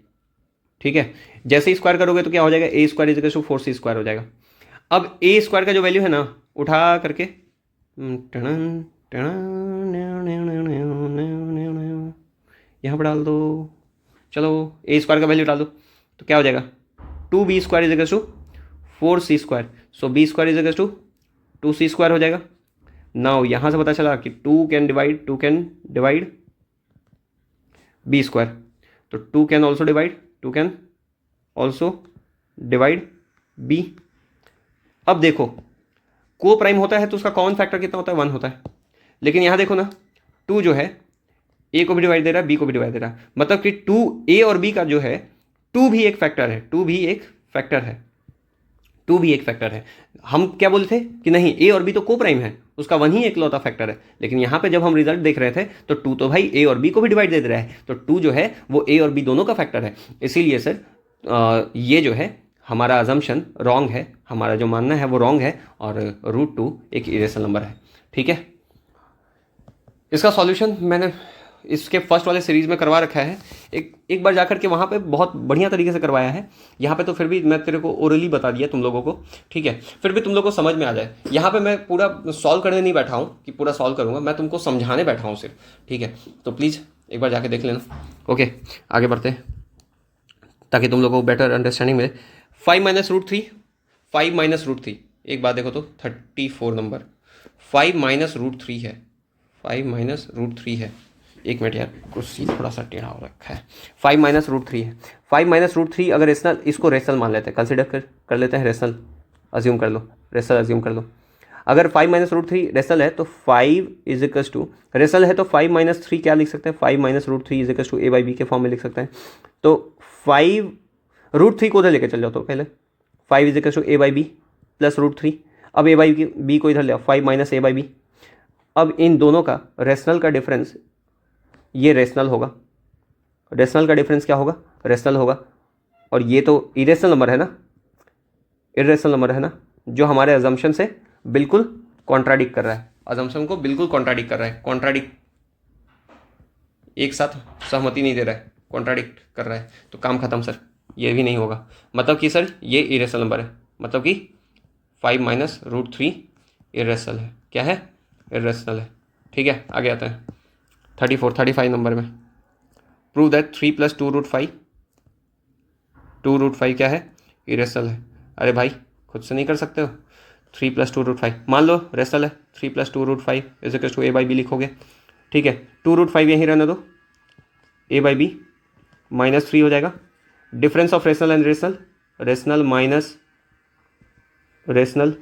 ठीक है। जैसे ही स्क्वायर करोगे तो क्या हो जाएगा, A² is equal to 4C² हो जाएगा। अब A² का जो वैल्यू है ना, उठा करके यहाँ पर डाल दो, चलो A² का वैल्यू डाल दो, तो क्या हो जाएगा, 2B² is equal to 4C², so B² is equal to 2C² हो जाएगा। नाउ यहाँ से पता चला कि 2 कैन डिवाइड B², तो 2 कैन ऑल्सो डिवाइड B। अब देखो को प्राइम होता है तो उसका कॉमन फैक्टर कितना होता है, 1 होता है। लेकिन यहाँ देखो ना, 2 जो है A को भी डिवाइड दे रहा है, B को भी डिवाइड दे रहा है, मतलब कि 2A और B का जो है 2 भी एक फैक्टर है, 2 भी एक फैक्टर है। हम क्या बोले थे कि नहीं A और B तो को प्राइम है, उसका 1 ही एकलौता फैक्टर है। लेकिन यहाँ पे जब हम रिजल्ट देख रहे थे तो 2 तो भाई A और B को भी डिवाइड दे रहा है, तो 2 जो है वो A और B दोनों का फैक्टर है। इसीलिए सर ये जो है हमारा अजम्पशन रॉन्ग है, हमारा जो मानना है वो रॉन्ग है, और रूट 2 एक इरेशनल नंबर है, ठीक है। इसका सॉल्यूशन मैंने इसके फर्स्ट वाले सीरीज में करवा रखा है, एक बार जाकर के वहाँ पे बहुत बढ़िया तरीके से करवाया है। यहाँ पे तो फिर भी मैं तेरे को ओरली बता दिया तुम लोगों को, ठीक है, फिर भी तुम लोगों को समझ में आ जाए। यहाँ पे मैं पूरा सॉल्व करने नहीं बैठा हूँ कि पूरा सॉल्व करूँगा, मैं तुमको समझाने बैठा हूँ सिर्फ, ठीक है। तो प्लीज़ एक बार जाके देख लेना। ओके आगे बढ़ते हैं ताकि तुम लोगों को बेटर अंडरस्टैंडिंग मिले। 5 माइनस रूट थ्री, एक बात देखो तो 34 नंबर, 5 माइनस रूट थ्री है। एक मिनट यार, कुर्सी थोड़ा सा टेढ़ा हो रखा है। 5 माइनस रूट थ्री है, 5 माइनस रूट थ्री अगर रेशनल, इसको रेशनल मान लेते हैं, कंसिडर कर लेते हैं, रेशनल अज्यूम कर लो। अगर 5 माइनस रूट थ्री रेशनल है तो 5 इज इक्वल्स टू, रेशनल है तो 5 माइनस थ्री क्या लिख सकते हैं, 5 minus root three is equals to A/B के फॉर्म में लिख सकते हैं। तो 5 रूट 3 को उधर लेके चल जाओ, तो पहले 5 is equal to a by b plus root 3। अब ए बाई बी को इधर ले आओ, 5 माइनस ए बाई बी। अब इन दोनों का रेशनल का डिफरेंस, ये रेशनल होगा, रेशनल का डिफरेंस क्या होगा, रेशनल होगा। और ये तो इरेशनल नंबर है ना, इरेशनल नंबर है ना, जो हमारे अजम्पशन से बिल्कुल कॉन्ट्राडिक्ट कर रहा है, अजम्पशन को बिल्कुल कॉन्ट्राडिक्ट कर रहा है, कॉन्ट्राडिक्ट एक साथ सहमति नहीं दे रहा है, कॉन्ट्राडिक्ट कर रहा है। तो काम खत्म सर, ये भी नहीं होगा। मतलब कि सर ये इरेशनल नंबर है, मतलब कि 5 माइनस रूट 3 इरेशनल है। क्या है, इरेशनल है। ठीक है, आगे आते हैं 35 नंबर में। Prove that 3 plus 2 root 5, 2 root 5 क्या है, इरेशनल है। अरे भाई खुद से नहीं कर सकते हो, 3 प्लस 2 रूट 5 मान लो रेशनल है। 3 plus 2 root 5 is equal to a by b लिखोगे। ठीक है, 2 रूट 5 यहीं रहने दो, ए बाई बी माइनस 3 हो जाएगा। Difference of rational and rational, rational minus rational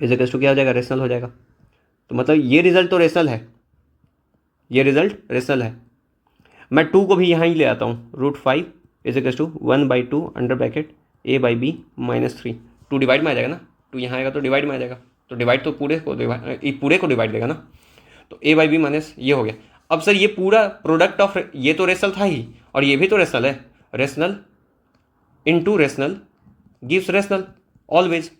is equal to क्या हो जाएगा, रेशनल हो जाएगा। तो मतलब ये रिजल्ट तो रेशनल है, ये रिजल्ट रेशनल है। मैं 2 को भी यहाँ ही ले आता हूँ, root 5 is equal to 1/2 under bracket a by b minus 3। 2 divide में आ जाएगा ना, 2 यहाँ आएगा तो डिवाइड में आ जाएगा, तो डिवाइड तो पूरे को डिवाइड देगा ना। तो ए बाई बी माइनस ये हो गया। अब सर ये पूरा प्रोडक्ट ऑफ, ये तो रेशनल था ही और ये भी तो रेशनल है, rational into rational gives rational always,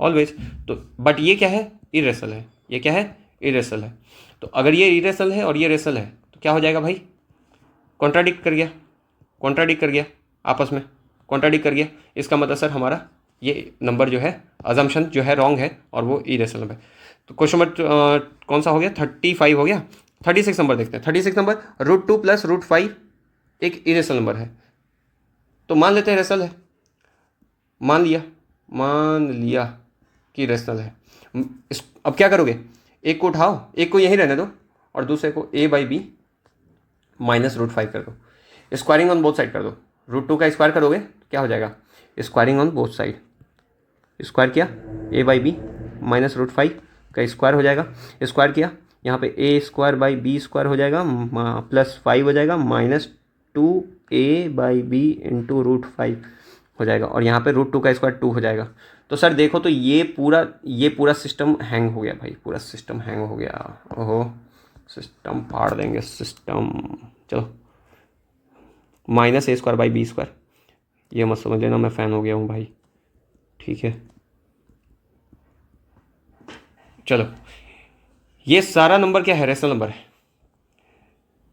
always. तो बट ये क्या है, इरेशनल है, ये क्या है, इरेशनल है। तो अगर ये इरेशनल है और ये रेशनल है तो क्या हो जाएगा भाई, कॉन्ट्राडिक्ट कर गया, कॉन्ट्राडिक्ट कर गया, आपस में कॉन्ट्राडिक्ट कर गया। इसका मतलब सर हमारा ये नंबर जो है, अजम्पशन जो है रॉन्ग है और वो इरेशनल नंबर है। तो क्वेश्चन नंबर कौन सा हो गया, 35 हो गया। 36 नंबर देखते हैं। 36 नंबर, रूट 2 प्लस रूट 5 एक इरेशनल नंबर है, तो मान लेते हैं रेशनल है, मान लिया कि रेशनल है। अब क्या करोगे, एक को उठाओ, एक को यहीं रहने दो और दूसरे को ए बाई बी माइनस रूट 5 कर दो। स्क्वायरिंग ऑन बोथ साइड कर दो, रूट 2 का स्क्वायर करोगे तो क्या हो जाएगा, squaring on both side, square किया a by b minus root 5 का स्क्वायर हो जाएगा। स्क्वायर किया, यहाँ पे a square by b square हो जाएगा प्लस 5 हो जाएगा minus 2a by b into root 5 हो जाएगा। और यहाँ पे रूट 2 का स्क्वायर 2 हो जाएगा। तो सर देखो तो ये पूरा सिस्टम हैंग हो गया भाई, पूरा सिस्टम हैंग हो गया। ओहो, सिस्टम फाड़ देंगे सिस्टम। चलो, minus a square by b square, ये मत समझ लेना मैं फ़ैन हो गया हूँ भाई। ठीक है, चलो, ये सारा नंबर क्या है, रेशनल नंबर है।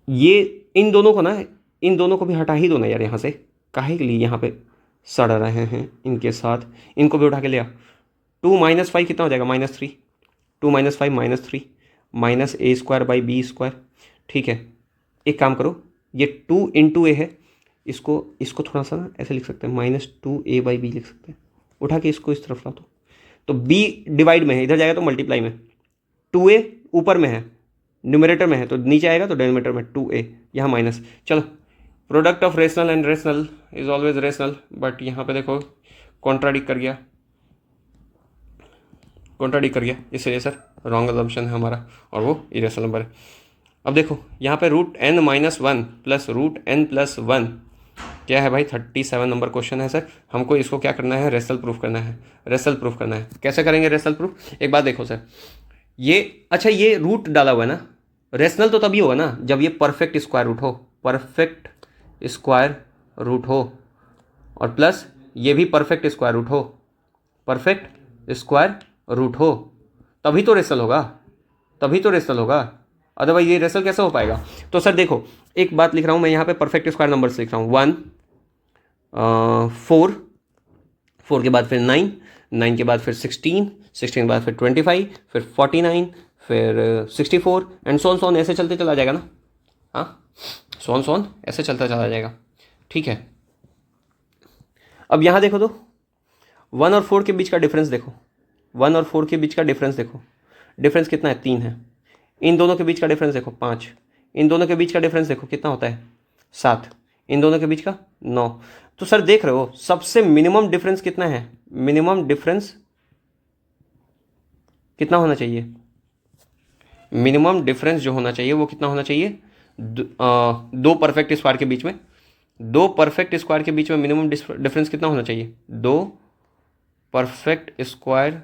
ये इन दोनों को ना, इन दोनों को भी हटा ही दो ना यार यहाँ से, काहे के लिए यहाँ पे सड़ रहे हैं इनके साथ, इनको भी उठा के ले आओ। 2 माइनस 5 कितना हो जाएगा, -3। 2 minus 5 -3 minus a square by b square. ठीक है, एक काम करो, ये 2 इंटू ए है, इसको थोड़ा सा ना ऐसे लिख सकते हैं, -2a बाई बी लिख सकते हैं। उठा के इसको इस तरफ ला दो, तो b डिवाइड में है, इधर जाएगा तो मल्टीप्लाई में, 2a ऊपर में है, न्यूमरेटर में है, तो नीचे आएगा तो डिनोमिनेटर में 2a, यहाँ माइनस। चलो, product of rational and rational is always rational, but यहाँ पे देखो कॉन्ट्राडिक्ट कर गया, कॉन्ट्राडिक्ट कर गया, इसलिए सर रॉन्ग असम्पशन है हमारा और वो इरेशनल नंबर है। अब देखो यहाँ पे √n-1 प्लस √n+1 क्या है भाई, 37 नंबर क्वेश्चन है सर। हमको इसको क्या करना है, रेशनल प्रूफ करना है, रेशनल प्रूफ करना है। कैसे करेंगे रेशनल प्रूफ, एक बात देखो सर, ये अच्छा ये रूट डाला हुआ है ना, रेशनल तो तभी होगा ना जब ये परफेक्ट स्क्वायर रूट हो, परफेक्ट स्क्वायर रूट हो, और प्लस ये भी परफेक्ट स्क्वायर रूट हो, परफेक्ट स्क्वायर रूट हो, तभी तो रेशनल होगा, तभी तो रेशनल होगा, अदरवाइज ये रेशनल कैसे हो पाएगा। तो सर देखो, एक बात लिख रहा हूँ मैं यहाँ पे, परफेक्ट स्क्वायर नंबर्स लिख रहा हूँ, 1 4, 4 के बाद फिर 9, 9 के बाद फिर 16, 16 के बाद फिर 25, फिर 49, फिर 64 एंड सोन ऐसे चलते चला जाएगा ना, हाँ सोन ऐसे चलता चला जाएगा। ठीक है, अब यहाँ देखो तो 1 और 4 के बीच का डिफरेंस देखो, 1 और 4 के बीच का डिफरेंस देखो, डिफरेंस कितना है, 3 है। इन दोनों के बीच का डिफरेंस देखो 5, इन दोनों के बीच का डिफरेंस देखो कितना होता है 7, इन दोनों के बीच का 9। तो सर देख रहे हो सबसे मिनिमम डिफरेंस कितना है, मिनिमम डिफरेंस कितना होना चाहिए, मिनिमम डिफरेंस जो होना चाहिए वो कितना होना चाहिए, दो परफेक्ट स्क्वायर के बीच में दो परफेक्ट स्क्वायर के बीच में मिनिमम डिफरेंस कितना होना चाहिए? दो परफेक्ट स्क्वायर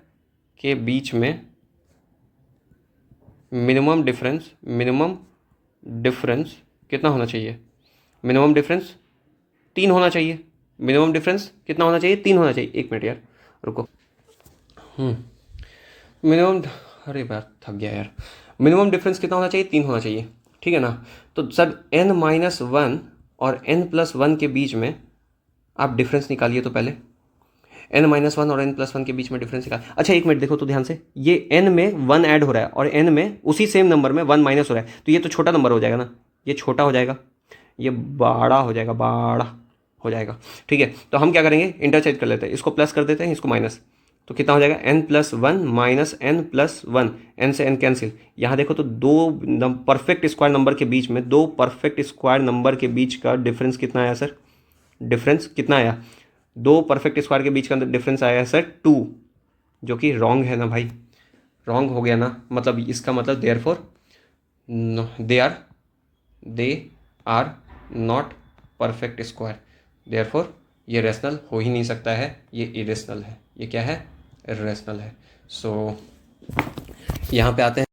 के बीच में मिनिमम डिफरेंस कितना होना चाहिए? मिनिमम डिफरेंस 3 होना चाहिए। मिनिमम डिफरेंस कितना होना चाहिए? 3 होना चाहिए। 1 मिनट यार, रुको। मिनिमम, अरे बात थक गया यार। मिनिमम डिफरेंस कितना होना चाहिए? 3 होना चाहिए, ठीक है ना। तो सर n-1 और n+1 के बीच में आप डिफरेंस निकालिए। तो पहले n-1 और n+1 के बीच में डिफरेंस निकाल। अच्छा 1 मिनट देखो तो ध्यान से, ये n में 1 ऐड हो रहा है और n में उसी सेम नंबर में 1 माइनस हो रहा है, तो ये तो छोटा नंबर हो जाएगा ना, ये छोटा हो जाएगा, ये बड़ा हो जाएगा, बड़ा हो जाएगा, ठीक है। तो हम क्या करेंगे, इंटरचेंज कर लेते हैं, इसको प्लस कर देते हैं, इसको माइनस। तो कितना हो जाएगा? n+1 माइनस n+1, n से n कैंसिल। यहाँ देखो तो दो परफेक्ट स्क्वायर नंबर के बीच में, दो परफेक्ट स्क्वायर नंबर के बीच का डिफरेंस कितना आया सर? डिफरेंस कितना आया? दो परफेक्ट स्क्वायर के बीच का डिफरेंस आया है सर 2, जो कि रॉन्ग है ना भाई, रॉन्ग हो गया ना। मतलब इसका मतलब therefore they are not perfect square, therefore ये रेशनल हो ही नहीं सकता है, ये इरेशनल है। ये क्या है? इरेशनल है। सो यहाँ पे आते हैं।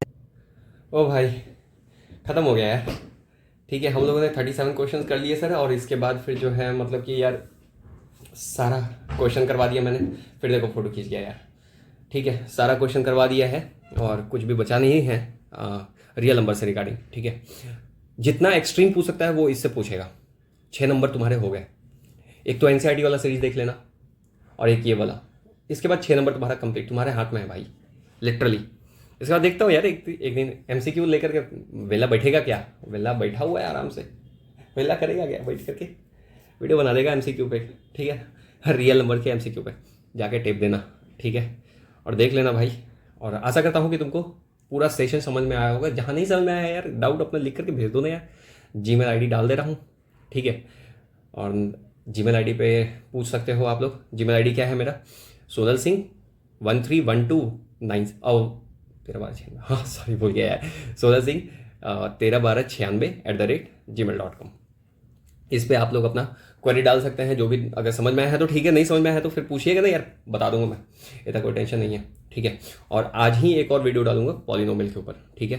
ओ भाई ख़त्म हो गया यार, ठीक है। हम लोगों ने 37 क्वेश्चंस कर लिए सर, और इसके बाद फिर जो है मतलब कि यार सारा क्वेश्चन करवा दिया मैंने। फिर देखो फ़ोटो खींच गया यार, ठीक है। सारा क्वेश्चन करवा दिया है और कुछ भी बचा नहीं है रियल नंबर से रिगार्डिंग, ठीक है। जितना एक्सट्रीम पूछ सकता है वो इससे पूछेगा। 6 नंबर तुम्हारे हो गए। एक तो एनसीईआरटी वाला सीरीज देख लेना और एक ये वाला, इसके बाद 6 नंबर तुम्हारा कंप्लीट, तुम्हारे हाथ में है भाई, लिटरली। इसके बाद देखता हूँ यार, एक दिन एमसीक्यू लेकर के वेला बैठेगा क्या? वेला बैठा हुआ है आराम से, वेला करेगा क्या बैठ करके? वीडियो बना देगा एमसीक्यू पे, ठीक है। रियल नंबर के एमसीक्यू पे जाके टेप देना, ठीक है, और देख लेना भाई। और आशा करता हूँ कि तुमको पूरा सेशन समझ में आया होगा। जहाँ नहीं समझ में आया यार, डाउट अपना लिख करके भेज दो ना यार। जीमेल आईडी डाल दे रहा हूँ, ठीक है। और जीमेल आईडी पे पूछ सकते हो आप लोग। जीमेल आईडी क्या है मेरा? सोनल सिंह 13129 131296, हाँ सॉरी भूल गया यार। सोनल सिंह 131296 @gmail.com। इस पे आप लोग अपना क्वेरी डाल सकते हैं, जो भी अगर समझ में आया है तो ठीक है, नहीं समझ में आया है तो फिर पूछिएगा ना यार, बता दूंगा मैं, इतना कोई टेंशन नहीं है, ठीक है। और आज ही एक और वीडियो डालूंगा पॉलिनोमियल के ऊपर, ठीक है।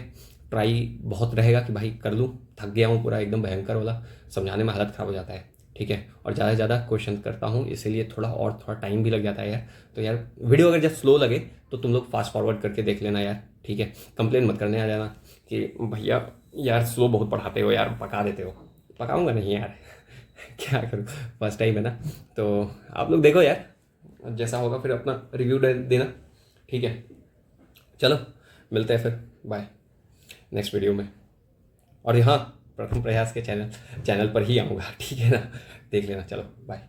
ट्राई बहुत रहेगा कि भाई कर लूँ, थक गया हूँ पूरा एकदम भयंकर वाला, समझाने में हालत ख़राब हो जाता है, ठीक है। और ज़्यादा से ज़्यादा क्वेश्चन करता हूँ, इसीलिए थोड़ा टाइम भी लग जाता है यार। तो यार वीडियो अगर जब स्लो लगे तो तुम लोग फास्ट फॉरवर्ड करके देख लेना यार, ठीक है। कंप्लेन मत करने आ जाना कि भैया यार स्लो बहुत पढ़ाते हो यार, पका देते हो। पकाऊंगा नहीं यार क्या करूँ, फर्स्ट टाइम है ना। तो आप लोग देखो यार, जैसा होगा फिर अपना रिव्यू देना, ठीक है। चलो मिलते हैं फिर, बाय नेक्स्ट वीडियो में। और यहाँ प्रथम प्रयास के चैनल पर ही आऊँगा, ठीक है ना। देख लेना, चलो बाय।